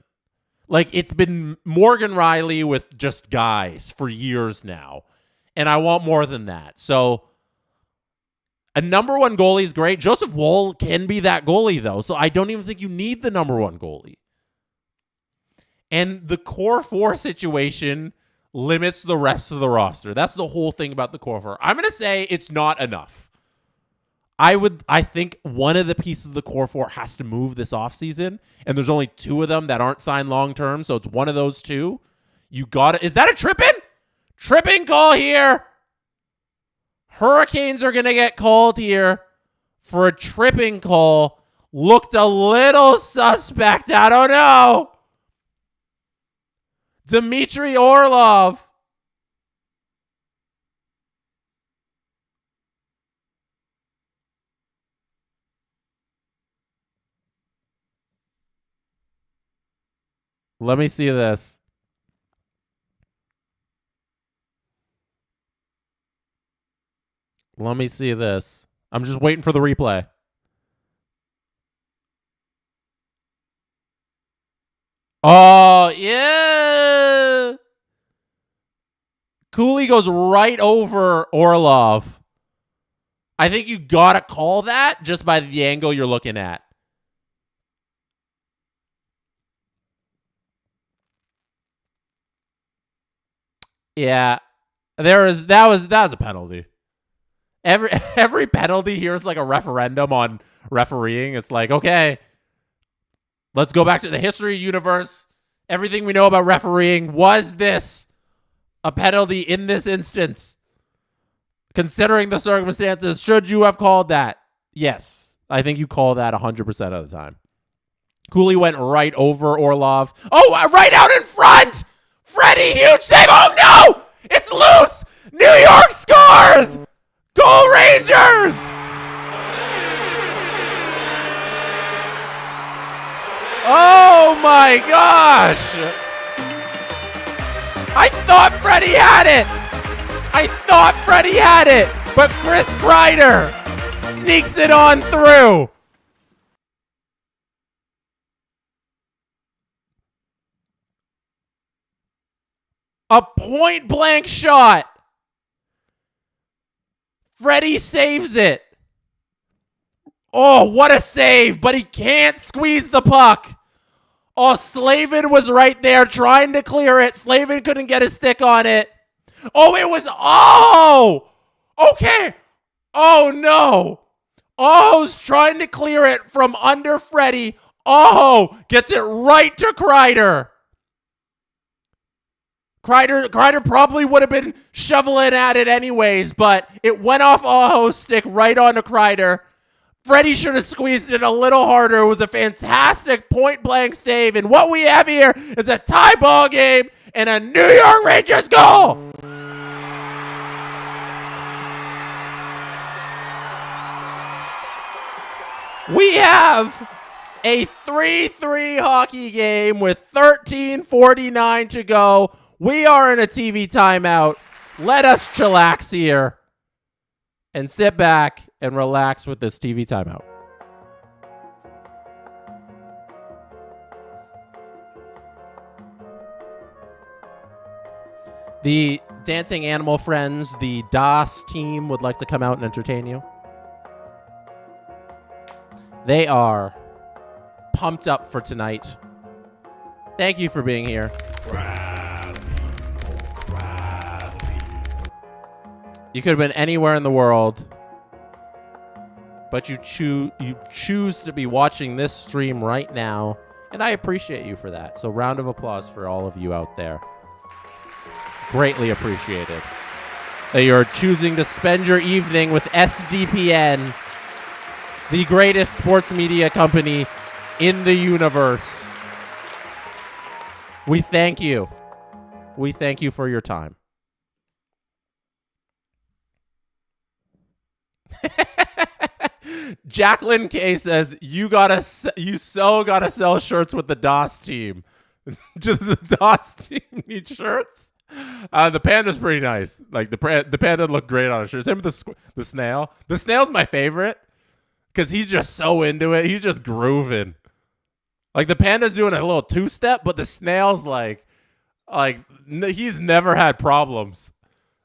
Like, it's been Morgan Riley with just guys for years now, and I want more than that. So, a number one goalie is great. Joseph Woll can be that goalie, though, so I don't even think you need the number one goalie. And the core four situation limits the rest of the roster. That's the whole thing about the core four. I'm going to say it's not enough. I think one of the pieces of the core four has to move this offseason, and there's only two of them that aren't signed long-term, so it's one of those two. You got it. Is that a tripping? Tripping call here. Hurricanes are going to get called here for a tripping call. Looked a little suspect. I don't know. Dmitry Orlov. Let me see this. Let me see this. I'm just waiting for the replay. Oh, yeah. Cooley goes right over Orlov. I think you got to call that just by the angle you're looking at. Yeah, that was a penalty. Every penalty here is like a referendum on refereeing. It's like, okay, let's go back to the history universe. Everything we know about refereeing, was this a penalty in this instance? Considering the circumstances, should you have called that? Yes, I think you call that 100% of the time. Cooley went right over Orlov. Oh, right out in front! Freddie, huge save. Oh, no! It's loose! New York scores! Go Rangers! Oh my gosh! I thought Freddie had it! But Chris Kreider sneaks it on through. A point blank shot. Freddie saves it. Oh, what a save, but he can't squeeze the puck. Oh, Slavin was right there trying to clear it. Slavin couldn't get his stick on it. Okay. Oh, no. Aho's trying to clear it from under Freddie. Aho gets it right to Kreider. Kreider probably would have been shoveling at it anyways, but it went off Aho's stick right onto Kreider. Freddie should have squeezed it a little harder. It was a fantastic point-blank save, and what we have here is a tie ball game and a New York Rangers goal. We have a 3-3 hockey game with 13:49 to go. We are in a TV timeout. Let us chillax here and sit back and relax with this TV timeout. The Dancing Animal Friends, the DOS team, would like to come out and entertain you. They are pumped up for tonight. Thank you for being here. You could have been anywhere in the world, but you choose to be watching this stream right now, and I appreciate you for that. So round of applause for all of you out there. Greatly appreciated. That you're choosing to spend your evening with SDPN, the greatest sports media company in the universe. We thank you. We thank you for your time. Jacqueline K says you so gotta sell shirts with the DOS team. Just the DOS team need shirts. The panda's pretty nice. Like the panda looked great on a shirt. Same with the snail. The snail's my favorite because he's just so into it. He's just grooving. Like the panda's doing a little two-step, but the snail's like he's never had problems.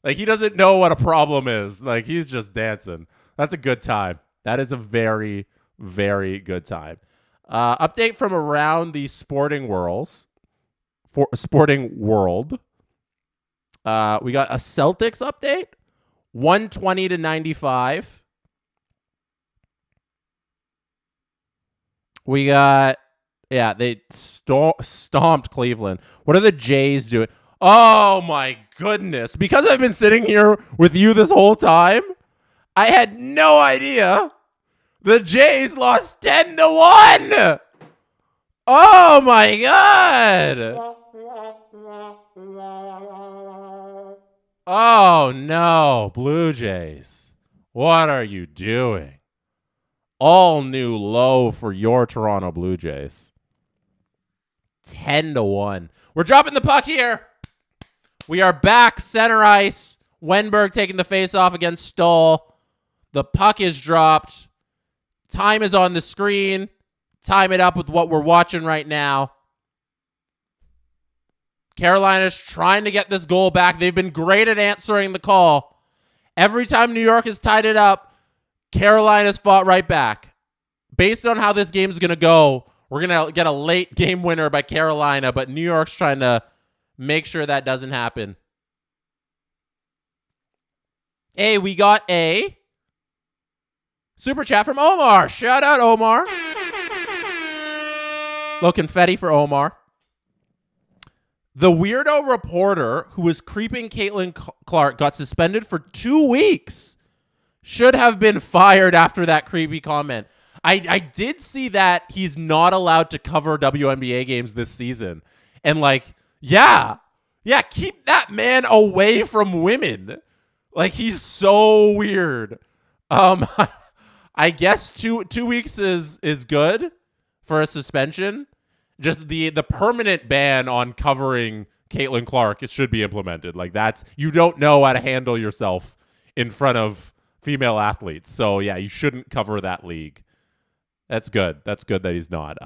Like he doesn't know what a problem is. Like he's just dancing. That's a good time. That is a very, very good time. Update from around the sporting world. We got a Celtics update. 120-95. We got, they stomped Cleveland. What are the Jays doing? Oh my goodness. Because I've been sitting here with you this whole time, I had no idea the Jays lost 10-1. Oh my God. Oh no, Blue Jays. What are you doing? All new low for your Toronto Blue Jays. 10-1. We're dropping the puck here. We are back. Center ice. Wenberg taking the face off against Stoll. The puck is dropped. Time is on the screen. Time it up with what we're watching right now. Carolina's trying to get this goal back. They've been great at answering the call. Every time New York has tied it up, Carolina's fought right back. Based on how this game is going to go, we're going to get a late game winner by Carolina, but New York's trying to make sure that doesn't happen. Hey, we got a super chat from Omar. Shout out, Omar. Little confetti for Omar. The weirdo reporter who was creeping Caitlin Clark got suspended for 2 weeks. Should have been fired after that creepy comment. I did see that he's not allowed to cover WNBA games this season. And keep that man away from women. Like, he's so weird. I guess two weeks is good for a suspension. Just the permanent ban on covering Caitlin Clark, it should be implemented. Like, that's, you don't know how to handle yourself in front of female athletes. So yeah, you shouldn't cover that league. That's good. That's good that he's not.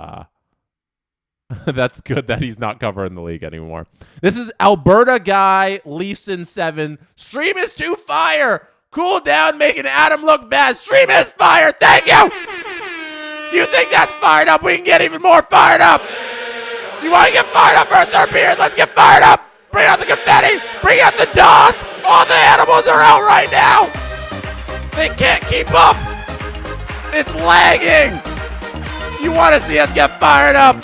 That's good that he's not covering the league anymore. This is Alberta guy, Leafs in 7. Stream is too fire. Cool down, making Adam look bad. Stream is fire. Thank you. You think that's fired up? We can get even more fired up. You want to get fired up for a third period? Let's get fired up. Bring out the confetti. Bring out the DOS. All the animals are out right now. They can't keep up. It's lagging. You want to see us get fired up?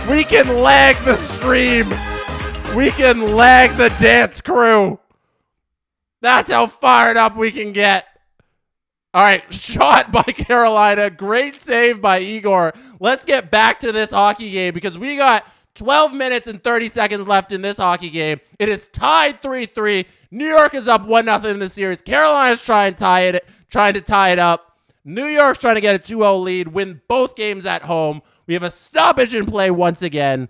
We can lag the stream. We can lag the dance crew. That's how fired up we can get. All right, shot by Carolina. Great save by Igor. Let's get back to this hockey game because we got 12 minutes and 30 seconds left in this hockey game. It is tied 3-3. New York is up 1-0 in the series. Carolina's trying to tie it up. New York's trying to get a 2-0 lead, win both games at home. We have a stoppage in play once again,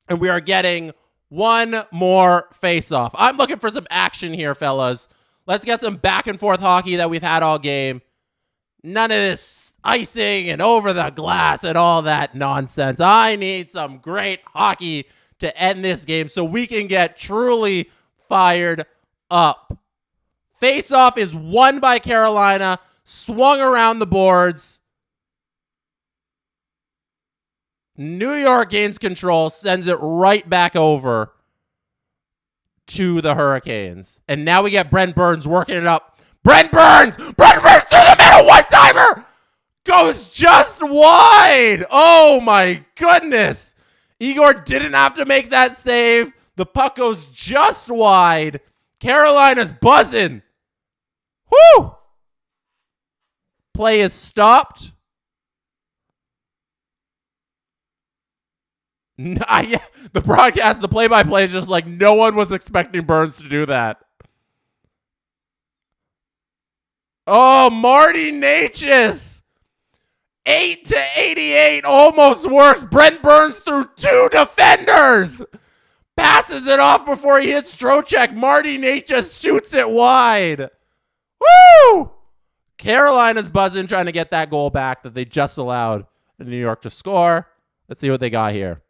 and we are getting one more face-off. I'm looking for some action here, fellas. Let's get some back-and-forth hockey that we've had all game. None of this icing and over the glass and all that nonsense. I need some great hockey to end this game so we can get truly fired up. Face-off is won by Carolina, swung around the boards. New York gains control, sends it right back over to the Hurricanes. And now we get Brent Burns working it up. Brent Burns through the middle, one-timer! Goes just wide! Oh my goodness! Igor didn't have to make that save. The puck goes just wide. Carolina's buzzing. Woo! Play is stopped. The broadcast, the play-by-play is just like no one was expecting Burns to do that. Oh, Marty Natchez. 8-88, almost works. Brent Burns through 2 defenders. Passes it off before he hits Trocheck. Marty Natchez shoots it wide. Woo! Carolina's buzzing, trying to get that goal back that they just allowed New York to score. Let's see what they got here.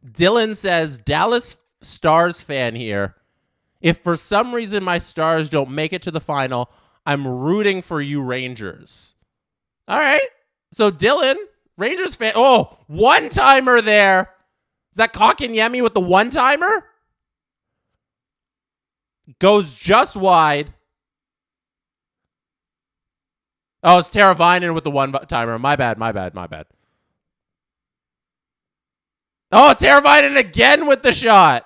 Dylan says, Dallas Stars fan here. If for some reason my Stars don't make it to the final, I'm rooting for you Rangers. All right. So Dylan, Rangers fan. Oh, one-timer there. Is that Kotkaniemi with the one-timer? Goes just wide. Oh, it's Teravainen with the one-timer. My bad. Oh, Teravainen again with the shot.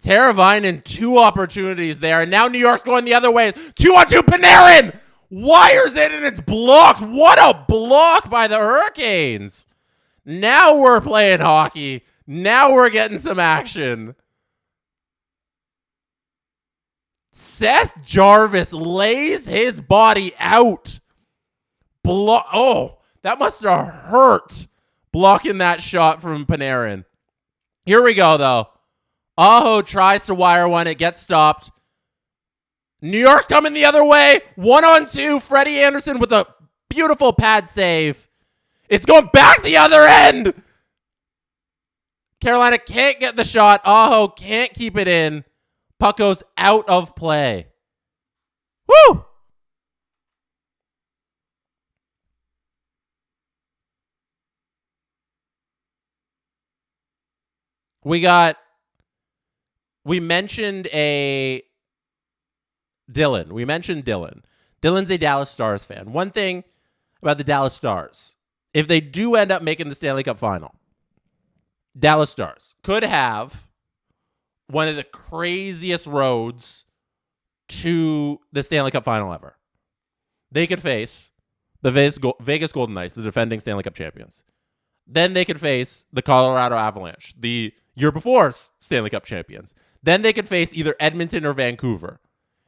Teravainen, 2 opportunities there. And now New York's going the other way. 2-on-2, Panarin wires it and it's blocked. What a block by the Hurricanes. Now we're playing hockey. Now we're getting some action. Seth Jarvis lays his body out. Oh, that must have hurt blocking that shot from Panarin. Here we go, though. Aho tries to wire one. It gets stopped. New York's coming the other way. 1-on-2. Freddie Anderson with a beautiful pad save. It's going back the other end. Carolina can't get the shot. Aho can't keep it in. Puck goes out of play. Woo! We mentioned Dylan. Dylan's a Dallas Stars fan. One thing about the Dallas Stars, if they do end up making the Stanley Cup final, Dallas Stars could have one of the craziest roads to the Stanley Cup final ever. They could face the Vegas Golden Knights, the defending Stanley Cup champions. Then they could face the Colorado Avalanche, the year before Stanley Cup champions. Then they could face either Edmonton or Vancouver.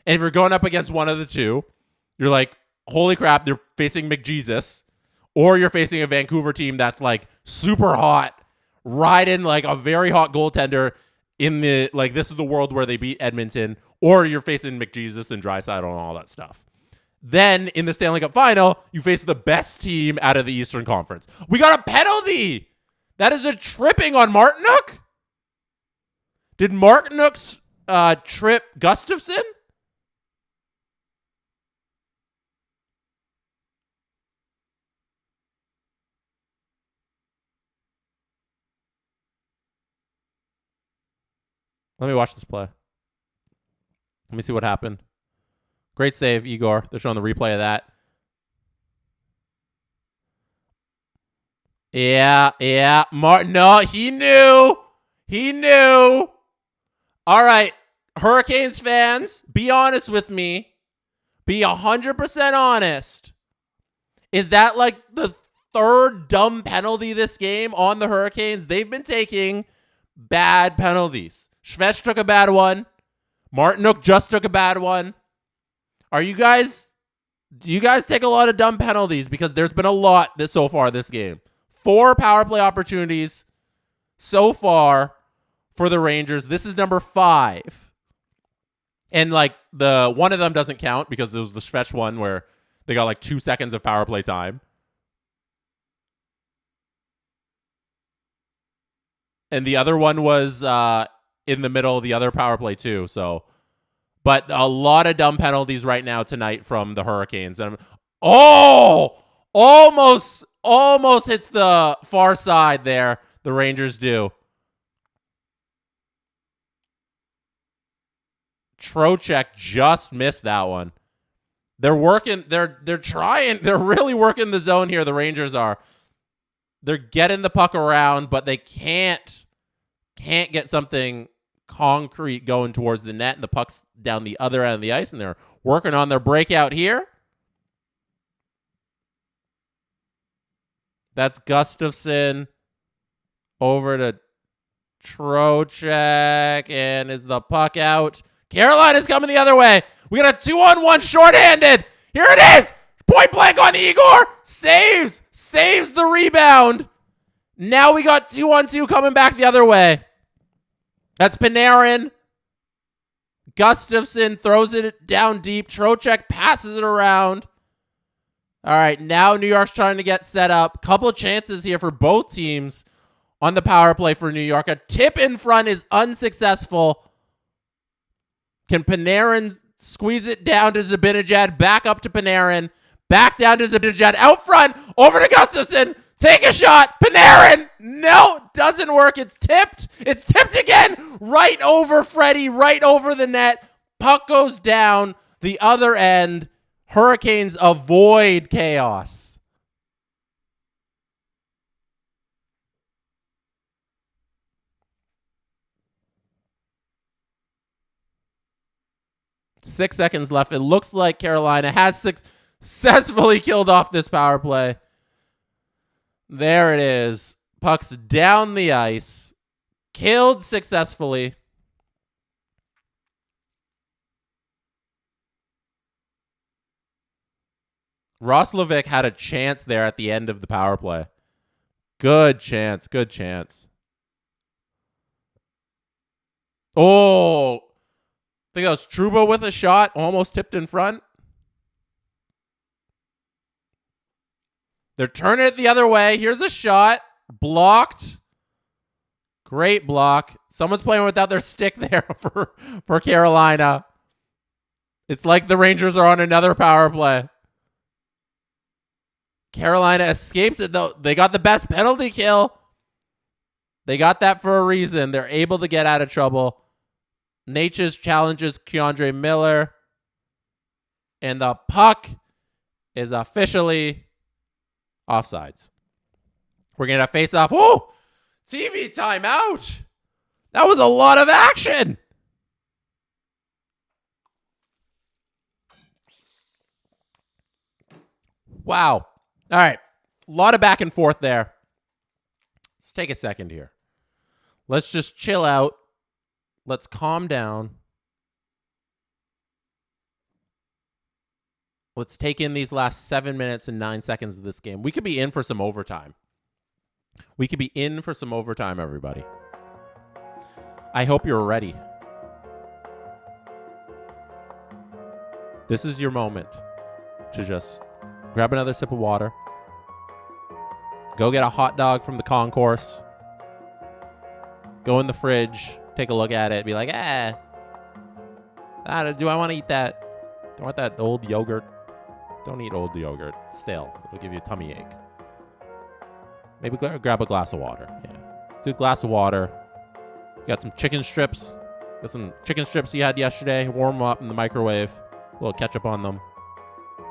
And if you're going up against one of the two, you're like, holy crap, they're facing McJesus. Or you're facing a Vancouver team that's like super hot, riding like a very hot goaltender in the, like, this is the world where they beat Edmonton. Or you're facing McJesus and Draisaitl and all that stuff. Then in the Stanley Cup final, you face the best team out of the Eastern Conference. We got a penalty. That is a tripping on Martinook. Did Martinook trip Gustafsson? Let me watch this play. Let me see what happened. Great save, Igor. They're showing the replay of that. Yeah. No, he knew. All right, Hurricanes fans, be honest with me. Be 100% honest. Is that like the third dumb penalty this game on the Hurricanes? They've been taking bad penalties. Schvetz took a bad one. Martinook just took a bad one. Do you guys take a lot of dumb penalties? Because there's been a lot so far this game. 4 power play opportunities so far for the Rangers. This is number 5. And like one of them doesn't count because it was the Schvetz one where they got like 2 seconds of power play time. And the other one was in the middle of the other power play too. So, but a lot of dumb penalties right now tonight from the Hurricanes. And almost hits the far side there. The Rangers do. Trocheck just missed that one. They're working. They're trying. They're really working the zone here. The Rangers are. They're getting the puck around, but they can't get something concrete going towards the net, and the puck's down the other end of the ice, and they're working on their breakout here. That's Gustafsson over to Trocheck, and is the puck out? Carolina's coming the other way. We got a 2-on-1 shorthanded. Here it is. Point blank on Igor. Saves the rebound. Now we got 2-on-2 coming back the other way. That's Panarin. Gustafsson throws it down deep. Trocheck passes it around. All right, now New York's trying to get set up. Couple chances here for both teams on the power play for New York. A tip in front is unsuccessful. Can Panarin squeeze it down to Zibanejad? Back up to Panarin. Back down to Zibanejad. Out front. Over to Gustafsson. Take a shot. Panarin. No, doesn't work. It's tipped. It's tipped again. Right over Freddie. Right over the net. Puck goes down the other end. Hurricanes avoid chaos. Six seconds left. It looks like Carolina has successfully killed off this power play. There it is. Puck's down the ice. Killed successfully. Roslovic had a chance there at the end of the power play. Good chance. Good chance. Oh, I think that was Trouba with a shot. Almost tipped in front. They're turning it the other way. Here's a shot. Blocked. Great block. Someone's playing without their stick there for Carolina. It's like the Rangers are on another power play. Carolina escapes it, though. They got the best penalty kill. They got that for a reason. They're able to get out of trouble. Natchez challenges Keandre Miller. And the puck is officially offsides. We're going to face off. Whoa! TV timeout. That was a lot of action. Wow. All right. A lot of back and forth there. Let's take a second here. Let's just chill out. Let's calm down. Let's take in these last 7 minutes and 9 seconds of this game. We could be in for some overtime. We could be in for some overtime, everybody. I hope you're ready. This is your moment to just grab another sip of water. Go get a hot dog from the concourse. Go in the fridge. Take a look at it. Be like, do I want to eat that? Do I want that old yogurt? Don't eat old yogurt. It's stale. It'll give you a tummy ache. Maybe grab a glass of water. Yeah. Do a glass of water. You got some chicken strips. Got some chicken strips you had yesterday. Warm them up in the microwave. A little ketchup on them.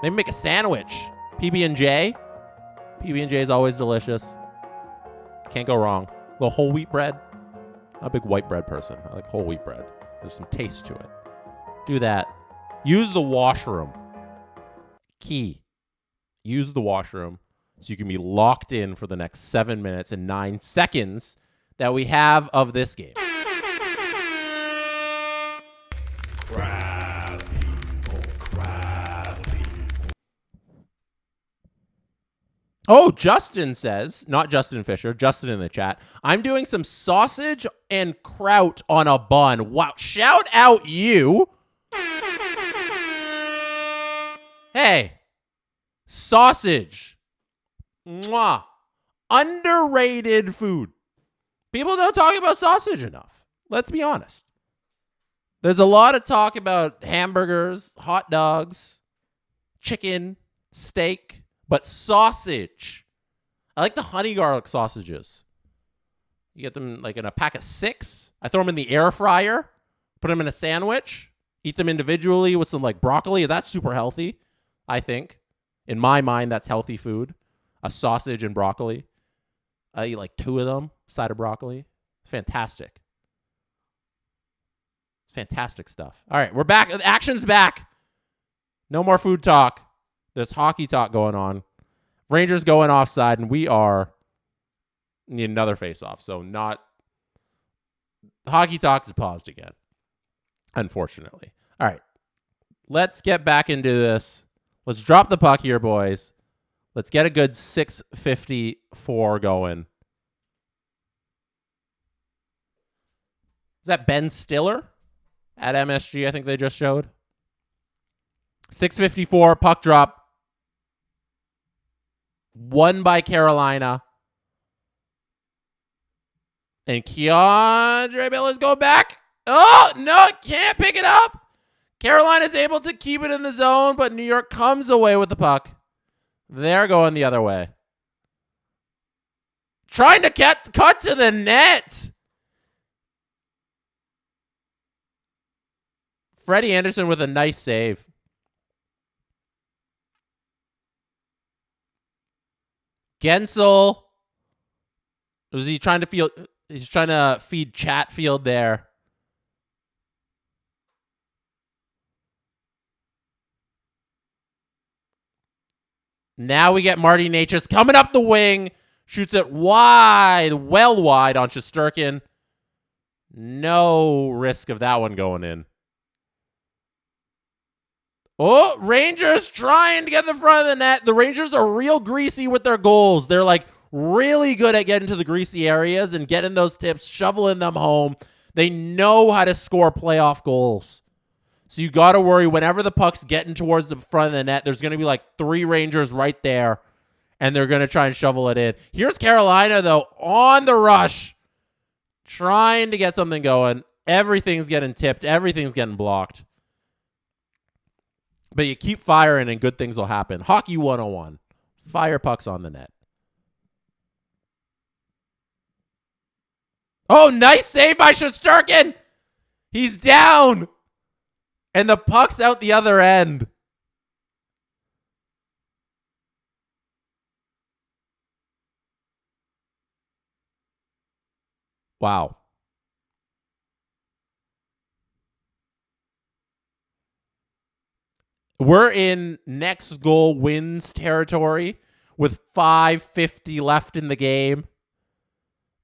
Maybe make a sandwich. PB&J. PB&J is always delicious. Can't go wrong. A little whole wheat bread. I'm a big white bread person. I like whole wheat bread. There's some taste to it. Do that. Use the washroom. Key. Use the washroom so you can be locked in for the next 7 minutes and 9 seconds that we have of this game. Oh, Justin says, not Justin Fisher, Justin in the chat, I'm doing some sausage and kraut on a bun. Wow, shout out you. Hey, sausage. Mwah. Underrated food. People don't talk about sausage enough. Let's be honest. There's a lot of talk about hamburgers, hot dogs, chicken, steak, but sausage. I like the honey garlic sausages. You get them like in a pack of 6. I throw them in the air fryer, put them in a sandwich, eat them individually with some like broccoli. That's super healthy, I think. In my mind, that's healthy food. A sausage and broccoli. I eat like 2 of them, side of broccoli. It's fantastic. It's fantastic stuff. All right, we're back. Action's back. No more food talk. There's hockey talk going on. Rangers going offside, and we need another face-off. So not hockey talk is paused again, unfortunately. All right, let's get back into this. Let's drop the puck here, boys. Let's get a good 6:54 going. Is that Ben Stiller at MSG? I think they just showed. 6:54, puck drop. Won by Carolina. And Keandre Miller's going back. Oh, no, can't pick it up. Carolina's able to keep it in the zone, but New York comes away with the puck. They're going the other way. Trying to cut to the net. Freddie Anderson with a nice save. Gensel. Was he trying to feel? He's trying to feed Chatfield there. Now we get Marty Natchez coming up the wing. Shoots it wide, well wide on Shesterkin. No risk of that one going in. Oh, Rangers trying to get in the front of the net. The Rangers are real greasy with their goals. They're like really good at getting to the greasy areas and getting those tips, shoveling them home. They know how to score playoff goals. So you got to worry whenever the puck's getting towards the front of the net, there's going to be like 3 Rangers right there, and they're going to try and shovel it in. Here's Carolina, though, on the rush, trying to get something going. Everything's getting tipped. Everything's getting blocked. But you keep firing and good things will happen. Hockey 101. Fire pucks on the net. Oh, nice save by Shesterkin. He's down. And the puck's out the other end. Wow. We're in next goal wins territory with 5:50 left in the game.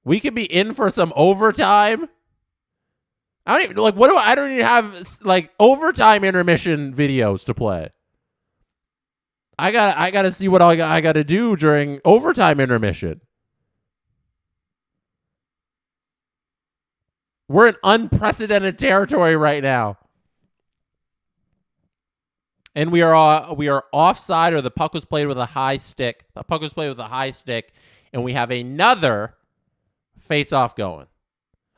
We could be in for some overtime. I don't even have like overtime intermission videos to play. I got to see what I got to do during overtime intermission. We're in unprecedented territory right now. And we are offside, or the puck was played with a high stick. The puck was played with a high stick, and we have another face-off going.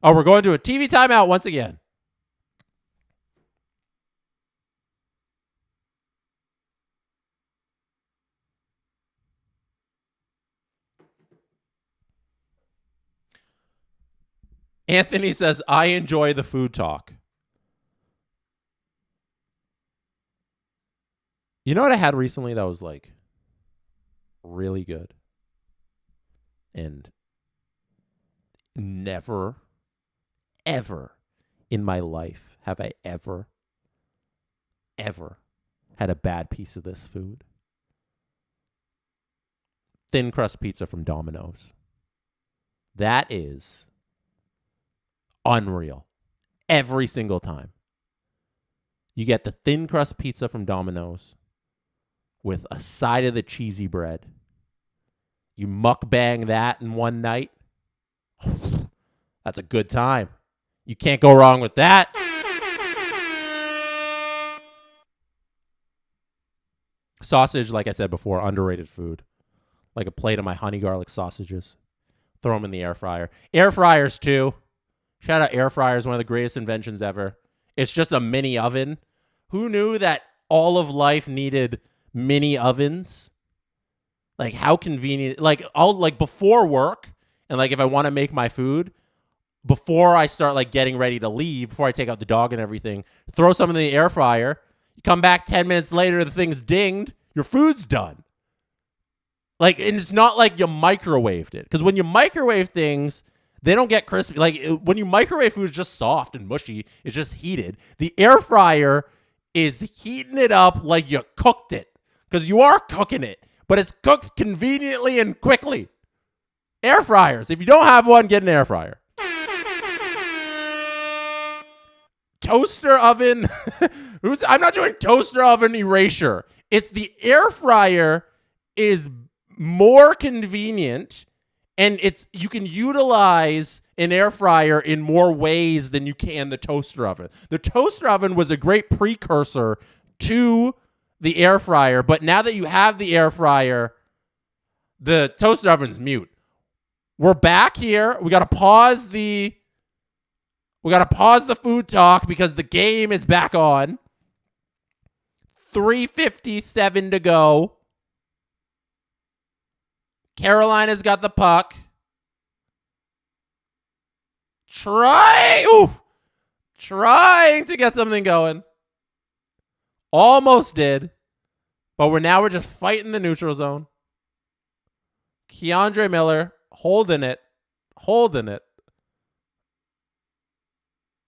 Oh, we're going to a TV timeout once again. Anthony says, I enjoy the food talk. You know what I had recently that was like really good? And never, ever in my life have I ever had a bad piece of this food. Thin crust pizza from Domino's. That is unreal. Every single time. You get the thin crust pizza from Domino's with a side of the cheesy bread. You mukbang that in one night. That's a good time. You can't go wrong with that. Sausage, like I said before, underrated food. Like a plate of my honey garlic sausages. Throw them in the air fryer. Air fryers, too. Shout out air fryers, one of the greatest inventions ever. It's just a mini oven. Who knew that all of life needed mini ovens? Like, how convenient. Like, I'll, like, before work, and, like, if I want to make my food, before I start, like, getting ready to leave, before I take out the dog and everything, throw some in the air fryer. You come back 10 minutes later, the thing's dinged. Your food's done. Like, and it's not like you microwaved it. Because when you microwave things, they don't get crispy. Like, when you microwave food, it's just soft and mushy. It's just heated. The air fryer is heating it up like you cooked it. Because you are cooking it. But it's cooked conveniently and quickly. Air fryers. If you don't have one, get an air fryer. Toaster oven. I'm not doing toaster oven erasure. It's the air fryer is more convenient, and you can utilize an air fryer in more ways than you can the toaster oven. The toaster oven was a great precursor to the air fryer, but now that you have the air fryer, the toaster oven's mute. We're back here. We got to pause the food talk because the game is back on. 3:57 to go. Carolina's got the puck. Trying to get something going. Almost did. But we're just fighting the neutral zone. Keandre Miller holding it.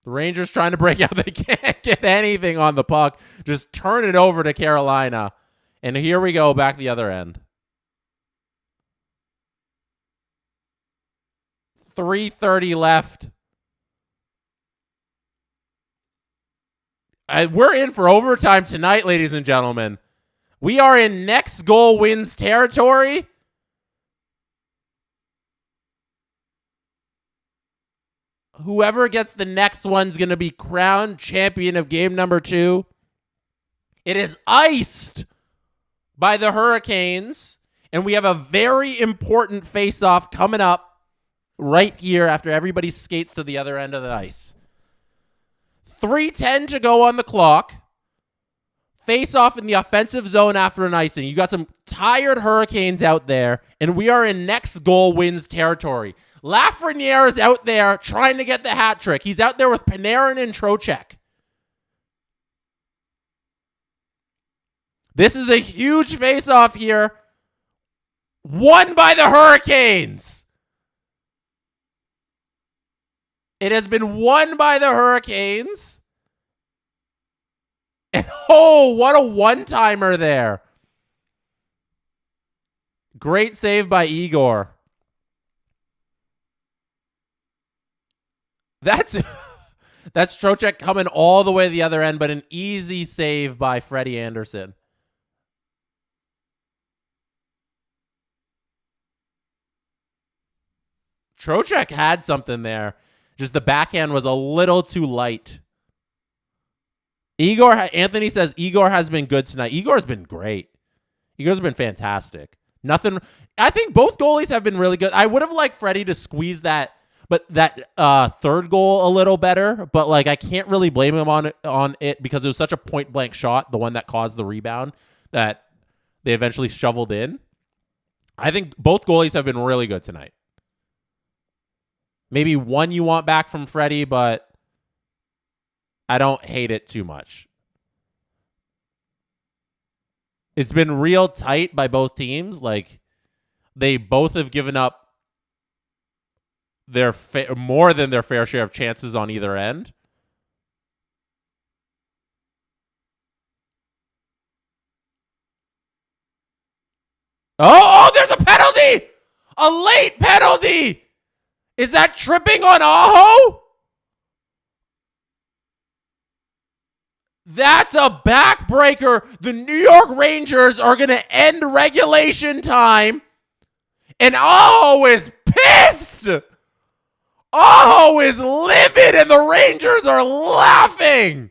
The Rangers trying to break out. They can't get anything on the puck. Just turn it over to Carolina. And here we go, back the other end. 3:30 left. We're in for overtime tonight, ladies and gentlemen. We are in next goal wins territory. Whoever gets the next one's going to be crowned champion of game number 2. It is iced by the Hurricanes, and we have a very important face-off coming up right here after everybody skates to the other end of the ice. 3:10 to go on the clock. Face-off in the offensive zone after an icing. You got some tired Hurricanes out there, and we are in next goal wins territory. Lafreniere is out there trying to get the hat trick. He's out there with Panarin and Trocheck. This is a huge face-off here. Won by the Hurricanes. It has been won by the Hurricanes. And oh, what a one-timer there. Great save by Igor. That's Trocheck coming all the way to the other end, but an easy save by Freddie Anderson. Trocheck had something there. Just the backhand was a little too light. Anthony says Igor has been good tonight. Igor's been great. Igor's been fantastic. Nothing. I think both goalies have been really good. I would have liked Freddie to squeeze that third goal a little better, but like I can't really blame him on it because it was such a point blank shot, the one that caused the rebound that they eventually shoveled in. I think both goalies have been really good tonight. Maybe one you want back from Freddie, but I don't hate it too much. It's been real tight by both teams. Like, they both have given up their more than their fair share of chances on either end. Oh, there's a penalty! A late penalty! Is that tripping on Aho? That's a backbreaker. The New York Rangers are going to end regulation time. And Aho is pissed. Aho is livid and the Rangers are laughing.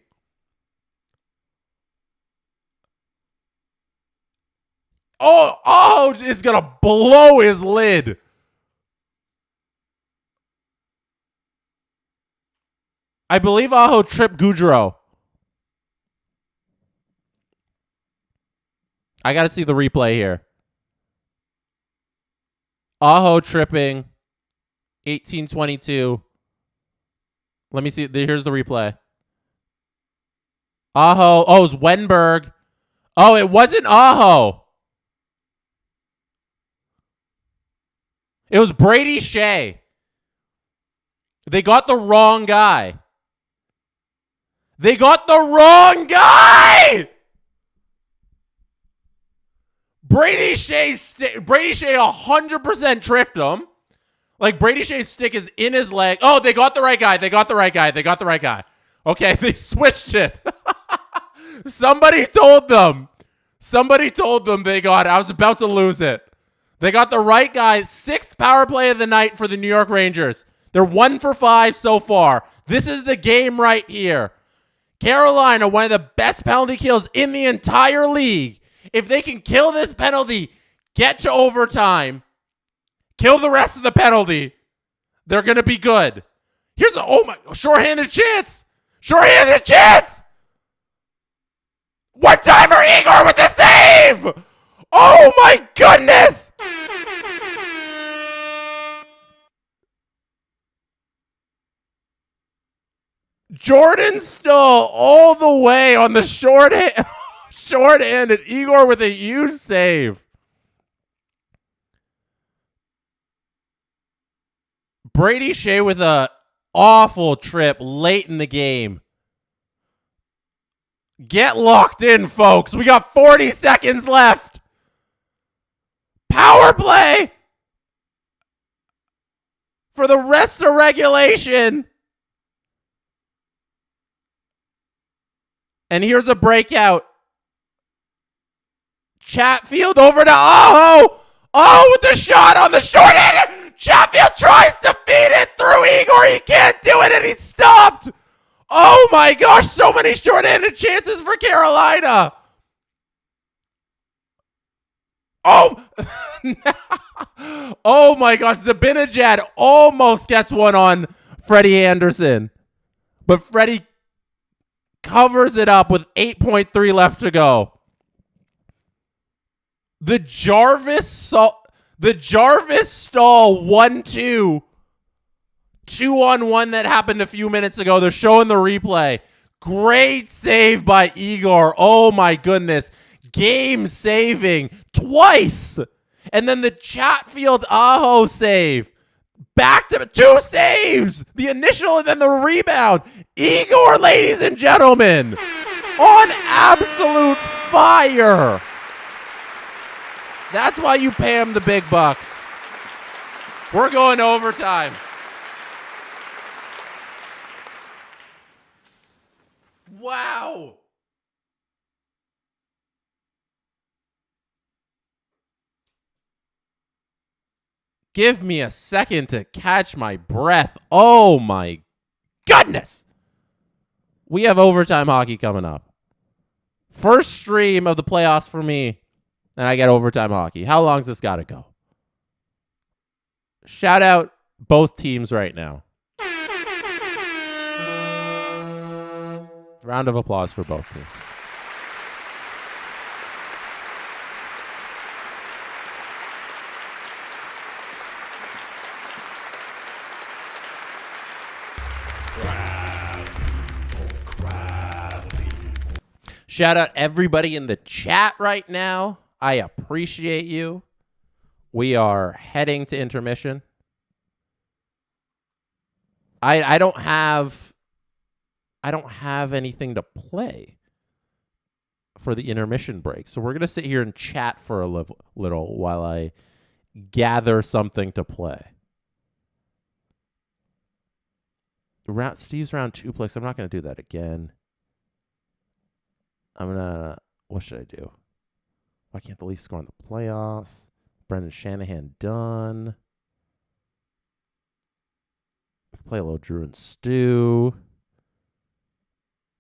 Oh, Aho is going to blow his lid. I believe Aho tripped Goudreau. I got to see the replay here. Aho tripping. 18-22. Let me see. Here's the replay. Aho. Oh, it was Wenberg. Oh, it wasn't Aho. It was Brady Shea. They got the wrong guy. They got the wrong guy! Brady Shea 100% tripped him. Like, Brady Shea's stick is in his leg. Oh, they got the right guy. They got the right guy. Okay, they switched it. Somebody told them they got it. I was about to lose it. They got the right guy. 6th power play of the night for the New York Rangers. They're 1 for 5 so far. This is the game right here. Carolina, one of the best penalty kills in the entire league. If they can kill this penalty, get to overtime, kill the rest of the penalty, they're going to be good. Here's shorthanded chance. Shorthanded chance. One-timer Igor with the save. Oh my goodness. Jordan Stahl all the way on the short-handed Igor with a huge save. Brady Shea with a awful trip late in the game. Get locked in, folks. We got 40 seconds left. Power play for the rest of regulation. And here's a breakout. Chatfield over to Aho. Aho with the shot on the short end. Chatfield tries to feed it through Igor. He can't do it, and he's stopped. Oh, my gosh. So many short-handed chances for Carolina. Oh. Oh, my gosh. Zabinajad almost gets one on Freddie Anderson. But Freddie covers it up with 8.3 left to go. The Jarvis Stahl 1-2 2-on-1 that happened a few minutes ago. They're showing the replay. Great save by Igor. Oh my goodness. Game saving twice. And then the Chatfield Aho save. Back to 2 saves. The initial and then the rebound. Igor, ladies and gentlemen. On absolute fire. That's why you pay him the big bucks. We're going to overtime. Wow. Give me a second to catch my breath. Oh my goodness. We have overtime hockey coming up. First stream of the playoffs for me, and I get overtime hockey. How long's this got to go? Shout out both teams right now. Round of applause for both teams. Shout out everybody in the chat right now. I appreciate you. We are heading to intermission. I don't have anything to play for the intermission break. So we're going to sit here and chat for a little while I gather something to play. Steve's round 2 picks. I'm not going to do that again. What should I do? Why can't the Leafs score in the playoffs? Brendan Shanahan done. We can play a little Drew and Stu.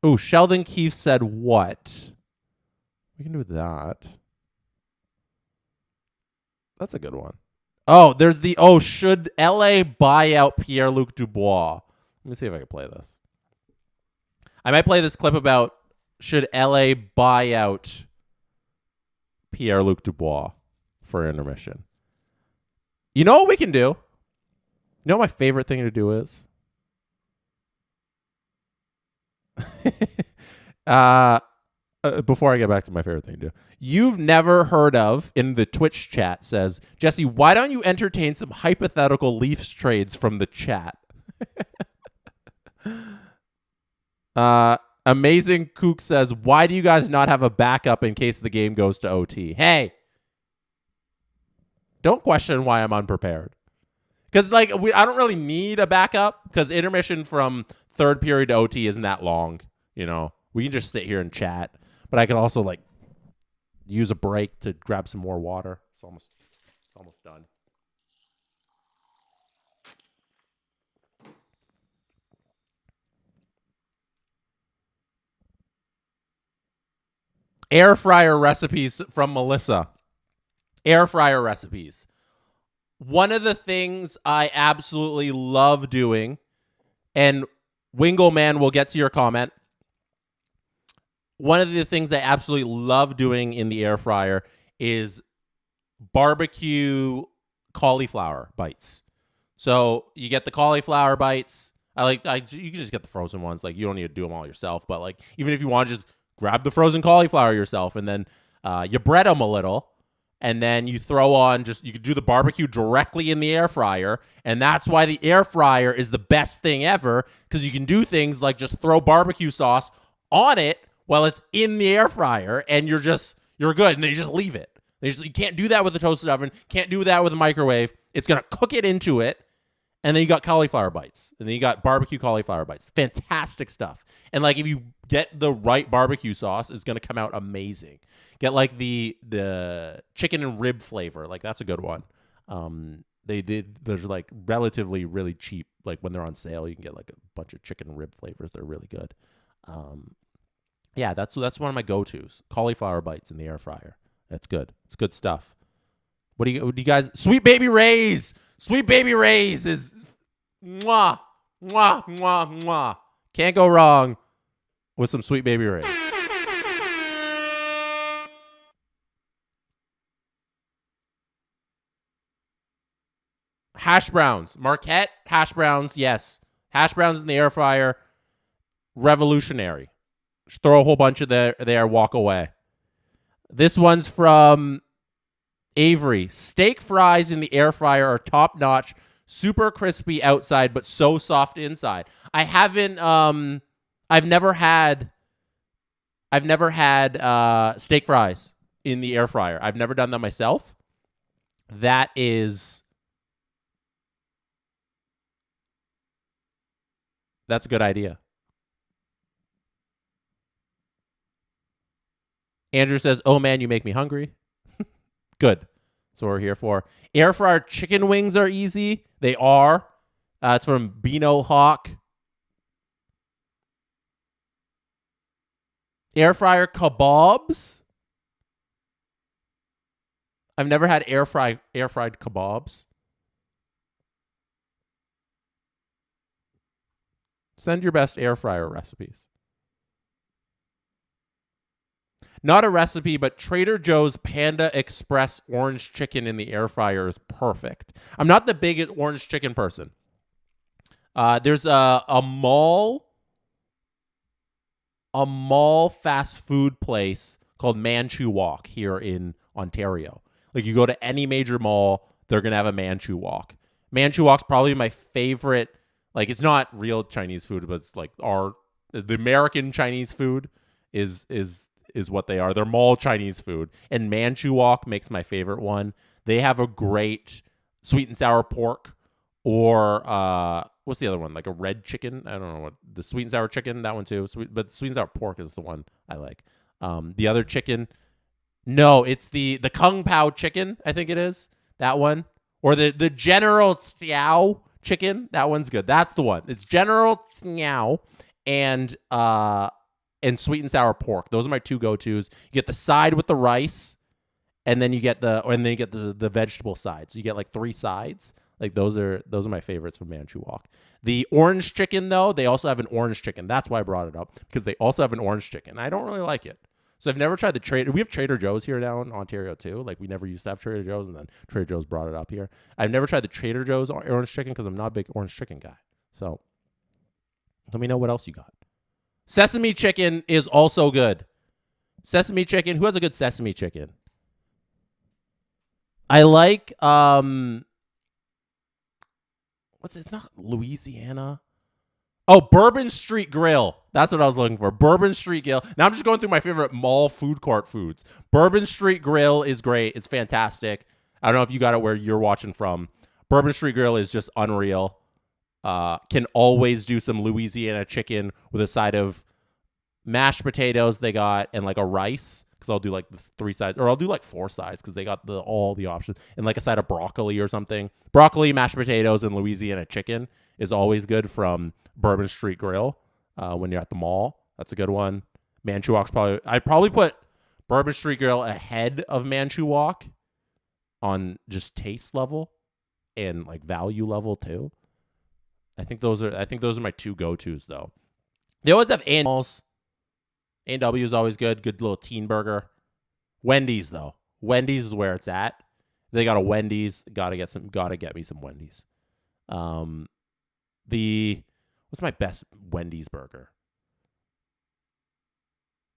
Oh, Sheldon Keefe said what? We can do that. That's a good one. Oh, there's should LA buy out Pierre-Luc Dubois? Let me see if I can play this. I might play this clip about should LA buy out Pierre-Luc Dubois for intermission. You know what we can do? You know what my favorite thing to do is? Before I get back to my favorite thing to do. You've never heard of, in the Twitch chat says, Jesse, why don't you entertain some hypothetical Leafs trades from the chat? Amazing Kook says, why do you guys not have a backup in case the game goes to OT? Hey, don't question why I'm unprepared. Because I don't really need a backup because intermission from third period to OT isn't that long. You know, we can just sit here and chat. But I can also use a break to grab some more water. It's almost done. Air fryer recipes from Melissa. Air fryer recipes. One of the things I absolutely love doing, and Wingleman will get to your comment. One of the things I absolutely love doing in the air fryer is barbecue cauliflower bites. So you get the cauliflower bites. You can just get the frozen ones. You don't need to do them all yourself. But even if you want to just grab the frozen cauliflower yourself, and then you bread them a little, and then you throw on you could do the barbecue directly in the air fryer, and that's why the air fryer is the best thing ever, because you can do things like just throw barbecue sauce on it while it's in the air fryer, and you're good, and then you just leave it. You can't do that with a toasted oven, can't do that with a microwave. It's going to cook it into it, and then you got cauliflower bites, and then you got barbecue cauliflower bites. Fantastic stuff. And if you get the right barbecue sauce, it's going to come out amazing. Get the chicken and rib flavor. That's a good one. There's relatively really cheap. When they're on sale, you can get a bunch of chicken and rib flavors. They're really good. Yeah, that's one of my go-tos. Cauliflower bites in the air fryer. That's good. It's good stuff. What do you guys? Sweet Baby Ray's. Sweet Baby Ray's is mwah, mwah, mwah, mwah. Can't go wrong with some Sweet Baby Ray's. Hash browns. Marquette hash browns, yes. Hash browns in the air fryer, revolutionary. Just throw a whole bunch of there, walk away. This one's from Avery. Steak fries in the air fryer are top notch, super crispy outside, but so soft inside. I've never had I've never had steak fries in the air fryer. I've never done that myself. That's a good idea. Andrew says, "Oh man, you make me hungry." Good. That's what we're here for. Air fryer chicken wings are easy. They are. It's from Beano Hawk. Air fryer kebabs. I've never had air fried kebabs. Send your best air fryer recipes. Not a recipe, but Trader Joe's Panda Express orange chicken in the air fryer is perfect. I'm not the biggest orange chicken person. There's a mall fast food place called Manchu Walk here in Ontario. Like, you go to any major mall, they're going to have a Manchu Walk. Manchu Walk's probably my favorite. Like, it's not real Chinese food, but it's like the American Chinese food is what they are. They're mall Chinese food. And Manchu Walk makes my favorite one. They have a great sweet and sour pork, or what's the other one? Like a red chicken? I don't know what. The sweet and sour chicken, that one too. But sweet and sour pork is the one I like. The other chicken, no, it's the Kung Pao chicken, I think it is. That one. Or the General Xiao chicken. That one's good. That's the one. It's General Xiao and sweet and sour pork. Those are my two go-tos. You get the side with the rice, and then you get the vegetable side. So you get like 3 sides. Like, those are my favorites from Manchu Walk. The orange chicken, though, they also have an orange chicken. That's why I brought it up, because they also have an orange chicken. I don't really like it. So I've never tried we have Trader Joe's here now in Ontario too. Like, we never used to have Trader Joe's, and then Trader Joe's brought it up here. I've never tried the Trader Joe's orange chicken because I'm not a big orange chicken guy. So let me know what else you got. Sesame chicken is also good. Sesame chicken. Who has a good sesame chicken? I like it's not Louisiana. Oh, Bourbon Street Grill. That's what I was looking for. Bourbon Street Grill. Now I'm just going through my favorite mall food court foods. Bourbon Street Grill is great. It's fantastic. I don't know if you got it where you're watching from. Bourbon Street Grill is just unreal. Can always do some Louisiana chicken with a side of mashed potatoes they got, and like a rice, because I'll do like 3 sides, or I'll do like 4 sides because they got all the options, and like a side of broccoli or something. Broccoli, mashed potatoes, and Louisiana chicken is always good from Bourbon Street Grill when you're at the mall. That's a good one. Manchu Walk's I'd probably put Bourbon Street Grill ahead of Manchu Walk on just taste level and like value level too. I think those are my 2 go-tos though. They always have A&Ws. A&W is always good. Good little teen burger. Wendy's though. Wendy's is where it's at. They got a Wendy's. Gotta get me some Wendy's. What's my best Wendy's burger?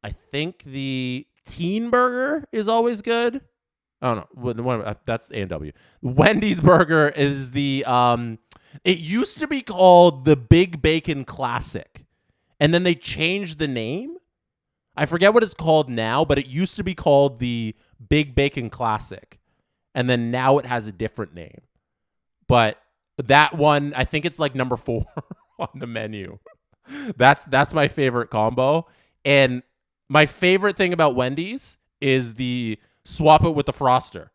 I think the teen burger is always good. I don't know. That's A&W. Wendy's burger is the it used to be called the Big Bacon Classic, and then they changed the name. I forget what it's called now, but it used to be called the Big Bacon Classic, and then now it has a different name. But that one, I think it's like number 4 on the menu. That's my favorite combo. And my favorite thing about Wendy's is the swap it with the Froster.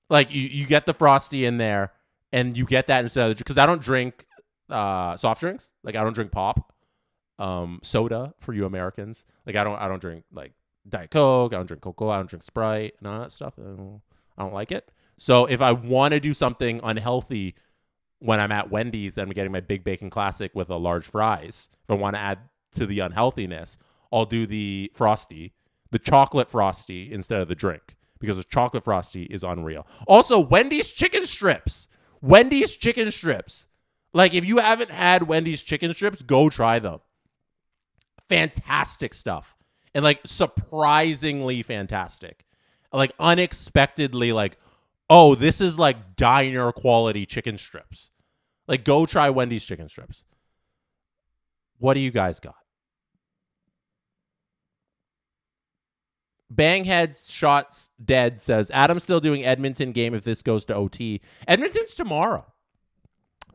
Like, you get the Frosty in there, and you get that instead of, because I don't drink soft drinks. Like, I don't drink pop. Soda for you Americans. Like, I don't drink like Diet Coke. I don't drink Coca-Cola. I don't drink Sprite and all that stuff. I don't like it. So if I want to do something unhealthy when I'm at Wendy's, then I'm getting my Big Bacon Classic with a large fries. If I want to add to the unhealthiness, I'll do the Frosty, the chocolate Frosty instead of the drink, because the chocolate Frosty is unreal. Also, Wendy's chicken strips. Wendy's chicken strips. Like, if you haven't had Wendy's chicken strips, go try them. Fantastic stuff. And like, surprisingly fantastic. Like, unexpectedly, like, oh, this is like diner quality chicken strips. Like, go try Wendy's chicken strips. What do you guys got? Banghead's Shots Dead says, Adam's still doing Edmonton game if this goes to OT. Edmonton's tomorrow.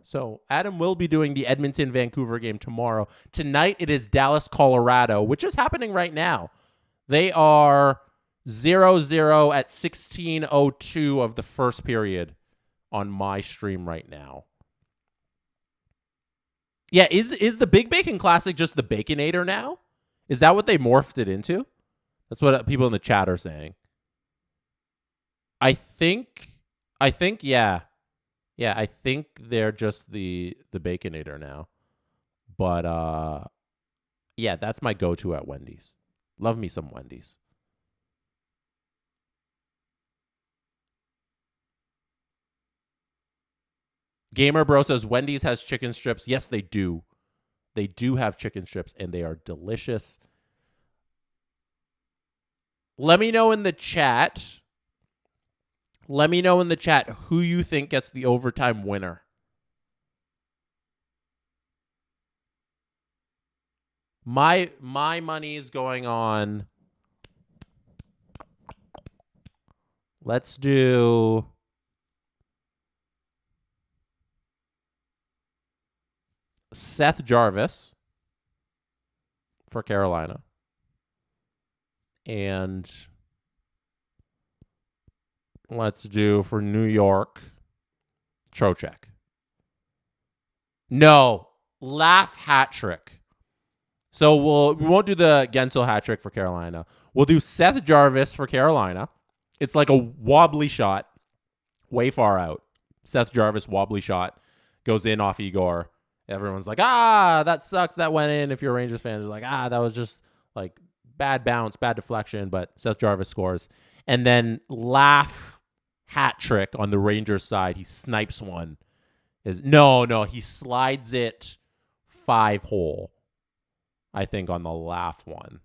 So Adam will be doing the Edmonton-Vancouver game tomorrow. Tonight it is Dallas-Colorado, which is happening right now. They are 0-0 at 16:02 of the first period on my stream right now. Yeah, is the Big Bacon Classic just the Baconator now? Is that what they morphed it into? That's what people in the chat are saying. I think, yeah. Yeah, I think they're just the Baconator now. But, yeah, that's my go-to at Wendy's. Love me some Wendy's. Gamer Bro says, Wendy's has chicken strips. Yes, they do. They do have chicken strips, and they are delicious. Let me know in the chat. Let me know in the chat who you think gets the overtime winner. My money is going on. Let's do Seth Jarvis for Carolina. And let's do for New York, Trocheck. No, Laugh hat trick. So we won't do the Gensel hat trick for Carolina. We'll do Seth Jarvis for Carolina. It's like a wobbly shot, way far out. Seth Jarvis wobbly shot goes in off Igor. Everyone's like, that sucks. That went in. If you're a Rangers fan, you're like, that was just like bad bounce, bad deflection. But Seth Jarvis scores. And then Laugh hat trick on the Rangers side. He snipes one. He slides it 5-hole, I think, on the Laugh one.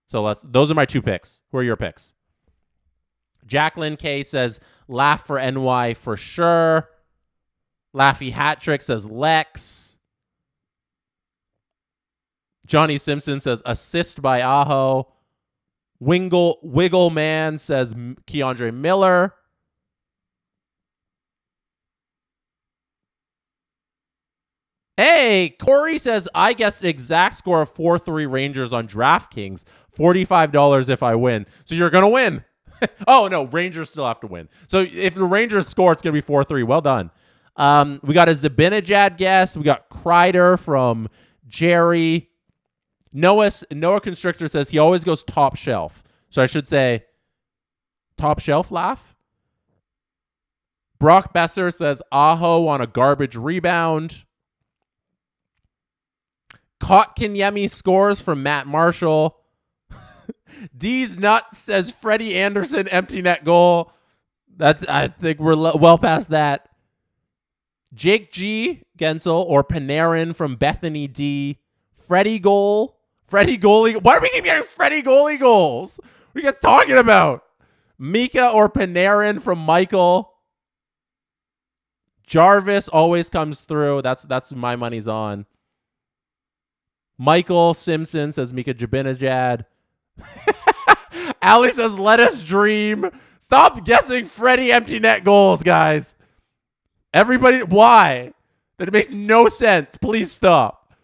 So those are my two picks. Who are your picks? Jacqueline K says Laugh for NY for sure. Laffy hat trick says Lex. Johnny Simpson says assist by Aho. Wiggle Man says Keandre Miller. Hey, Corey says, I guessed the exact score of 4-3 Rangers on DraftKings. $45 if I win. So you're going to win. Oh, no, Rangers still have to win. So if the Rangers score, it's going to be 4-3. Well done. We got a Zabinajad guess. We got Kreider from Jerry. Noah Constrictor says he always goes top shelf. So I should say top shelf Laugh. Brock Besser says Aho on a garbage rebound. Kotkaniemi scores from Matt Marshall. D's Nuts says Freddie Anderson empty net goal. I think we're well past that. Jake G, Gensel, or Panarin from Bethany D. Freddie goalie. Why do we keep getting Freddie goalie goals? What are you guys talking about? Mika or Panarin from Michael. Jarvis always comes through. That's my money's on. Michael Simpson says Mika Jabinajad. Allie says, let us dream. Stop guessing Freddie empty net goals, guys. Everybody, why? That makes no sense. Please stop.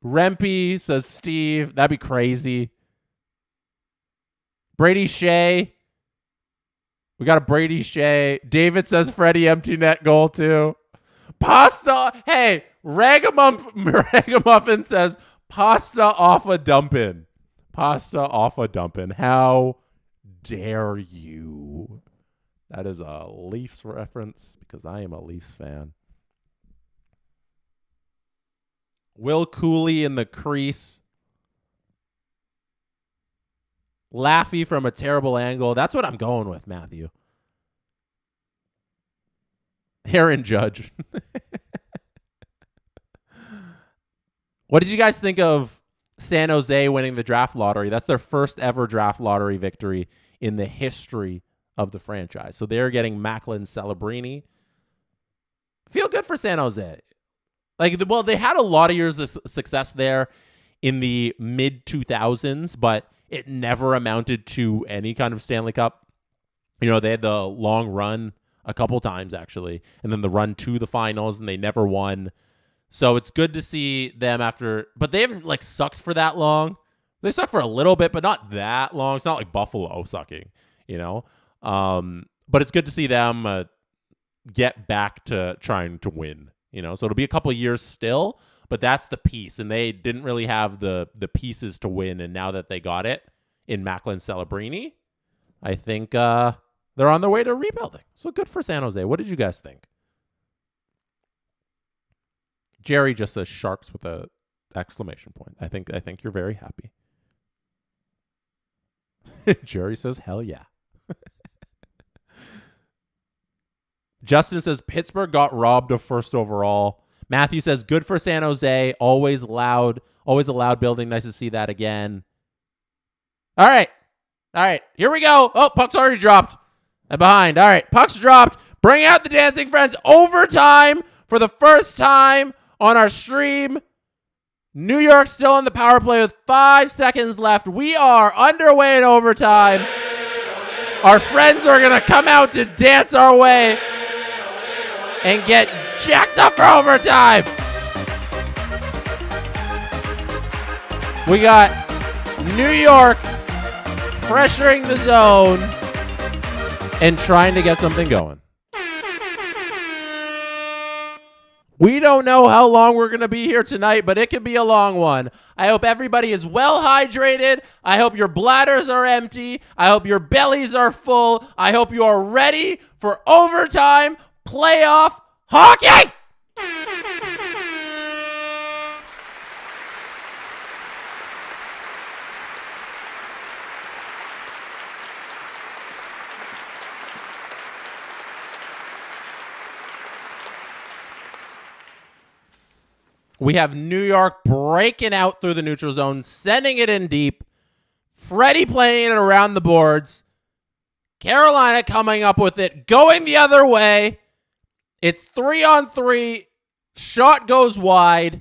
Rempe says Steve. That'd be crazy. Brady Shea. We got a Brady Shea. David says Freddie empty net goal too. Pasta. Hey, Ragamuffin says pasta off a dumpin'. Pasta off a dumpin'. How dare you? That is a Leafs reference because I am a Leafs fan. Will Cooley in the crease. Laffy from a terrible angle. That's what I'm going with, Matthew. Aaron Judge. What did you guys think of San Jose winning the draft lottery? That's their first ever draft lottery victory in the history of the franchise. So they're getting Macklin Celebrini. Feel good for San Jose. Well, they had a lot of years of success there in the mid-2000s, but it never amounted to any kind of Stanley Cup. You know, they had the long run a couple times, actually, and then the run to the finals, and they never won. So it's good to see them after, but they haven't, like, sucked for that long. They sucked for a little bit, but not that long. It's not like Buffalo sucking, you know? But it's good to see them get back to trying to win, you know? So it'll be a couple of years still, but that's the piece. And they didn't really have the pieces to win. And now that they got it in Macklin Celebrini, I think they're on their way to rebuilding. So good for San Jose. What did you guys think? Jerry just says Sharks with a exclamation point. I think you're very happy. Jerry says, hell yeah. Justin says Pittsburgh got robbed of first overall. Matthew says good for San Jose. Always a loud building. Nice to see that again. All right. Here we go. Oh, puck's already dropped. I'm behind. All right. Puck's dropped. Bring out the dancing friends. Overtime for the first time on our stream. New York still on the power play with 5 seconds left. We are underway in overtime. Our friends are going to come out to dance our way and get jacked up for overtime. We got New York pressuring the zone and trying to get something going. We don't know how long we're going to be here tonight, but it could be a long one. I hope everybody is well hydrated. I hope your bladders are empty. I hope your bellies are full. I hope you are ready for overtime playoff hockey. We have New York breaking out through the neutral zone, sending it in deep. Freddie playing it around the boards. Carolina coming up with it, going the other way. It's 3-on-3. Shot goes wide.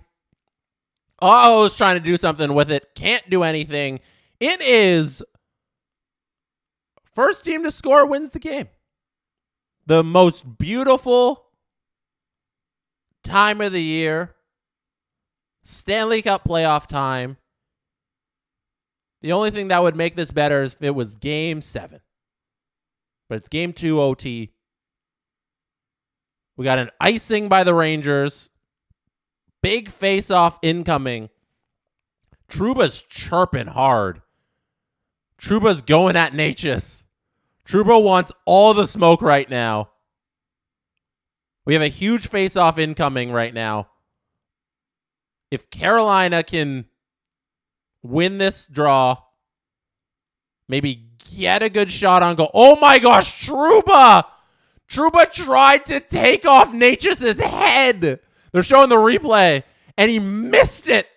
Uh-oh's trying to do something with it. Can't do anything. It is first team to score wins the game. The most beautiful time of the year. Stanley Cup playoff time. The only thing that would make this better is if it was Game 7. But it's Game 2 OT. We got an icing by the Rangers. Big face-off incoming. Trouba's chirping hard. Trouba's going at Natchez. Trouba wants all the smoke right now. We have a huge face-off incoming right now. If Carolina can win this draw, maybe get a good shot on goal. Oh my gosh, Trouba! Trouba tried to take off Natchez's head. They're showing the replay, and he missed it.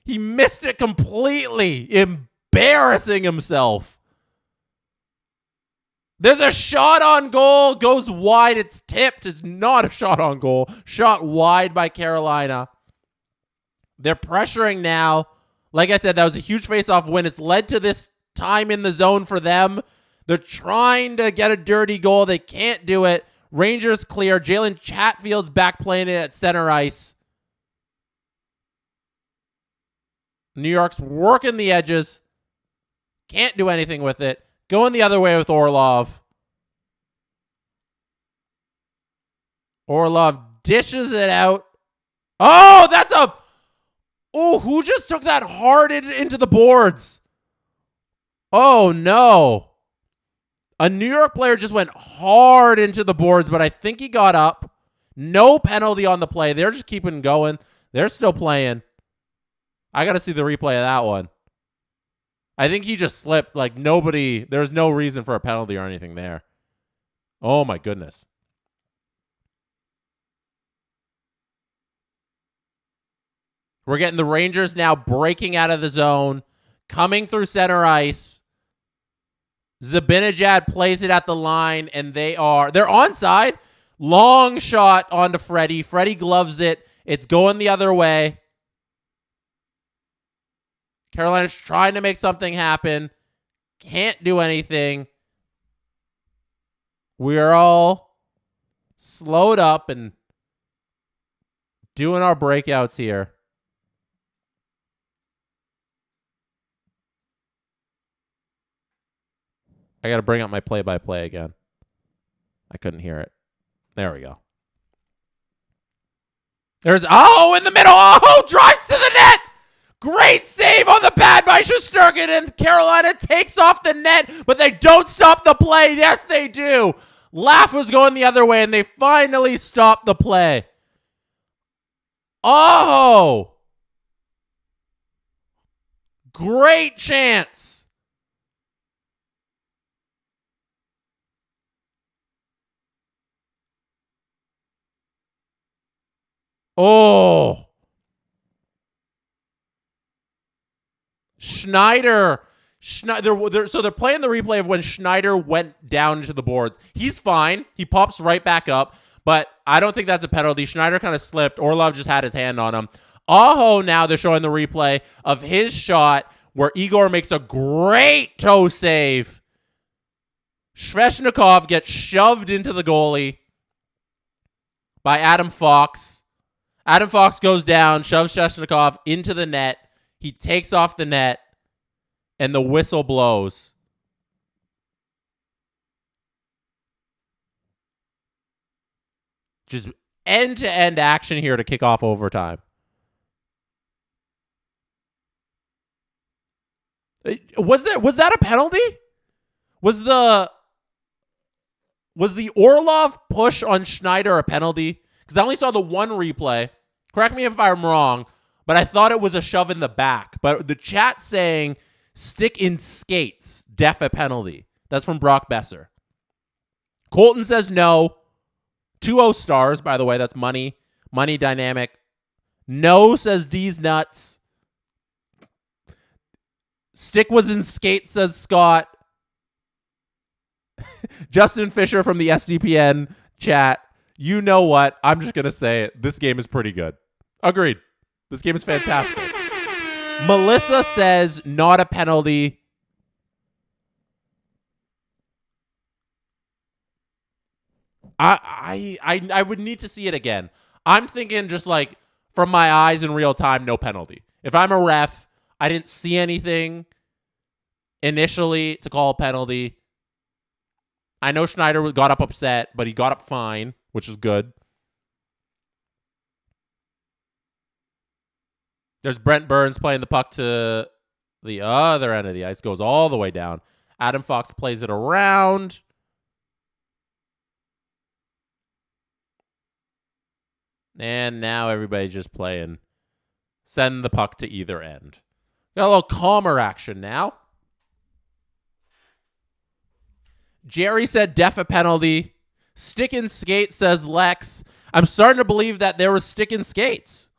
He missed it completely, embarrassing himself. There's a shot on goal, goes wide, it's tipped. It's not a shot on goal. Shot wide by Carolina. They're pressuring now. Like I said, that was a huge face-off win. It's led to this time in the zone for them. They're trying to get a dirty goal. They can't do it. Rangers clear. Jalen Chatfield's back playing it at center ice. New York's working the edges. Can't do anything with it. Going the other way with Orlov. Orlov dishes it out. Oh, that's a... Oh, who just took that hard into the boards? Oh, no. A New York player just went hard into the boards, but I think he got up. No penalty on the play. They're just keeping going. They're still playing. I got to see the replay of that one. I think he just slipped. Like, nobody, there's no reason for a penalty or anything there. Oh, my goodness. We're getting the Rangers now breaking out of the zone, coming through center ice. Zibanejad plays it at the line, and they're onside. Long shot onto Freddie. Freddie gloves it, It's going the other way. Carolina's trying to make something happen. Can't do anything. We're all slowed up and doing our breakouts here. I got to bring up my play-by-play again. I couldn't hear it. There we go. There's, in the middle. Oh, drives to the net. Great save on the pad by Shesterkin, and Carolina takes off the net, but they don't stop the play. Yes, they do. Laugh was going the other way, and they finally stopped the play. Oh! Great chance. Oh! Schneider. So they're playing the replay of when Schneider went down into the boards. He's fine. He pops right back up, but I don't think that's a penalty. Schneider kind of slipped. Orlov just had his hand on him. Aho, now they're showing the replay of his shot where Igor makes a great toe save. Sveshnikov gets shoved into the goalie by Adam Fox. Adam Fox goes down, shoves Sveshnikov into the net. He takes off the net, and the whistle blows. Just end-to-end action here to kick off overtime. Was that a penalty? Was the Orlov push on Schneider a penalty? Because I only saw the one replay. Correct me if I'm wrong, but I thought it was a shove in the back. But the chat saying stick in skates, def a penalty. That's from Brock Besser. Colton says no. 2-0 stars, by the way. That's money. Money dynamic. No, says D's nuts. Stick was in skates, says Scott. Justin Fisher from the SDPN chat. You know what? I'm just going to say it. This game is pretty good. Agreed. This game is fantastic. Melissa says not a penalty. I would need to see it again. I'm thinking just like from my eyes in real time, no penalty. If I'm a ref, I didn't see anything initially to call a penalty. I know Schneider got up upset, but he got up fine, which is good. There's Brent Burns playing the puck to the other end of the ice. Goes all the way down. Adam Fox plays it around. And now everybody's just playing. Send the puck to either end. Got a little calmer action now. Jerry said def a penalty. Stick and skate, says Lex. I'm starting to believe that there was stick and skates.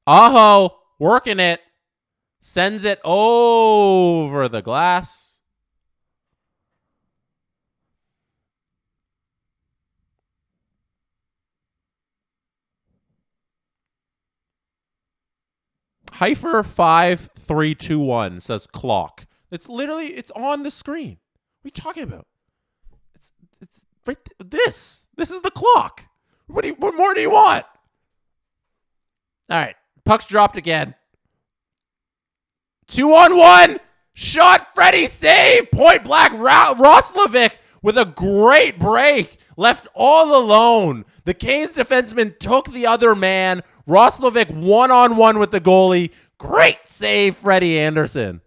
Aho, working it. Sends it over the glass. Heifer 5321 says clock. It's literally, it's on the screen. What are you talking about? It's right this. This is the clock. What more do you want? All right. Puck's dropped again. 2-on-1. Shot. Freddie save. Point blank. Roslovic with a great break. Left all alone. The Canes defenseman took the other man. Roslovic one-on-one with the goalie. Great save, Freddie Anderson.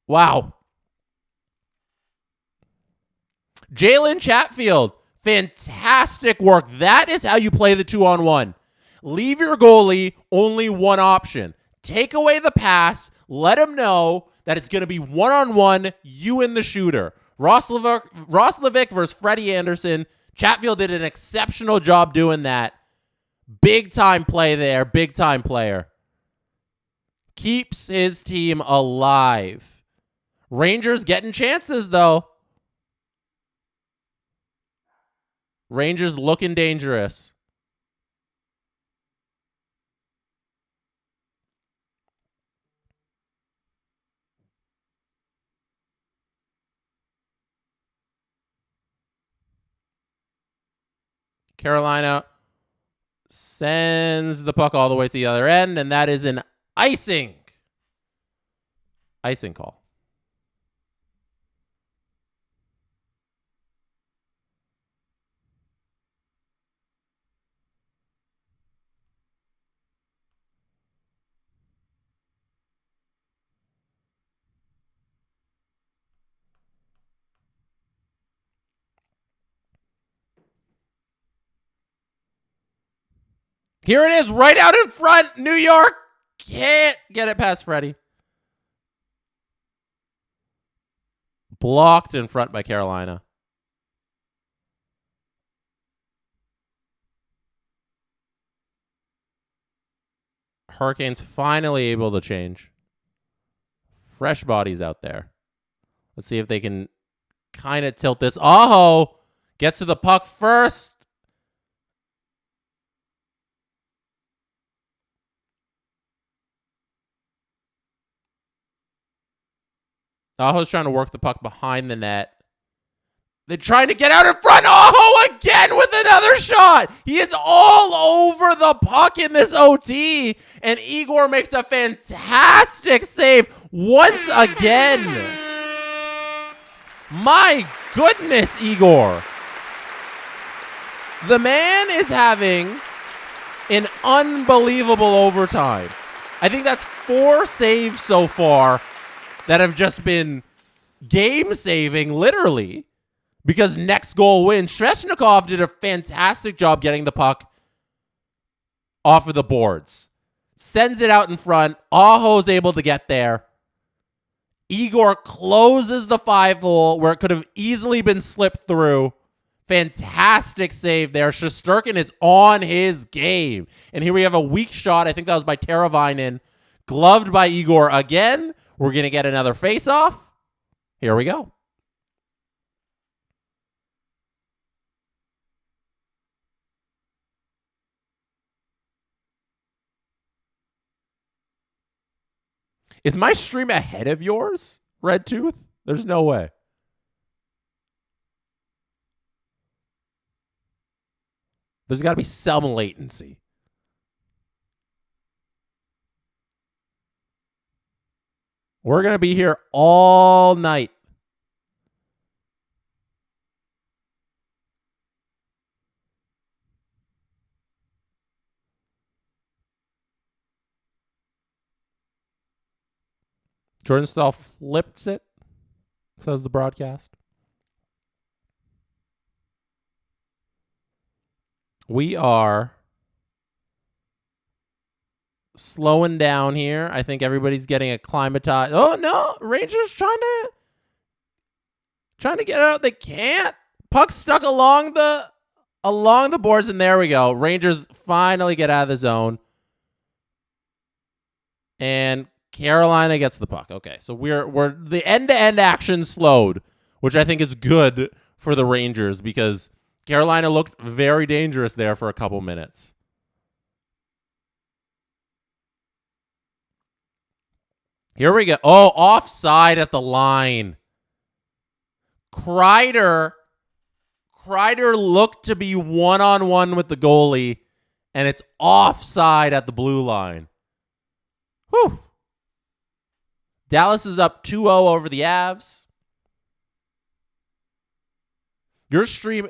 Wow. Jalen Chatfield. Fantastic work. That is how you play the 2-on-1. Leave your goalie only one option. Take away the pass. Let him know that it's going to be one-on-one, you and the shooter. Roslovic versus Freddie Anderson. Chatfield did an exceptional job doing that. Big time play there. Big time player. Keeps his team alive. Rangers getting chances, though. Rangers looking dangerous. Carolina sends the puck all the way to the other end, and that is an icing. Icing call. Here it is, right out in front. New York can't get it past Freddie. Blocked in front by Carolina. Hurricanes finally able to change. Fresh bodies out there. Let's see if they can kind of tilt this. Aho gets to the puck first. Aho's trying to work the puck behind the net. They're trying to get out in front. Aho again with another shot. He is all over the puck in this OT. And Igor makes a fantastic save once again. My goodness, Igor. The man is having an unbelievable overtime. I think that's 4 saves so far that have just been game-saving, literally, because next goal wins. Svechnikov did a fantastic job getting the puck off of the boards. Sends it out in front. Aho's able to get there. Igor closes the 5-hole where it could have easily been slipped through. Fantastic save there. Shesterkin is on his game. And here we have a weak shot. I think that was by Teravainen. Gloved by Igor again. We're going to get another face-off. Here we go. Is my stream ahead of yours, Red Tooth? There's no way. There's got to be some latency. We're going to be here all night. Jordan Stahl flips it, says the broadcast. We are slowing down here. I think everybody's getting acclimatized. Oh no, Rangers trying to get out. They can't. Puck stuck along the boards, and there we go. Rangers finally get out of the zone. And Carolina gets the puck. Okay, so we're the end-to-end action slowed, which I think is good for the Rangers because Carolina looked very dangerous there for a couple minutes. Here we go. Oh, offside at the line. Kreider looked to be one-on-one with the goalie, and it's offside at the blue line. Whew. Dallas is up 2-0 over the Avs. Your stream,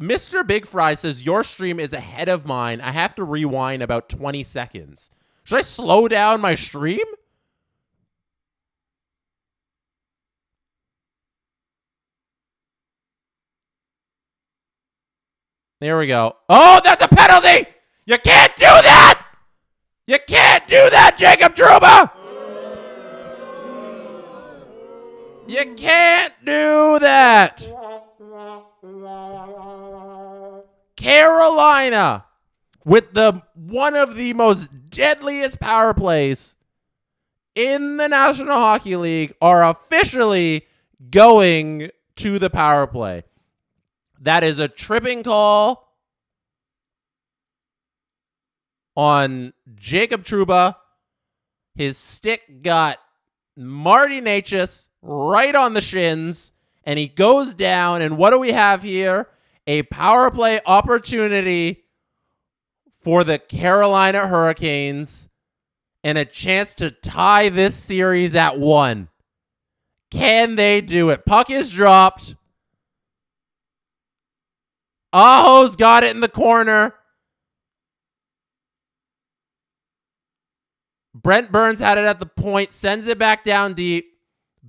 Mr. Big Fry says, your stream is ahead of mine. I have to rewind about 20 seconds. Should I slow down my stream? There we go. Oh, that's a penalty! You can't do that! You can't do that, Jacob Trouba! You can't do that! Carolina, with one of the most deadliest power plays in the National Hockey League are officially going to the power play. That is a tripping call on Jacob Trouba. His stick got Marty Necas right on the shins, and he goes down. And what do we have here? A power play opportunity for the Carolina Hurricanes and a chance to tie this series at 1. Can they do it? Puck is dropped. Aho's got it in the corner. Brent Burns had it at the point, sends it back down deep.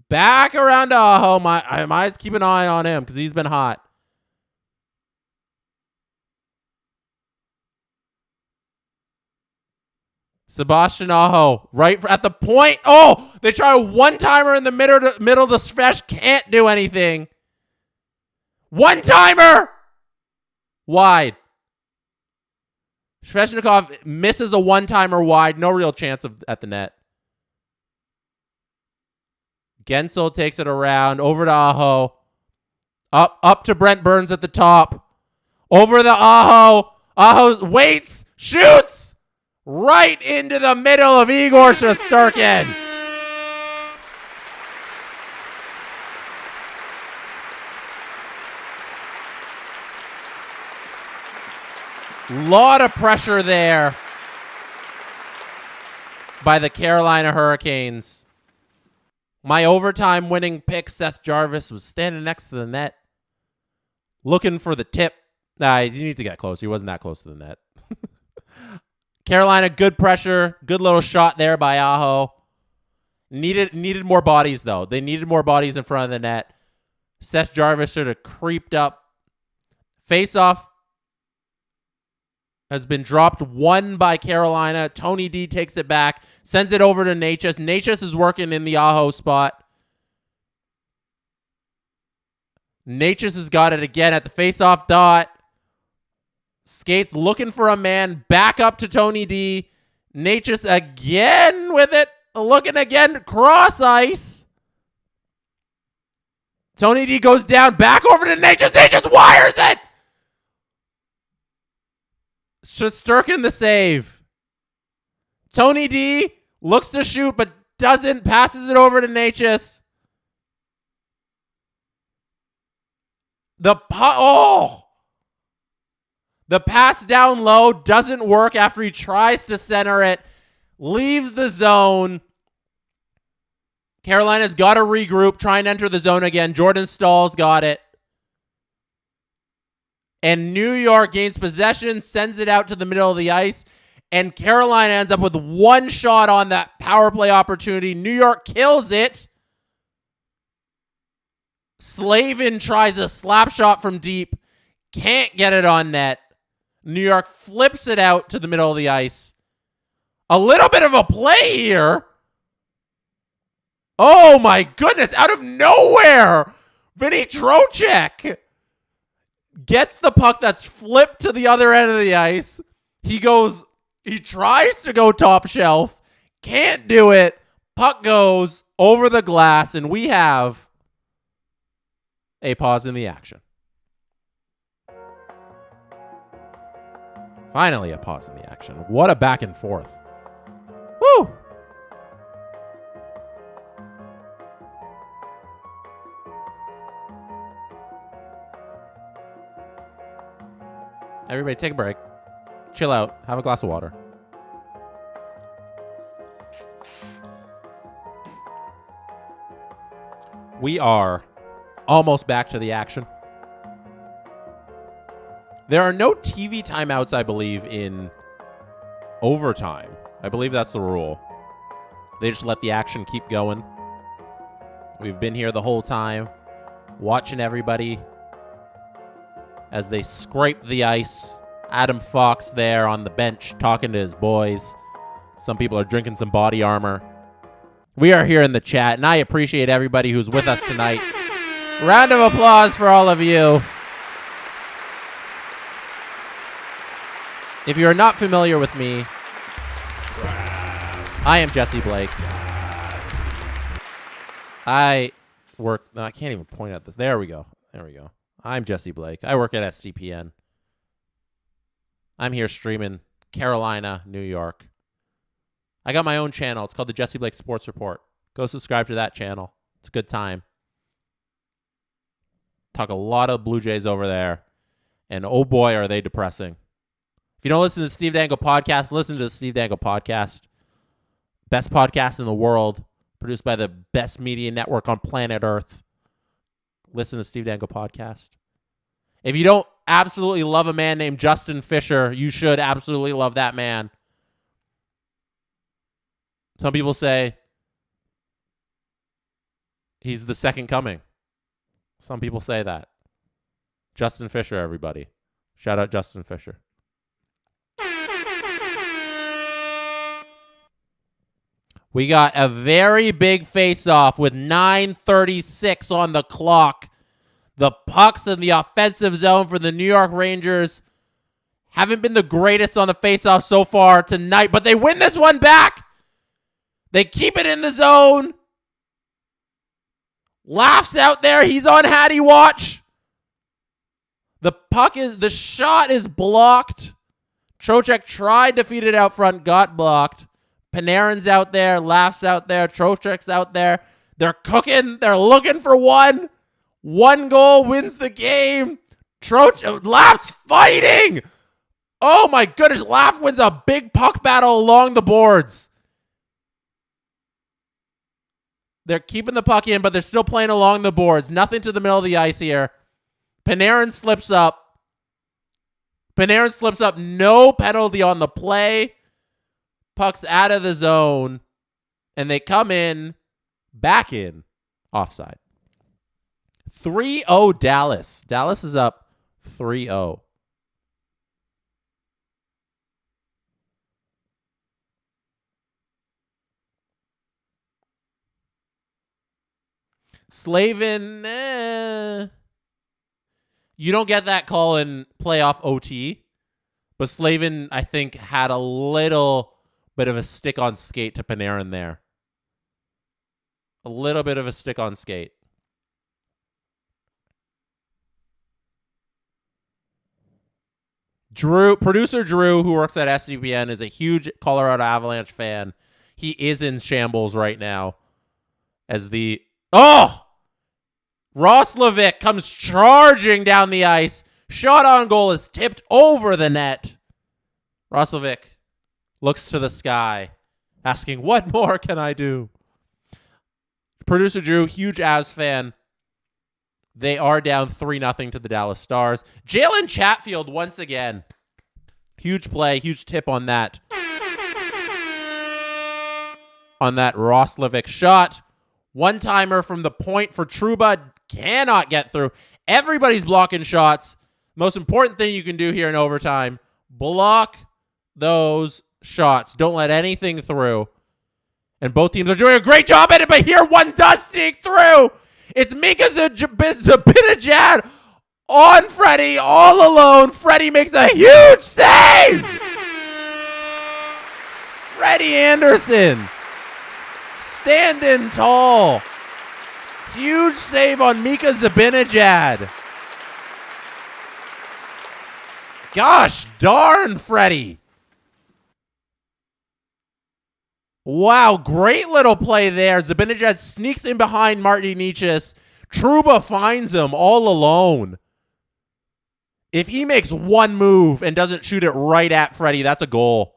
Back around to Aho. My eyes keep an eye on him because he's been hot. Sebastian Aho, right at the point. Oh, they try a one-timer in the middle. The Svesh can't do anything. One-timer! Wide. Sveshnikov misses a one-timer wide. No real chance at the net. Gensel takes it around. Over to Aho. Up to Brent Burns at the top. Over the Aho. Aho waits. Shoots! Right into the middle of Igor Shesterkin. Lot of pressure there by the Carolina Hurricanes. My overtime winning pick, Seth Jarvis, was standing next to the net, looking for the tip. Nah, you need to get closer. He wasn't that close to the net. Carolina, good pressure. Good little shot there by Aho. Needed more bodies, though. They needed more bodies in front of the net. Seth Jarvis sort of creeped up. Face-off has been dropped, won by Carolina. Tony D takes it back, sends it over to Necas. Necas is working in the Aho spot. Necas has got it again at the face-off dot. Skates looking for a man. Back up to Tony D. Necas again with it. Looking again. Cross ice. Tony D goes down. Back over to Necas. Necas wires it. Shesterkin the save. Tony D looks to shoot but doesn't. Passes it over to Necas. The pass down low doesn't work after he tries to center it. Leaves the zone. Carolina's got to regroup, try and enter the zone again. Jordan Stahl's got it. And New York gains possession, sends it out to the middle of the ice. And Carolina ends up with one shot on that power play opportunity. New York kills it. Slavin tries a slap shot from deep. Can't get it on net. New York flips it out to the middle of the ice. A little bit of a play here. Oh my goodness, out of nowhere, Vinny Trocheck gets the puck that's flipped to the other end of the ice. He tries to go top shelf, can't do it. Puck goes over the glass, and we have a pause in the action. Finally, a pause in the action. What a back and forth. Woo! Everybody take a break. Chill out. Have a glass of water. We are almost back to the action. There are no TV timeouts, I believe, in overtime. I believe that's the rule. They just let the action keep going. We've been here the whole time, watching everybody as they scrape the ice. Adam Fox there on the bench talking to his boys. Some people are drinking some body armor. We are here in the chat, and I appreciate everybody who's with us tonight. Round of applause for all of you. If you're not familiar with me, I am Jesse Blake. I work. No, I can't even point at this. There we go. There we go. I'm Jesse Blake. I work at SDPN. I'm here streaming Carolina, New York. I got my own channel. It's called the Jesse Blake Sports Report. Go subscribe to that channel. It's a good time. Talk a lot of Blue Jays over there. And oh boy, are they depressing. If you don't listen to the Steve Dangle podcast, listen to the Steve Dangle podcast. Best podcast in the world. Produced by the best media network on planet Earth. Listen to the Steve Dangle podcast. If you don't absolutely love a man named Justin Fisher, you should absolutely love that man. Some people say he's the second coming. Some people say that. Justin Fisher, everybody. Shout out Justin Fisher. We got a very big face-off with 9:36 on the clock. The pucks in the offensive zone for the New York Rangers haven't been the greatest on the face-off so far tonight, but they win this one back. They keep it in the zone. Laughs out there. He's on Hattie watch. The shot is blocked. Trocheck tried to feed it out front, got blocked. Panarin's out there, Laughs out there, Trocheck's out there. They're cooking. They're looking for one. One goal wins the game. Laughs fighting. Oh my goodness. Laugh wins a big puck battle along the boards. They're keeping the puck in, but they're still playing along the boards. Nothing to the middle of the ice here. Panarin slips up. No penalty on the play. Puck's out of the zone. And they come in. Back in. Offside. 3-0 Dallas. Dallas is up 3-0. Slavin, you don't get that call in playoff OT, but Slavin, I think, had a little bit of a stick on skate to Panarin there. A little bit of a stick on skate. Producer Drew, who works at SDPN, is a huge Colorado Avalanche fan. He is in shambles right now as the... Oh! Roslovic comes charging down the ice. Shot on goal is tipped over the net. Roslovic looks to the sky, asking, what more can I do? Producer Drew, huge Avs fan. They are down 3-0 to the Dallas Stars. Jalen Chatfield once again. Huge play, huge tip on that. On that Roslovic shot. One-timer from the point for Trouba. Cannot get through. Everybody's blocking shots. Most important thing you can do here in overtime. Block those shots. Don't let anything through. And both teams are doing a great job at it, but here one does sneak through. It's Mika Zibanejad on Freddie all alone. Freddie makes a huge save. Freddie Anderson standing tall. Huge save on Mika Zibanejad. Gosh darn, Freddie. Wow, great little play there. Zibanejad sneaks in behind Marty Nietzsche. Trouba finds him all alone. If he makes one move and doesn't shoot it right at Freddie, that's a goal.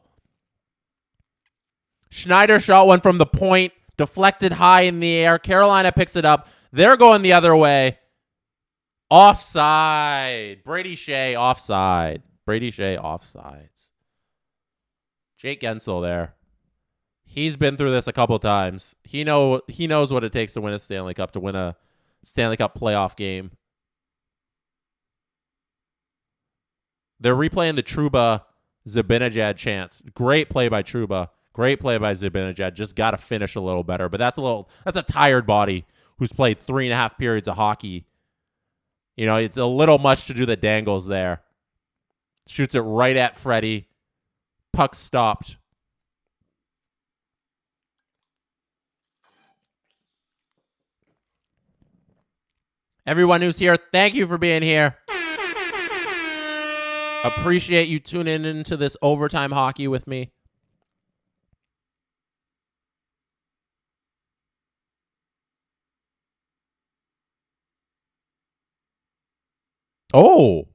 Schneider shot one from the point, deflected high in the air. Carolina picks it up. They're going the other way. Offside. Brady Shea offside. Brady Shea offsides. Jake Gensel there. He's been through this a couple times. He knows what it takes to win a Stanley Cup, to win a Stanley Cup playoff game. They're replaying the Trouba Zibanejad chance. Great play by Trouba. Great play by Zibanejad. Just got to finish a little better. But that's a tired body who's played 3.5 periods of hockey. You know, it's a little much to do the dangles there. Shoots it right at Freddie. Puck stopped. Everyone who's here, thank you for being here. Appreciate you tuning into this overtime hockey with me. Oh.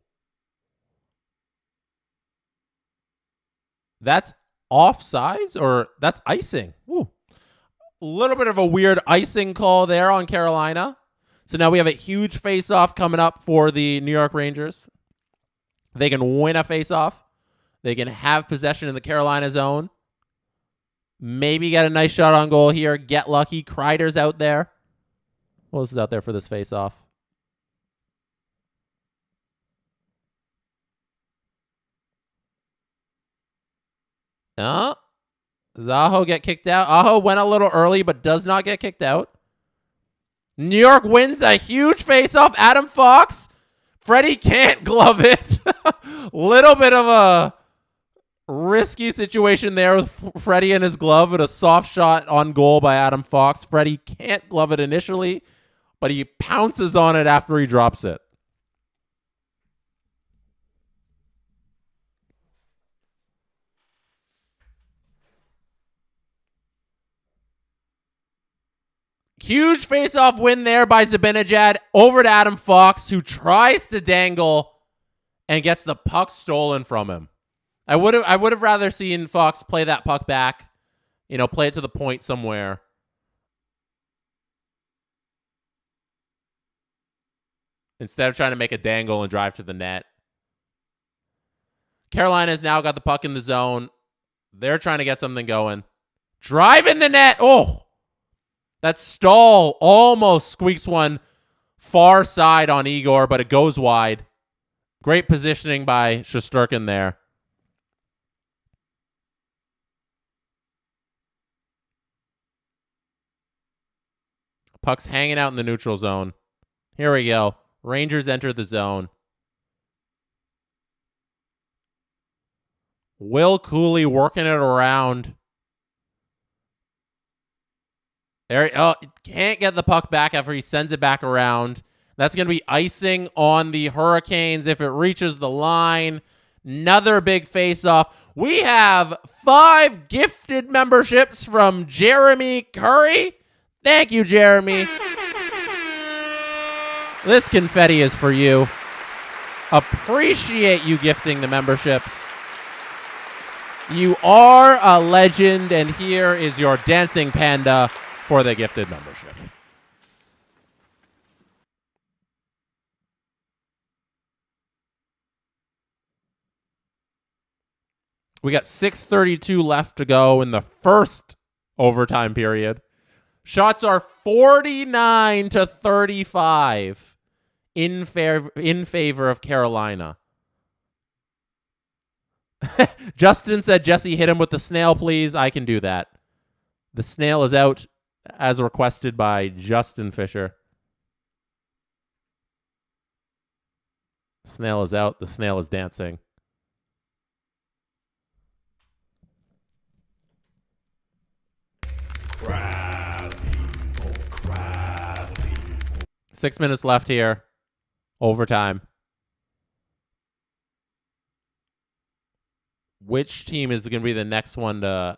That's offsides or that's icing. Ooh. A little bit of a weird icing call there on Carolina. So now we have a huge face-off coming up for the New York Rangers. They can win a face-off. They can have possession in the Carolina zone. Maybe get a nice shot on goal here. Get lucky. Kreider's out there. Who else is out there for this face-off? Zaho get kicked out. Aho went a little early, but does not get kicked out. New York wins a huge face-off. Adam Fox. Freddie can't glove it. Little bit of a risky situation there with Freddie and his glove and a soft shot on goal by Adam Fox. Freddie can't glove it initially, but he pounces on it after he drops it. Huge face-off win there by Zibanejad over to Adam Fox, who tries to dangle and gets the puck stolen from him. I would have rather seen Fox play that puck back, play it to the point somewhere. Instead of trying to make a dangle and drive to the net. Carolina's now got the puck in the zone. They're trying to get something going. Drive in the net. Oh! That Stahl almost squeaks one far side on Igor, but it goes wide. Great positioning by Shesterkin there. Puck's hanging out in the neutral zone. Here we go. Rangers enter the zone. Will Cooley working it around. There, can't get the puck back after he sends it back around. That's going to be icing on the Hurricanes if it reaches the line. Another big face-off. We have 5 gifted memberships from Jeremy Curry. Thank you, Jeremy. This confetti is for you. Appreciate you gifting the memberships. You are a legend, and here is your dancing panda for the gifted membership. We got 6:32 left to go in the first overtime period. Shots are 49-35 in favor of Carolina. Justin said, Jesse, hit him with the snail, please. I can do that. The snail is out as requested by Justin Fisher. Snail is out. The snail is dancing. Crab people, crab people. 6 minutes left here. Overtime. Which team is going to be the next one to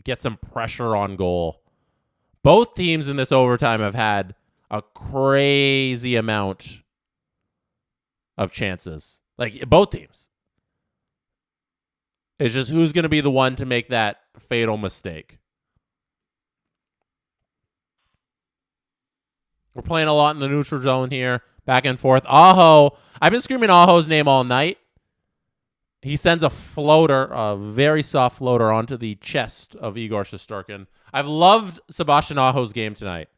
get some pressure on goal? Both teams in this overtime have had a crazy amount of chances. Like, both teams. It's just who's going to be the one to make that fatal mistake. We're playing a lot in the neutral zone here. Back and forth. Aho. I've been screaming Aho's name all night. He sends a floater, a very soft floater, onto the chest of Igor Shesterkin. I've loved Sebastian Aho's game tonight.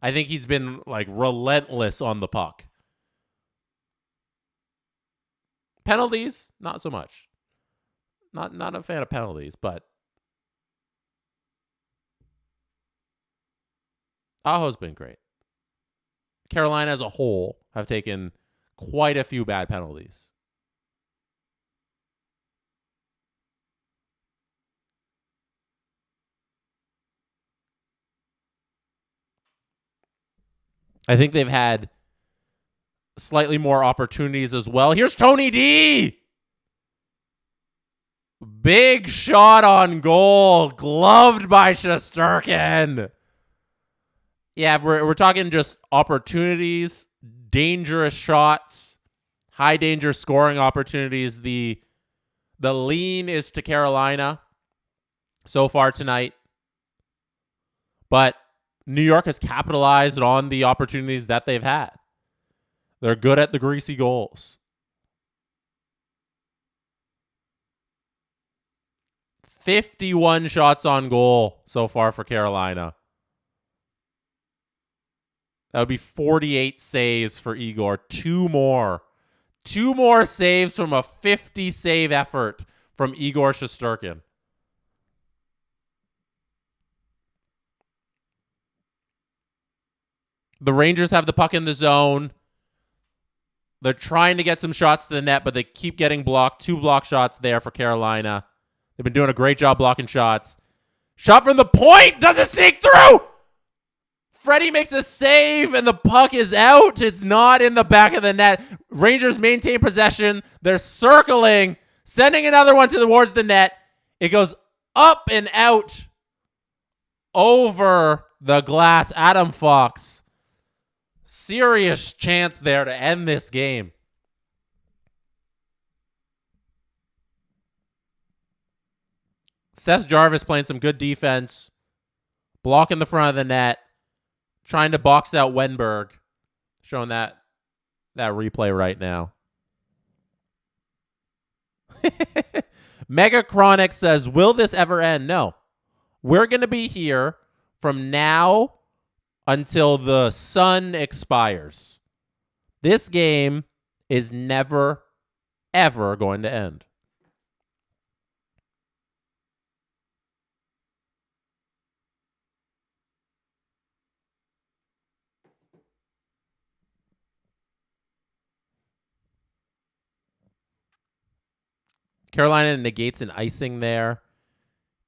I think he's been relentless on the puck. Penalties, not so much. Not a fan of penalties, but Aho's been great. Carolina as a whole have taken quite a few bad penalties. I think they've had slightly more opportunities as well. Here's Tony D. Big shot on goal, gloved by Shesterkin. Yeah, we're talking just opportunities, dangerous shots, high danger scoring opportunities. The lean is to Carolina so far tonight. But New York has capitalized on the opportunities that they've had. They're good at the greasy goals. 51 shots on goal so far for Carolina. That would be 48 saves for Igor. Two more saves from a 50-save effort from Igor Shesterkin. The Rangers have the puck in the zone. They're trying to get some shots to the net, but they keep getting blocked. 2 block shots there for Carolina. They've been doing a great job blocking shots. Shot from the point. Doesn't sneak through. Freddie makes a save, and the puck is out. It's not in the back of the net. Rangers maintain possession. They're circling, sending another one towards the net. It goes up and out over the glass. Adam Fox. Serious chance there to end this game. Seth Jarvis playing some good defense. Blocking the front of the net. Trying to box out Wenberg. Showing that replay right now. Mega Chronic says, will this ever end? No. We're going to be here from now until the sun expires. This game is never, ever going to end. Carolina negates an icing there,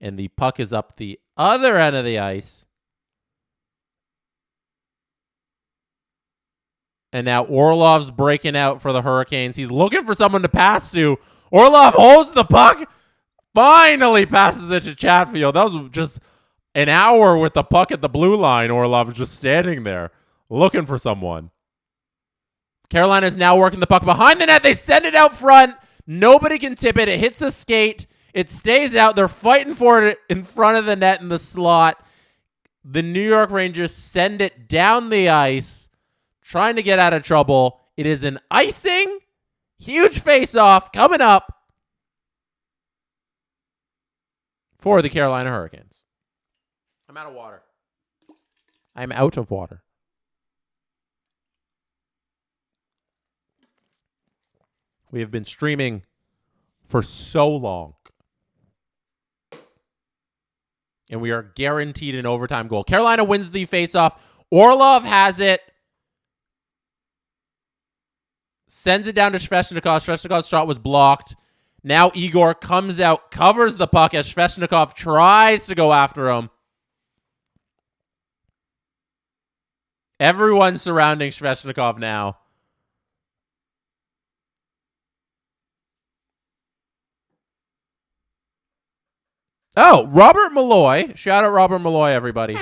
and the puck is up the other end of the ice. And now Orlov's breaking out for the Hurricanes. He's looking for someone to pass to. Orlov holds the puck. Finally passes it to Chatfield. That was just an hour with the puck at the blue line. Orlov was just standing there looking for someone. Carolina is now working the puck behind the net. They send it out front. Nobody can tip it. It hits a skate. It stays out. They're fighting for it in front of the net in the slot. The New York Rangers send it down the ice, trying to get out of trouble. It is an icing. Huge face-off coming up for the Carolina Hurricanes. I'm out of water. I'm out of water. We have been streaming for so long. And we are guaranteed an overtime goal. Carolina wins the faceoff. Orlov has it. Sends it down to Svechnikov. Svechnikov's shot was blocked. Now Igor comes out, covers the puck as Svechnikov tries to go after him. Everyone's surrounding Svechnikov now. Oh, Robert Malloy. Shout out Robert Malloy, everybody.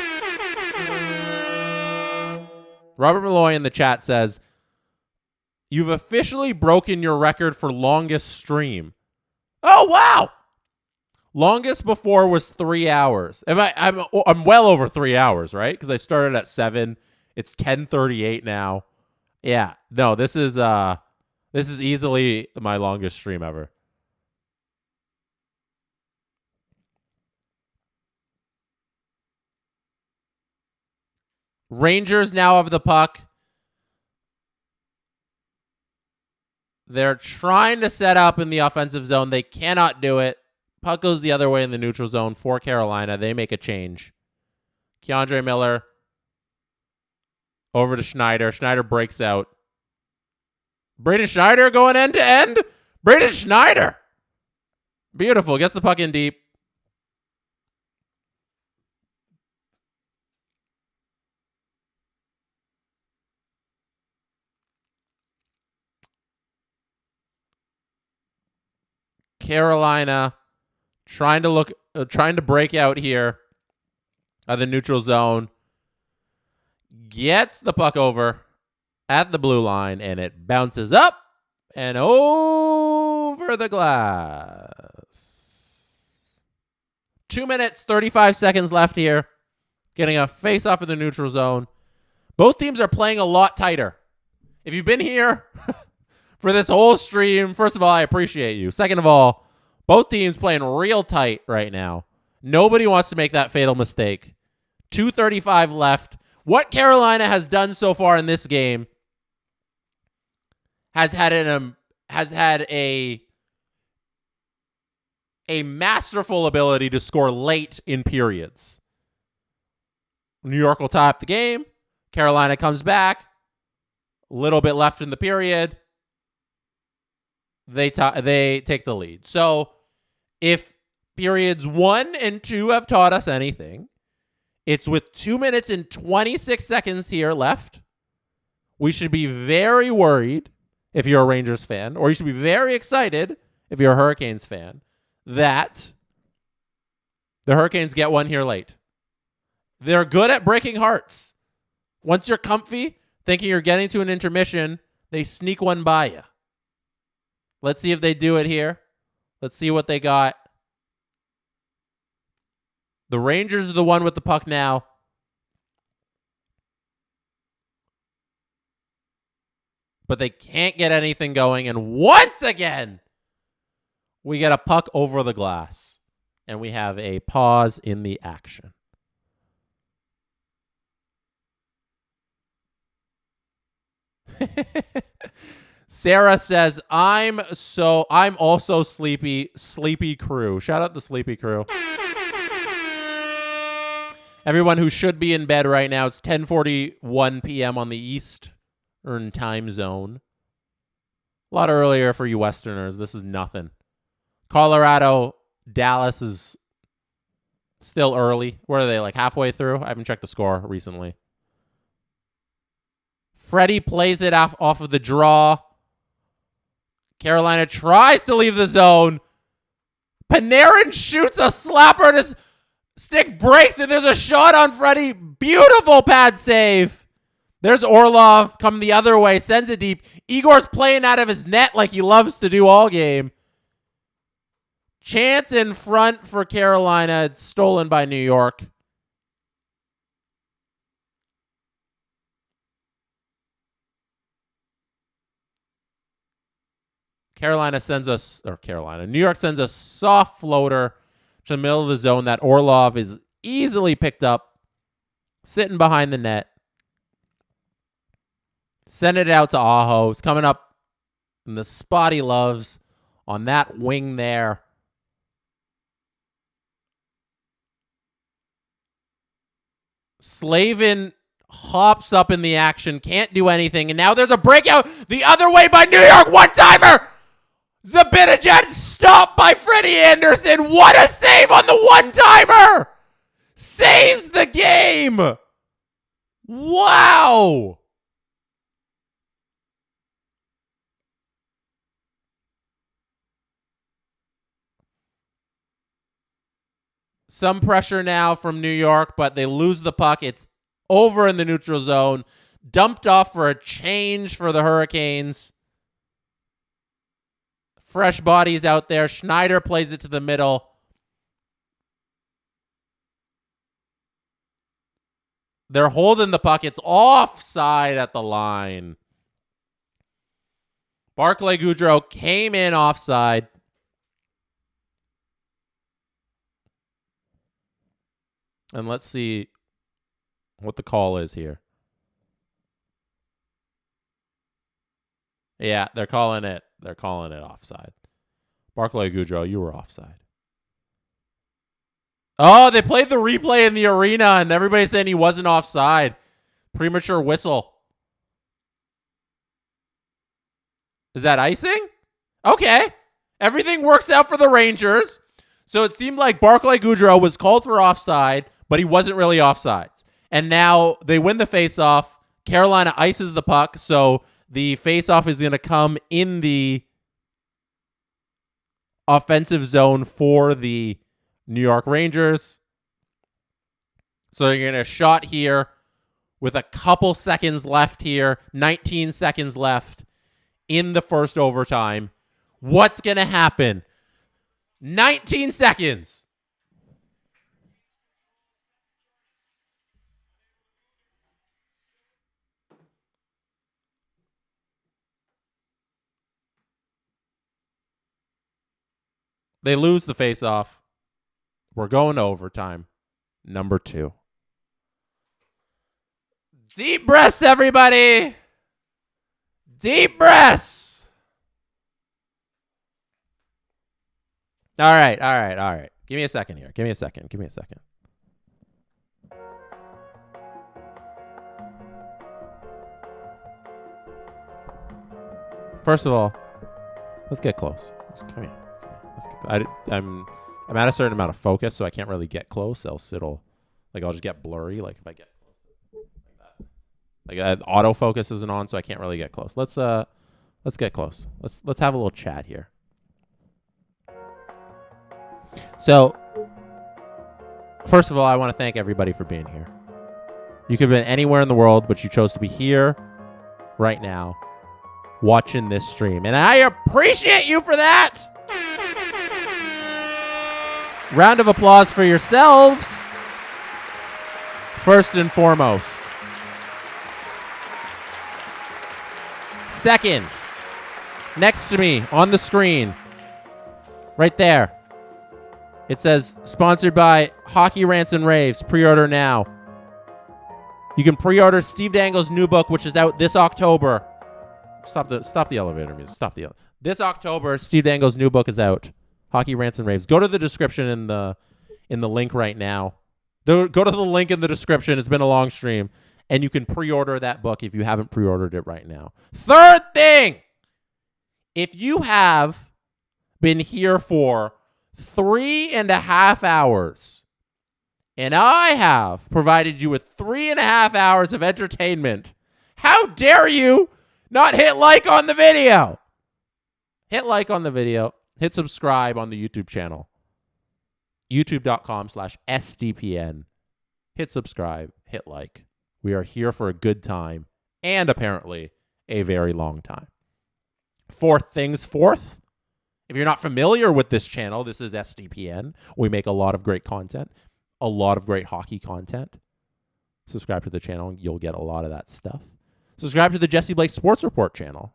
Robert Malloy in the chat says, you've officially broken your record for longest stream. Oh, wow. Longest before was 3 hours. I'm well over 3 hours, right? Because I started at 7. It's 10:38 now. Yeah. No, this is easily my longest stream ever. Rangers now have the puck. They're trying to set up in the offensive zone. They cannot do it. Puck goes the other way in the neutral zone for Carolina. They make a change. Keandre Miller over to Schneider. Schneider breaks out. Braden Schneider going end to end. Braden Schneider. Beautiful. Gets the puck in deep. Carolina trying to break out here at the neutral zone. Gets the puck over at the blue line, and it bounces up and over the glass. 2 minutes, 35 seconds left here. Getting a face-off in the neutral zone. Both teams are playing a lot tighter. If you've been here for this whole stream, first of all, I appreciate you. Second of all, both teams playing real tight right now. Nobody wants to make that fatal mistake. 2:35 left. What Carolina has done so far in this game has had a masterful ability to score late in periods. New York will tie up the game. Carolina comes back. A little bit left in the period. They take the lead. So if periods 1 and 2 have taught us anything, it's with 2 minutes and 26 seconds here left. We should be very worried if you're a Rangers fan, or you should be very excited if you're a Hurricanes fan, that the Hurricanes get one here late. They're good at breaking hearts. Once you're comfy, thinking you're getting to an intermission, they sneak one by you. Let's see if they do it here. Let's see what they got. The Rangers are the one with the puck now. But they can't get anything going. And once again, we get a puck over the glass. And we have a pause in the action. Sarah says, I'm also sleepy crew. Shout out the sleepy crew. Everyone who should be in bed right now, it's 10:41 p.m. on the Eastern time zone. A lot earlier for you Westerners. This is nothing. Colorado, Dallas is still early. Where are they, like halfway through? I haven't checked the score recently. Freddie plays it off of the draw. Carolina tries to leave the zone. Panarin shoots a slapper and his stick breaks and there's a shot on Freddie. Beautiful pad save. There's Orlov coming the other way, sends it deep. Igor's playing out of his net like he loves to do all game. Chance in front for Carolina. It's stolen by New York. New York sends a soft floater to the middle of the zone that Orlov is easily picked up, sitting behind the net. Send it out to Aho. He's coming up in the spot he loves on that wing there. Slavin hops up in the action, can't do anything, and now there's a breakout the other way by New York. One-timer! Zibanejad stopped by Freddie Anderson. What a save on the one-timer! Saves the game! Wow! Some pressure now from New York, but they lose the puck. It's over in the neutral zone. Dumped off for a change for the Hurricanes. Fresh bodies out there. Schneider plays it to the middle. They're holding the puck. It's offside at the line. Barclay Goodrow came in offside. And let's see what the call is here. Yeah, they're calling it. They're calling it offside. Barclay Goodrow, you were offside. Oh, they played the replay in the arena, and everybody's saying he wasn't offside. Premature whistle. Is that icing? Okay. Everything works out for the Rangers. So it seemed like Barclay Goodrow was called for offside, but he wasn't really offside. And now they win the faceoff. Carolina ices the puck, so the faceoff is going to come in the offensive zone for the New York Rangers. So they're going to shot here with a couple seconds left here. 19 seconds left in the first overtime. What's going to happen? 19 seconds. They lose the face-off. We're going to overtime. Number 2. Deep breaths, everybody. Deep breaths. All right. Give me a second here. Give me a second. First of all, let's get close. Come here. I'm at a certain amount of focus, so I can't really get close. Else I'll just get blurry. Like if I get close like that, autofocus isn't on, so I can't really get close. Let's get close. Let's have a little chat here. So, first of all, I want to thank everybody for being here. You could have been anywhere in the world, but you chose to be here right now, watching this stream, and I appreciate you for that. Round of applause for yourselves, first and foremost. Second, next to me on the screen, right there, it says, sponsored by Hockey Rants and Raves. Pre-order now. You can pre-order Steve Dangle's new book, which is out this October. Stop the elevator music. This October, Steve Dangle's new book is out. Hockey Rants and Raves. Go to the description in the link right now. Go to the link in the description. It's been a long stream. And you can pre-order that book if you haven't pre-ordered it right now. Third thing, if you have been here for 3.5 hours, and I have provided you with 3.5 hours of entertainment, how dare you not hit like on the video? Hit like on the video. Hit subscribe on the YouTube channel. YouTube.com/SDPN. Hit subscribe. Hit like. We are here for a good time and apparently a very long time. Fourth things fourth. If you're not familiar with this channel, this is SDPN. We make a lot of great content, a lot of great hockey content. Subscribe to the channel. You'll get a lot of that stuff. Subscribe to the Jesse Blake Sports Report channel.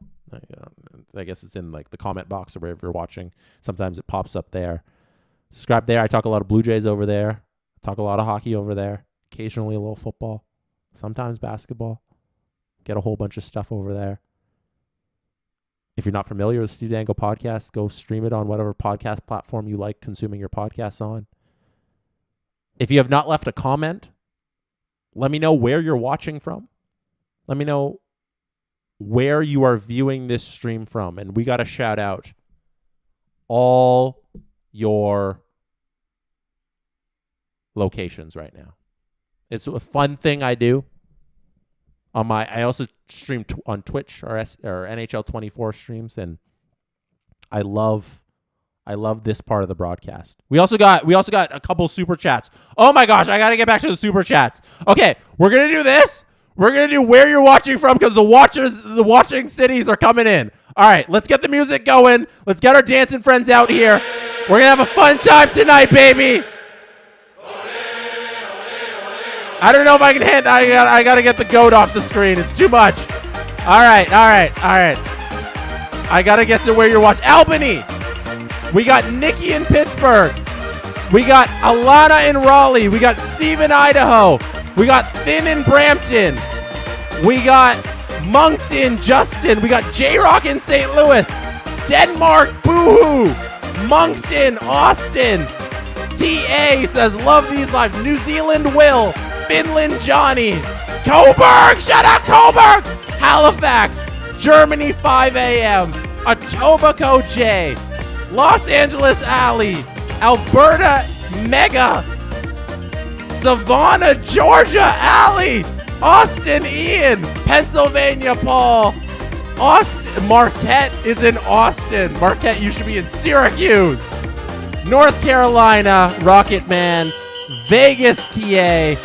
I guess it's in like the comment box or wherever you're watching. Sometimes it pops up there. Subscribe there. I talk a lot of Blue Jays over there. I talk a lot of hockey over there. Occasionally a little football. Sometimes basketball. Get a whole bunch of stuff over there. If you're not familiar with Steve Dangle Podcast, go stream it on whatever podcast platform you like consuming your podcasts on. If you have not left a comment, let me know where you're watching from. Let me know where you are viewing this stream from. And we got to shout out all your locations right now. It's a fun thing I do. I also stream on Twitch or NHL 24 streams, and I love this part of the broadcast. We also got a couple super chats. Oh my gosh, I got to get back to the super chats. Okay, we're going to do this. We're going to do where you're watching from because the watching cities are coming in. All right, let's get the music going. Let's get our dancing friends out here. We're going to have a fun time tonight, baby. I don't know if I can hit. I got to get the goat off the screen. It's too much. All right. I got to get to where you're watching. Albany. We got Nikki in Pittsburgh. We got Alana in Raleigh. We got Steve in Idaho. We got Finn in Brampton. We got Moncton, Justin. We got J-Rock in St. Louis. Denmark, Boohoo. Moncton, Austin. TA says, love these live. New Zealand, Will. Finland, Johnny. Coburg, shout out Coburg. Halifax, Germany, 5 a.m. Etobicoke, J. Los Angeles, Ali. Alberta, Mega. Savannah, Georgia, Ali. Austin, Ian. Pennsylvania, Paul. Austin. Marquette is in Austin. Marquette, you should be in Syracuse. North Carolina, Rocket Man. Vegas, TA.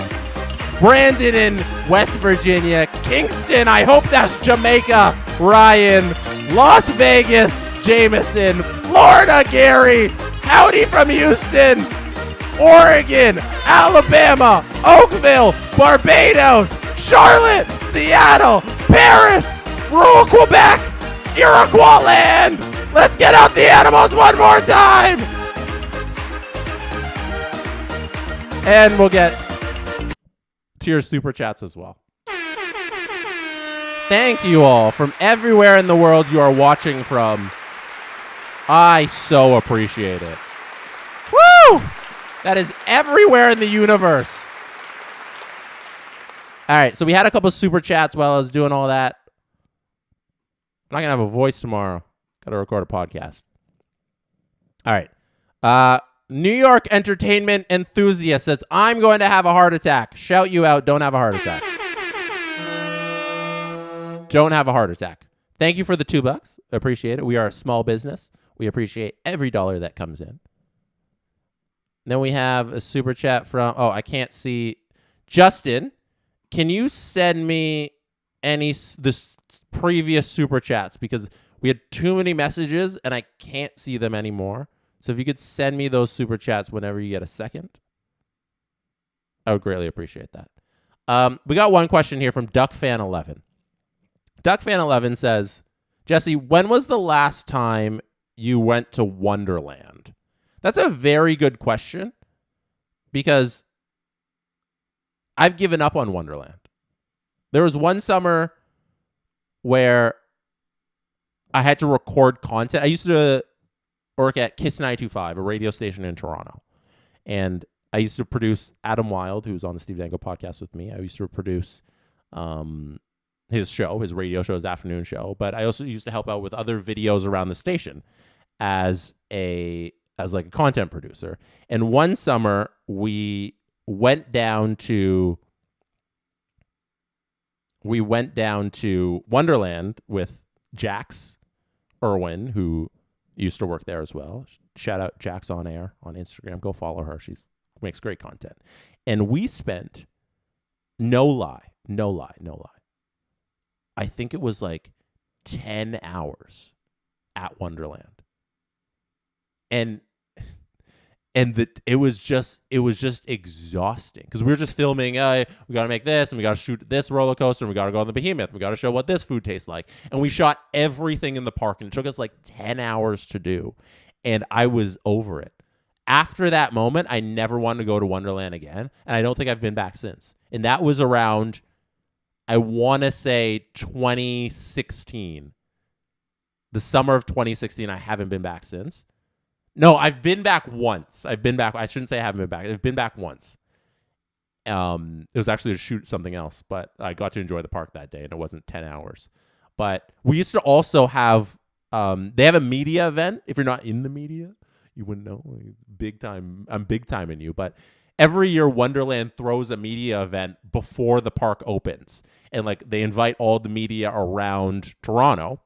Brandon in West Virginia. Kingston, I hope that's Jamaica. Ryan. Las Vegas, Jameson. Florida, Gary. Howdy from Houston. Oregon, Alabama, Oakville, Barbados, Charlotte, Seattle, Paris, rural Quebec, Iroquois land. Let's get out the animals one more time. And we'll get to your super chats as well. Thank you all from everywhere in the world you are watching from. I so appreciate it. Woo! That is everywhere in the universe. All right, so we had a couple super chats while I was doing all that. I'm not going to have a voice tomorrow. Got to record a podcast. All right. New York entertainment enthusiast says, I'm going to have a heart attack. Shout you out. Don't have a heart attack. Don't have a heart attack. Thank you for the $2. Appreciate it. We are a small business. We appreciate every dollar that comes in. Then we have a super chat from, I can't see. Justin, can you send me this previous super chats? Because we had too many messages and I can't see them anymore. So if you could send me those super chats whenever you get a second, I would greatly appreciate that. We got one question here from DuckFan11. DuckFan11 says, Jesse, when was the last time you went to Wonderland? That's a very good question because I've given up on Wonderland. There was one summer where I had to record content. I used to work at Kiss 925, a radio station in Toronto. And I used to produce Adam Wilde, who's on the Steve Dangle podcast with me. I used to produce his show, his radio show, his afternoon show. But I also used to help out with other videos around the station as like a content producer. And one summer we went down to Wonderland with Jax Irwin, who used to work there as well. Shout out Jax on Air on Instagram. Go follow her. She makes great content. And we spent, no lie, I think it was like 10 hours at Wonderland. And it was just exhausting because we were just filming. We got to make this, and we got to shoot this roller coaster, and we got to go on the Behemoth. We got to show what this food tastes like, and we shot everything in the park, and it took us like 10 hours to do, and I was over it. After that moment, I never wanted to go to Wonderland again, and I don't think I've been back since. And that was around, I want to say 2016, the summer of 2016. I haven't been back since. No, I've been back once. I shouldn't say I haven't been back. I've been back once. It was actually to shoot something else, but I got to enjoy the park that day, and it wasn't 10 hours. But we used to also have, they have a media event. If you're not in the media, you wouldn't know. Big time. I'm big time in you. But every year, Wonderland throws a media event before the park opens. And like they invite all the media around Toronto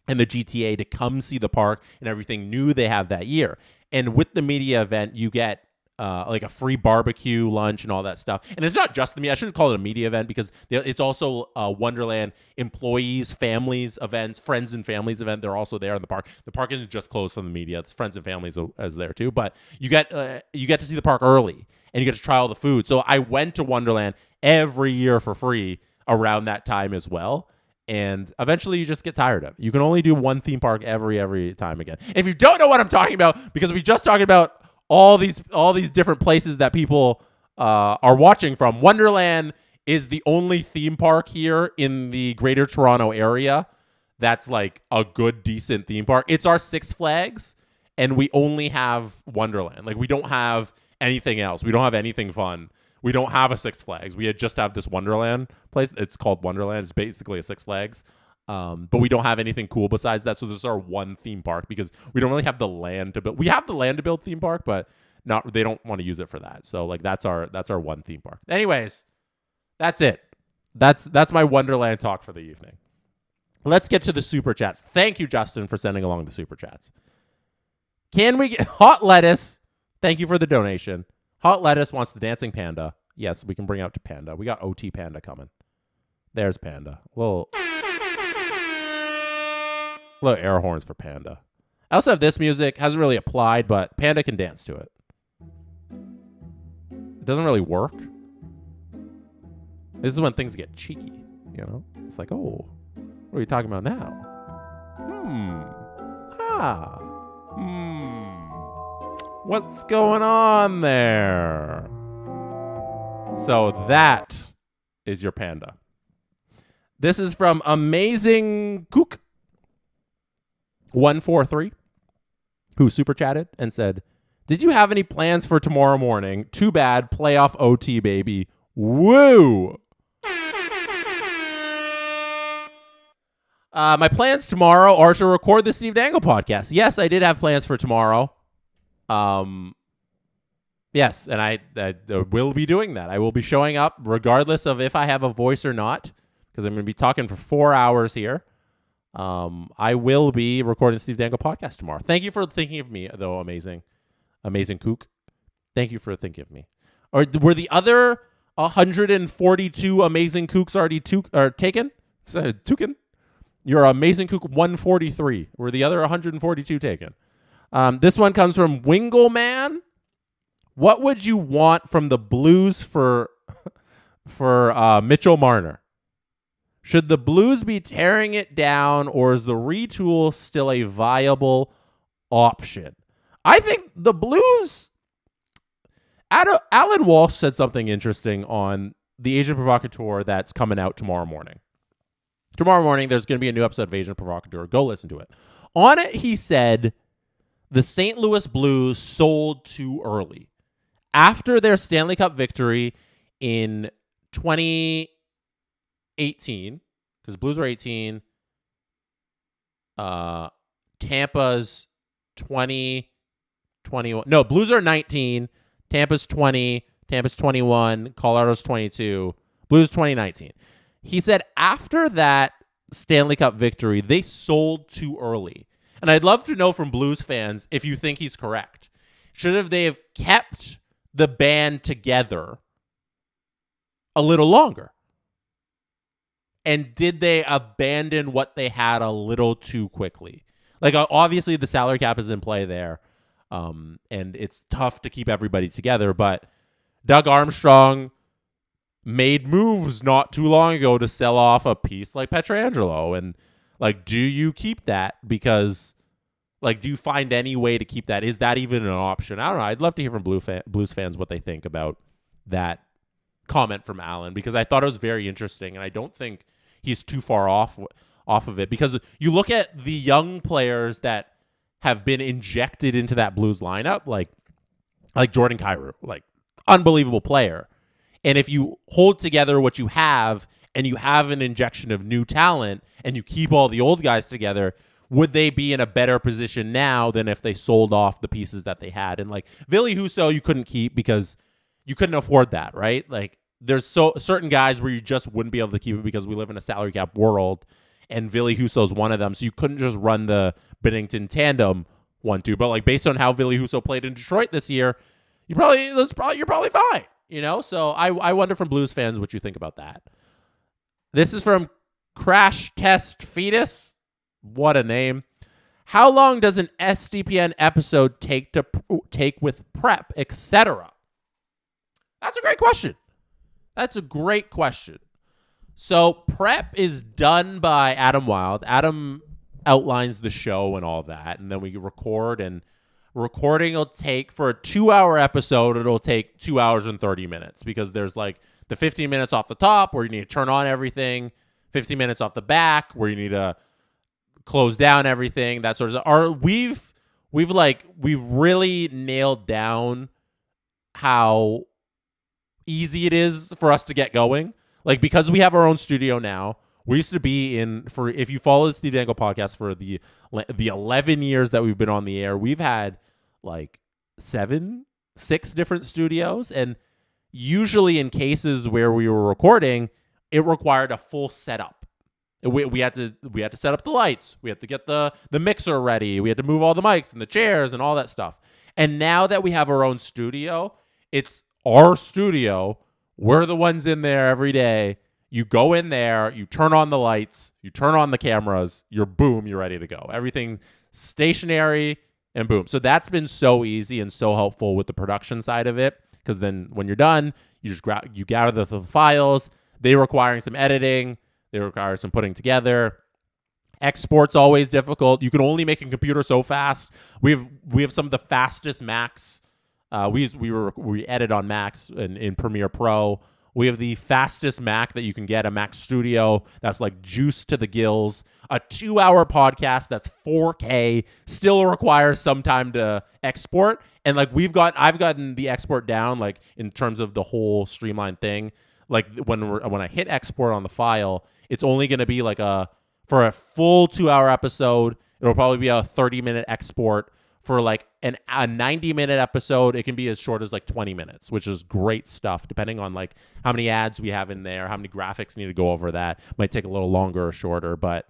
and the GTA to come see the park and everything new they have that year. And with the media event, you get like a free barbecue, lunch, and all that stuff. And it's not just the media. I shouldn't call it a media event because it's also Wonderland employees, families events, friends and families event. They're also there in the park. The park isn't just closed for the media. It's friends and families as there too. But you get to see the park early and you get to try all the food. So I went to Wonderland every year for free around that time as well. And eventually you just get tired of it. You can only do one theme park every time again. And if you don't know what I'm talking about, because we just talked about all these different places that people are watching from, Wonderland is the only theme park here in the Greater Toronto area that's like a good, decent theme park. It's our Six Flags, and we only have Wonderland. Like we don't have anything else. We don't have anything fun. We don't have a Six Flags. We just have this Wonderland place. It's called Wonderland. It's basically a Six Flags. But we don't have anything cool besides that. So this is our one theme park because we don't really have the land to build. We have the land to build theme park, but they don't want to use it for that. So like that's our one theme park. Anyways, that's it. That's my Wonderland talk for the evening. Let's get to the super chats. Thank you, Justin, for sending along the super chats. Can we get Hot Lettuce? Thank you for the donation. Hot Lettuce wants the dancing panda. Yes, we can bring out to Panda. We got OT Panda coming. There's Panda. Little air horns for Panda. I also have this music. Hasn't really applied, but Panda can dance to it. It doesn't really work. This is when things get cheeky, you know? It's like, oh, what are you talking about now? What's going on there? So that is your Panda. This is from Amazing Kook 143, who super chatted and said, "Did you have any plans for tomorrow morning? Too bad, playoff OT, baby. Woo!" My plans tomorrow are to record the Steve Dangle podcast. Yes, I did have plans for tomorrow. Yes, and I will be doing that. I will be showing up regardless of if I have a voice or not, because I'm going to be talking for 4 hours here. I will be recording the Steve Dangle podcast tomorrow. Thank you for thinking of me, though, amazing kook. Thank you for thinking of me. Or were the other 142 amazing kooks already taken? Taken? You're amazing kook 143. Were the other 142 taken? This one comes from Wingleman. What would you want from the Blues for Mitchell Marner? Should the Blues be tearing it down, or is the retool still a viable option? I think the Blues... Alan Walsh said something interesting on the Agent Provocateur that's coming out tomorrow morning. Tomorrow morning, there's going to be a new episode of Agent Provocateur. Go listen to it. On it, he said the St. Louis Blues sold too early. After their Stanley Cup victory in 2018, because Blues were 18, Tampa's 20, 21. No, Blues are 19, Tampa's 20, Tampa's 21, Colorado's 22, Blues 2019. He said after that Stanley Cup victory, they sold too early. And I'd love to know from Blues fans if you think he's correct. Should they have kept the band together a little longer? And did they abandon what they had a little too quickly? Like, obviously, the salary cap is in play there, and it's tough to keep everybody together. But Doug Armstrong made moves not too long ago to sell off a piece like Pietrangelo. And, like, do you keep that? Because, like, do you find any way to keep that? Is that even an option? I don't know. I'd love to hear from Blues fans what they think about that comment from Alan, because I thought it was very interesting, and I don't think he's too far off of it. Because you look at the young players that have been injected into that Blues lineup, like Jordan Kyrou, like, unbelievable player. And if you hold together what you have and you have an injection of new talent and you keep all the old guys together, would they be in a better position now than if they sold off the pieces that they had? And like Ville Husso, you couldn't keep because you couldn't afford that, right? Like there's certain guys where you just wouldn't be able to keep it because we live in a salary cap world, and Ville Husso is one of them. So you couldn't just run the Binnington tandem 1-2. But like based on how Ville Husso played in Detroit this year, you're probably fine. You know, so I wonder from Blues fans what you think about that. This is from Crash Test Fetus. What a name. How long does an SDPN episode take with prep, etc.? That's a great question. So prep is done by Adam Wild. Adam outlines the show and all that, and then we record, and recording will take, for a 2-hour episode, it'll take 2 hours and 30 minutes because there's like the 15 minutes off the top where you need to turn on everything, 15 minutes off the back where you need to close down everything, that sort of stuff. We've really nailed down how easy it is for us to get going. Like, because we have our own studio now, we used to be if you follow the Steve Dangle podcast for the 11 years that we've been on the air, we've had like 6 different studios. And usually in cases where we were recording, it required a full setup. We had to set up the lights. We had to get the mixer ready. We had to move all the mics and the chairs and all that stuff. And now that we have our own studio, it's our studio. We're the ones in there every day. You go in there, you turn on the lights, you turn on the cameras, you're ready to go. Everything stationary and boom. So that's been so easy and so helpful with the production side of it, because then when you're done, you just gather the files. They requiring some editing. They require some putting together. Export's always difficult. You can only make a computer so fast. We have some of the fastest Macs. We edit on Macs in Premiere Pro. We have the fastest Mac that you can get, a Mac Studio that's like juice to the gills. A 2-hour podcast that's 4K still requires some time to export. And like I've gotten the export down, like in terms of the whole streamlined thing. Like when I hit export on the file, it's only going to be like for a full 2-hour episode, it'll probably be a 30-minute export. For like a 90-minute episode, it can be as short as like 20 minutes, which is great stuff, depending on like how many ads we have in there, how many graphics need to go over that. Might take a little longer or shorter. But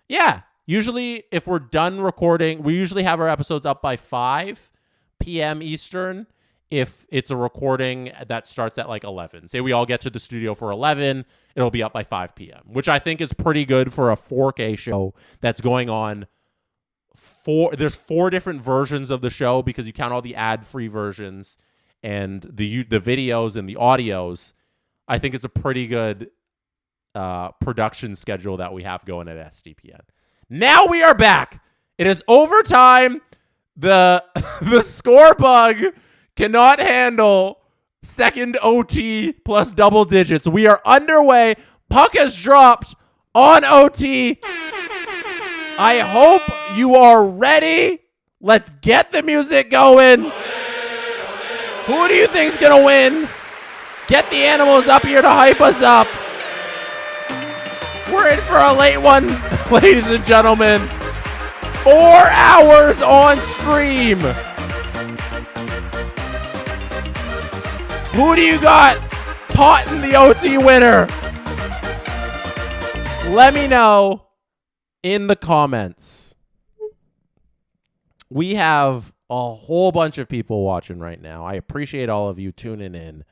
yeah, usually if we're done recording, we usually have our episodes up by 5 p.m. Eastern. If it's a recording that starts at like 11. Say we all get to the studio for 11, it'll be up by 5 p.m., which I think is pretty good for a 4K show that's going on. There's 4 different versions of the show, because you count all the ad-free versions and the videos and the audios. I think it's a pretty good production schedule that we have going at SDPN. Now we are back. It is overtime. The score bug cannot handle second OT plus double digits. We are underway. Puck has dropped on OT. I hope you are ready. Let's get the music going. Who do you think's going to win? Get the animals up here to hype us up. We're in for a late one, ladies and gentlemen. 4 hours on stream. Who do you got potting the OT winner? Let me know in the comments. We have a whole bunch of people watching right now. I appreciate all of you tuning in.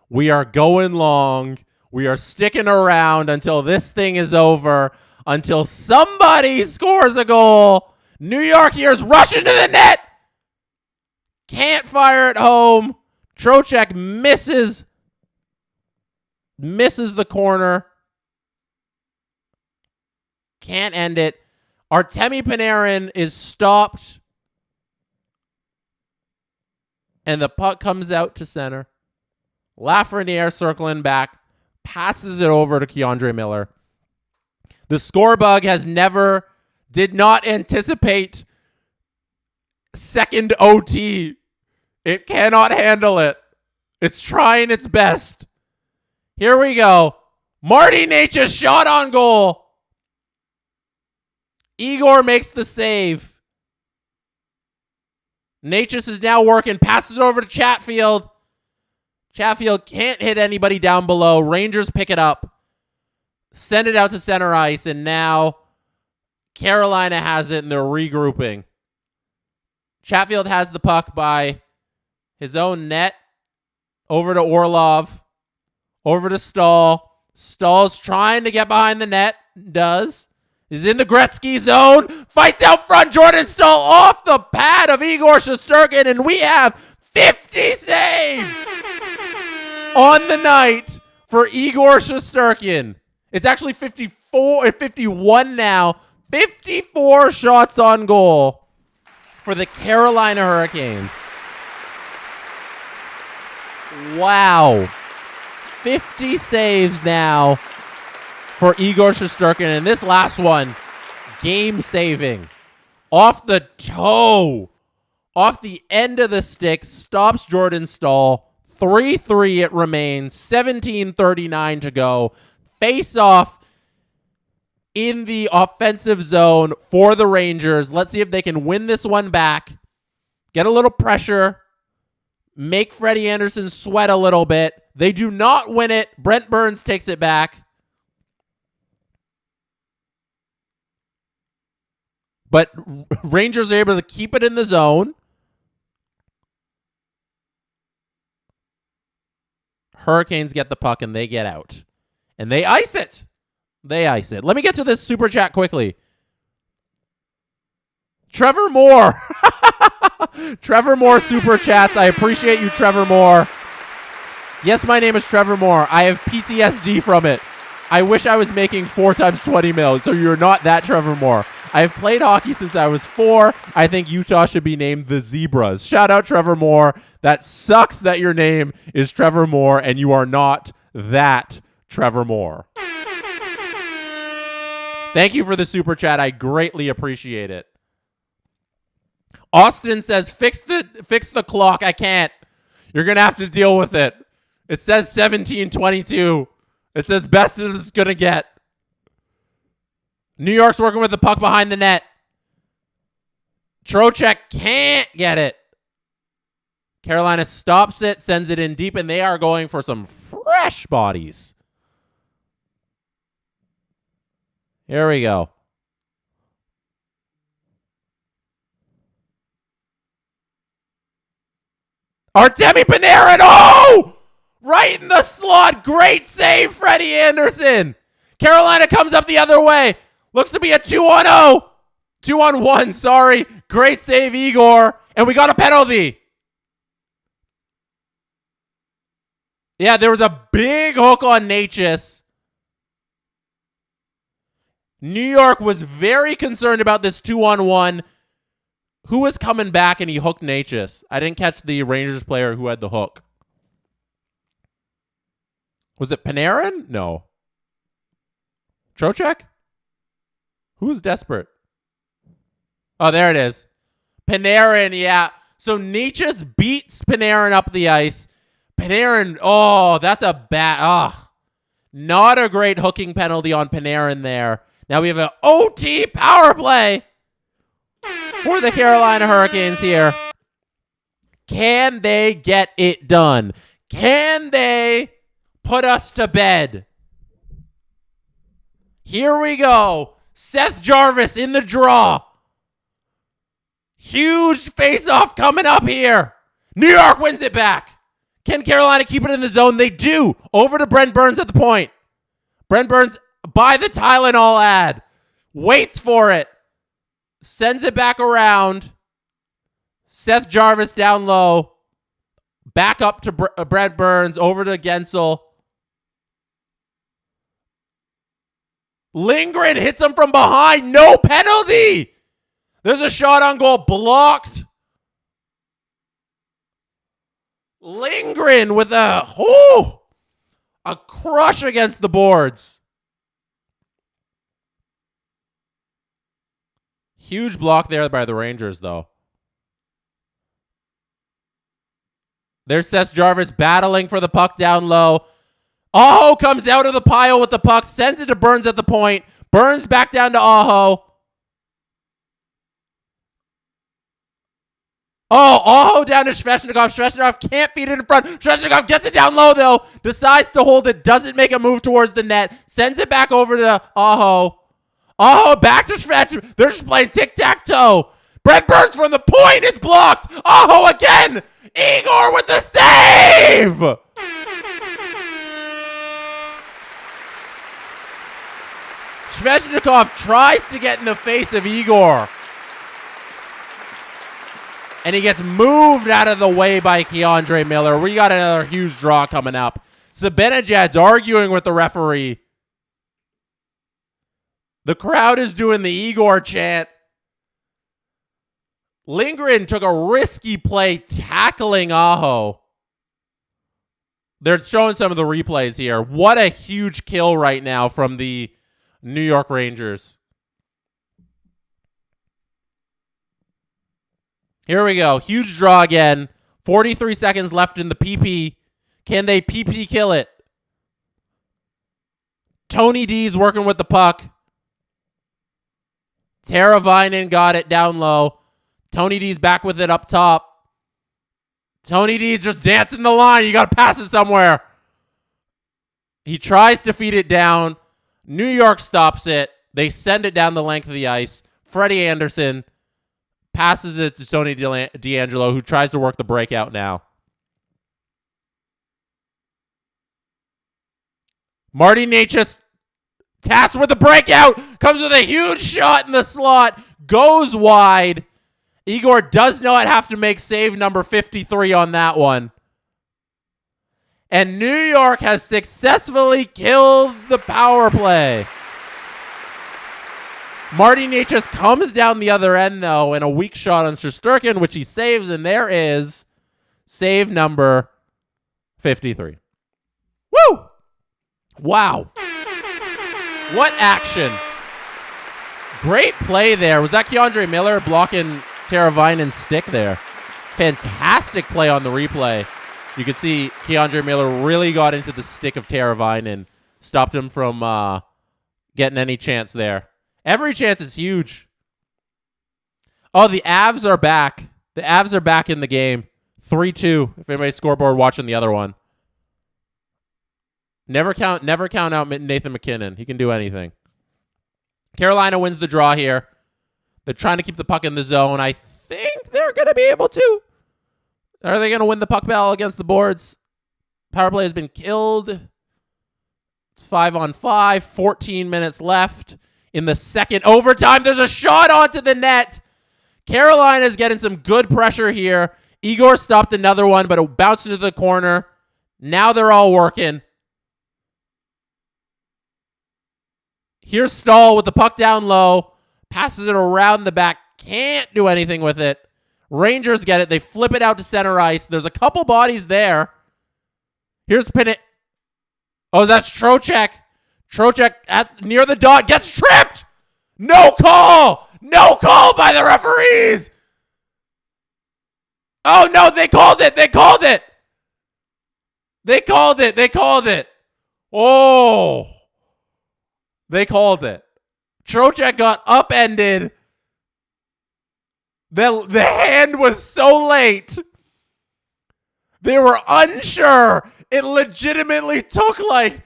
We are going long. We are sticking around until this thing is over, until somebody scores a goal. New York here is rushing to the net. Can't fire at home. Trocheck misses the corner. Can't end it. Artemi Panarin is stopped. And the puck comes out to center. Lafreniere circling back. Passes it over to Keandre Miller. The score bug did not anticipate second OT. It cannot handle it. It's trying its best. Here we go. Marty Necas shot on goal. Igor makes the save. Necas is now working. Passes over to Chatfield. Chatfield can't hit anybody down below. Rangers pick it up. Send it out to center ice. And now Carolina has it and they're regrouping. Chatfield has the puck by his own net. Over to Orlov. Over to Stahl. Stahl's trying to get behind the net. Does. Is in the Gretzky zone. Fights out front. Jordan Stahl off the pad of Igor Shesterkin. And we have 50 saves on the night for Igor Shesterkin. It's actually 51 now. 54 shots on goal for the Carolina Hurricanes. Wow. 50 saves now for Igor Shesterkin. And this last one, game saving. Off the toe. Off the end of the stick. Stops Jordan Stahl. 3-3 it remains. 17:39 to go. Face off in the offensive zone for the Rangers. Let's see if they can win this one back. Get a little pressure. Make Freddie Anderson sweat a little bit. They do not win it. Brent Burns takes it back. But Rangers are able to keep it in the zone. Hurricanes get the puck and they get out. And they ice it. Let me get to this super chat quickly. Trevor Moore. Trevor Moore super chats. I appreciate you, Trevor Moore. Yes, my name is Trevor Moore. I have PTSD from it. I wish I was making 4 times 20 mil, so you're not that Trevor Moore. I have played hockey since I was 4. I think Utah should be named the Zebras. Shout out Trevor Moore. That sucks that your name is Trevor Moore and you are not that Trevor Moore. Thank you for the super chat. I greatly appreciate it. Austin says, fix the clock. I can't. You're going to have to deal with it. It says 17:22. It's as best as it's going to get. New York's working with the puck behind the net. Trocheck can't get it. Carolina stops it, sends it in deep, and they are going for some fresh bodies. Here we go. Artemi Panarin, oh! Right in the slot. Great save, Freddie Anderson. Carolina comes up the other way. Looks to be a 2-on-0. 2-on-1, sorry. Great save, Igor. And we got a penalty. Yeah, there was a big hook on Natchez. New York was very concerned about this 2-on-1. Who was coming back and he hooked Natchez? I didn't catch the Rangers player who had the hook. Was it Panarin? No. Trocheck? Who was desperate? Oh, there it is. Panarin, yeah. So Natchez beats Panarin up the ice. Panarin, oh, that's a bad... not a great hooking penalty on Panarin there. Now we have an OT power play for the Carolina Hurricanes here. Can they get it done? Can they put us to bed? Here we go. Seth Jarvis in the draw. Huge face-off coming up here. New York wins it back. Can Carolina keep it in the zone? They do. Over to Brent Burns at the point. Brent Burns by the Tylenol ad. Waits for it. Sends it back around. Seth Jarvis down low. Back up to Brent Burns. Over to Gensel. Lindgren hits him from behind. No penalty. There's a shot on goal blocked. Lindgren with a crush against the boards. Huge block there by the Rangers, though. There's Seth Jarvis battling for the puck down low. Aho comes out of the pile with the puck, sends it to Burns at the point. Burns back down to Aho. Oh, Aho down to Svechnikov. Svechnikov can't feed it in front. Svechnikov gets it down low, though. Decides to hold it. Doesn't make a move towards the net. Sends it back over to Aho. Aho back to Svechnikov. They're just playing tic-tac-toe. Brent Burns from the point. It's blocked. Aho again. Igor with the save. Svechnikov tries to get in the face of Igor. And he gets moved out of the way by Keandre Miller. We got another huge draw coming up. Zibanejad's arguing with the referee. The crowd is doing the Igor chant. Lindgren took a risky play tackling Aho. They're showing some of the replays here. What a huge kill right now from the New York Rangers. Here we go. Huge draw again. 43 seconds left in the PP. Can they PP kill it? Tony D's working with the puck. Teravainen got it down low. Tony D's back with it up top. Tony D's just dancing the line. You got to pass it somewhere. He tries to feed it down. New York stops it. They send it down the length of the ice. Freddie Anderson passes it to Tony D'Angelo, who tries to work the breakout now. Marty Necas, tasked with the breakout, comes with a huge shot in the slot, goes wide. Igor does not have to make save number 53 on that one. And New York has successfully killed the power play. Marty Necas comes down the other end, though, and a weak shot on Shesterkin, which he saves, and there is save number 53. Woo! Wow. What action. Great play there. Was that Keandre Miller blocking Teravainen's stick there? Fantastic play on the replay. You could see Keandre Miller really got into the stick of Teravainen, stopped him from getting any chance there. Every chance is huge. Oh, the Avs are back. The Avs are back in the game. 3-2, if anybody's scoreboard watching the other one. Never count out Nathan McKinnon. He can do anything. Carolina wins the draw here. They're trying to keep the puck in the zone. I think they're going to be able to. Are they going to win the puck battle against the boards? Power play has been killed. It's 5-on-5. 14 minutes left in the second overtime. There's a shot onto the net. Carolina's getting some good pressure here. Igor stopped another one, but it bounced into the corner. Now they're all working. Here's Stahl with the puck down low. Passes it around the back. Can't do anything with it. Rangers get it. They flip it out to center ice. There's a couple bodies there. Here's Pinnit. Oh, that's Trocheck. Trocheck near the dot. Gets tripped. No call. No call by the referees. Oh, no. They called it. They called it. They called it. They called it. Oh. They called it. Trocheck got upended. The hand was so late. They were unsure. It legitimately took like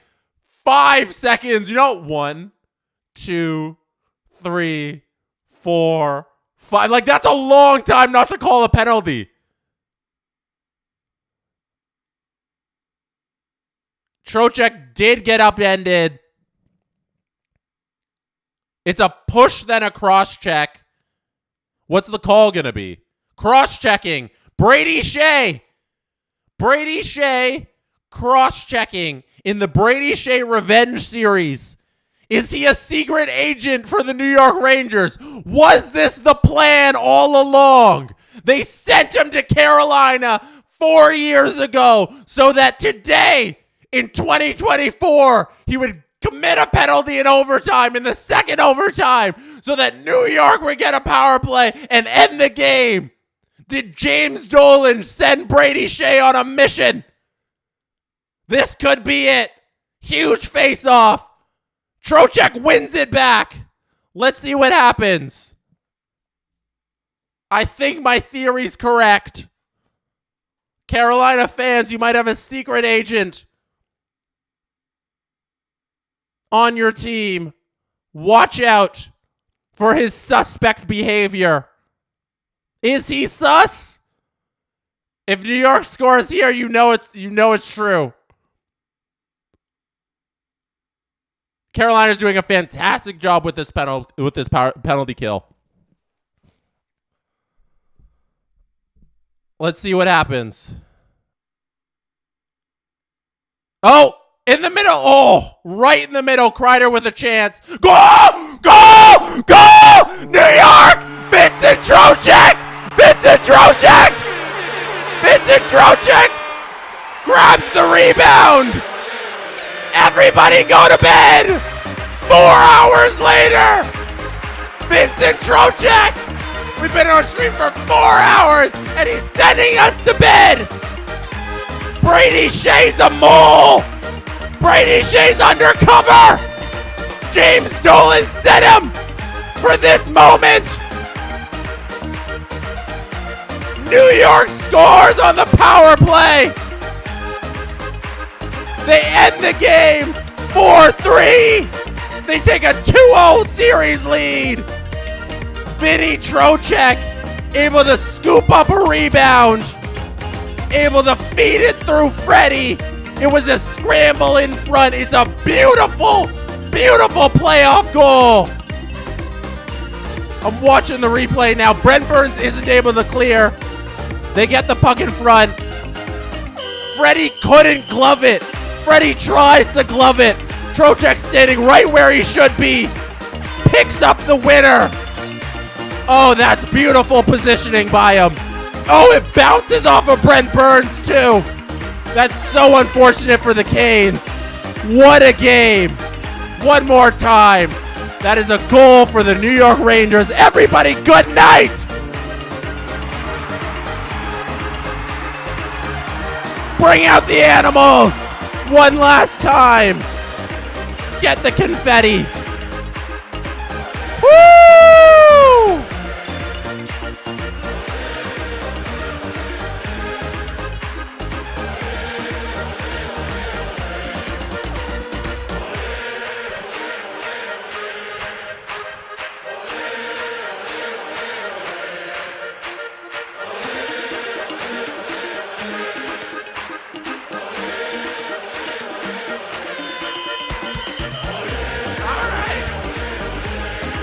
5 seconds. You know, 1, 2, 3, 4, 5. Like, that's a long time not to call a penalty. Trocheck did get upended. It's a push, then a cross-check. What's the call going to be? Cross-checking. Brady Shea. Brady Shea cross-checking in the Brady Shea Revenge Series. Is he a secret agent for the New York Rangers? Was this the plan all along? They sent him to Carolina 4 years ago so that today, in 2024, he would commit a penalty in overtime, in the second overtime, so that New York would get a power play and end the game. Did James Dolan send Brady Shea on a mission? This could be it. Huge face-off. Trocheck wins it back. Let's see what happens. I think my theory's correct. Carolina fans, you might have a secret agent on your team. Watch out for his suspect behavior. Is he sus? If New York scores here, you know it's true. Carolina's doing a fantastic job with this penalty kill. Let's see what happens. Oh! In the middle. Oh, right in the middle. Kreider with a chance. Go! Go! Go! New York! Vincent Trocheck! Vincent Trocheck! Vincent Trocheck grabs the rebound. Everybody go to bed. 4 hours later. Vincent Trocheck. We've been on stream for 4 hours and he's sending us to bed. Brady Shea's a mole. Brady Shea's undercover! James Dolan set him for this moment! New York scores on the power play! They end the game 4-3! They take a 2-0 series lead! Vinny Trocheck able to scoop up a rebound, able to feed it through Freddie. It was a scramble in front. It's a beautiful, beautiful playoff goal. I'm watching the replay now. Brent Burns isn't able to clear. They get the puck in front. Freddie couldn't glove it. Freddie tries to glove it. Trocheck standing right where he should be. Picks up the winner. Oh, that's beautiful positioning by him. Oh, it bounces off of Brent Burns too. That's so unfortunate for the Canes. What a game. One more time. That is a goal for the New York Rangers. Everybody, good night. Bring out the animals. One last time. Get the confetti. Woo!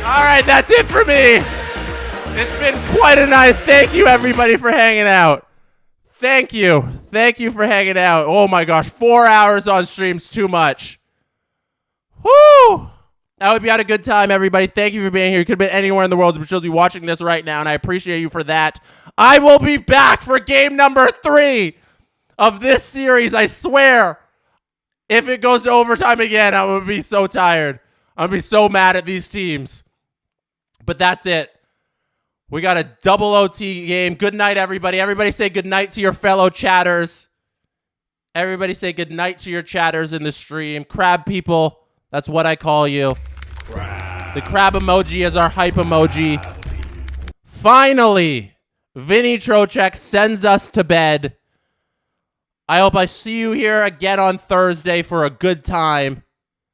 All right, that's it for me. It's been quite a night. Thank you, everybody, for hanging out. Thank you. Thank you for hanging out. Oh, my gosh. 4 hours on stream's too much. Woo! I hope you had a good time, everybody. Thank you for being here. You could have been anywhere in the world, but you'll be watching this right now, and I appreciate you for that. I will be back for game number 3 of this series, I swear. If it goes to overtime again, I'm going to be so tired. I'm going to be so mad at these teams. But that's it. We got a double OT game. Good night, everybody. Everybody say good night to your fellow chatters. Everybody say good night to your chatters in the stream. Crab people, that's what I call you. Crab. The crab emoji is our hype emoji. Finally, Vinny Trocheck sends us to bed. I hope I see you here again on Thursday for a good time.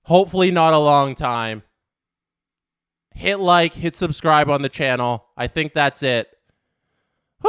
Hopefully not a long time. Hit like, hit subscribe on the channel. I think that's it.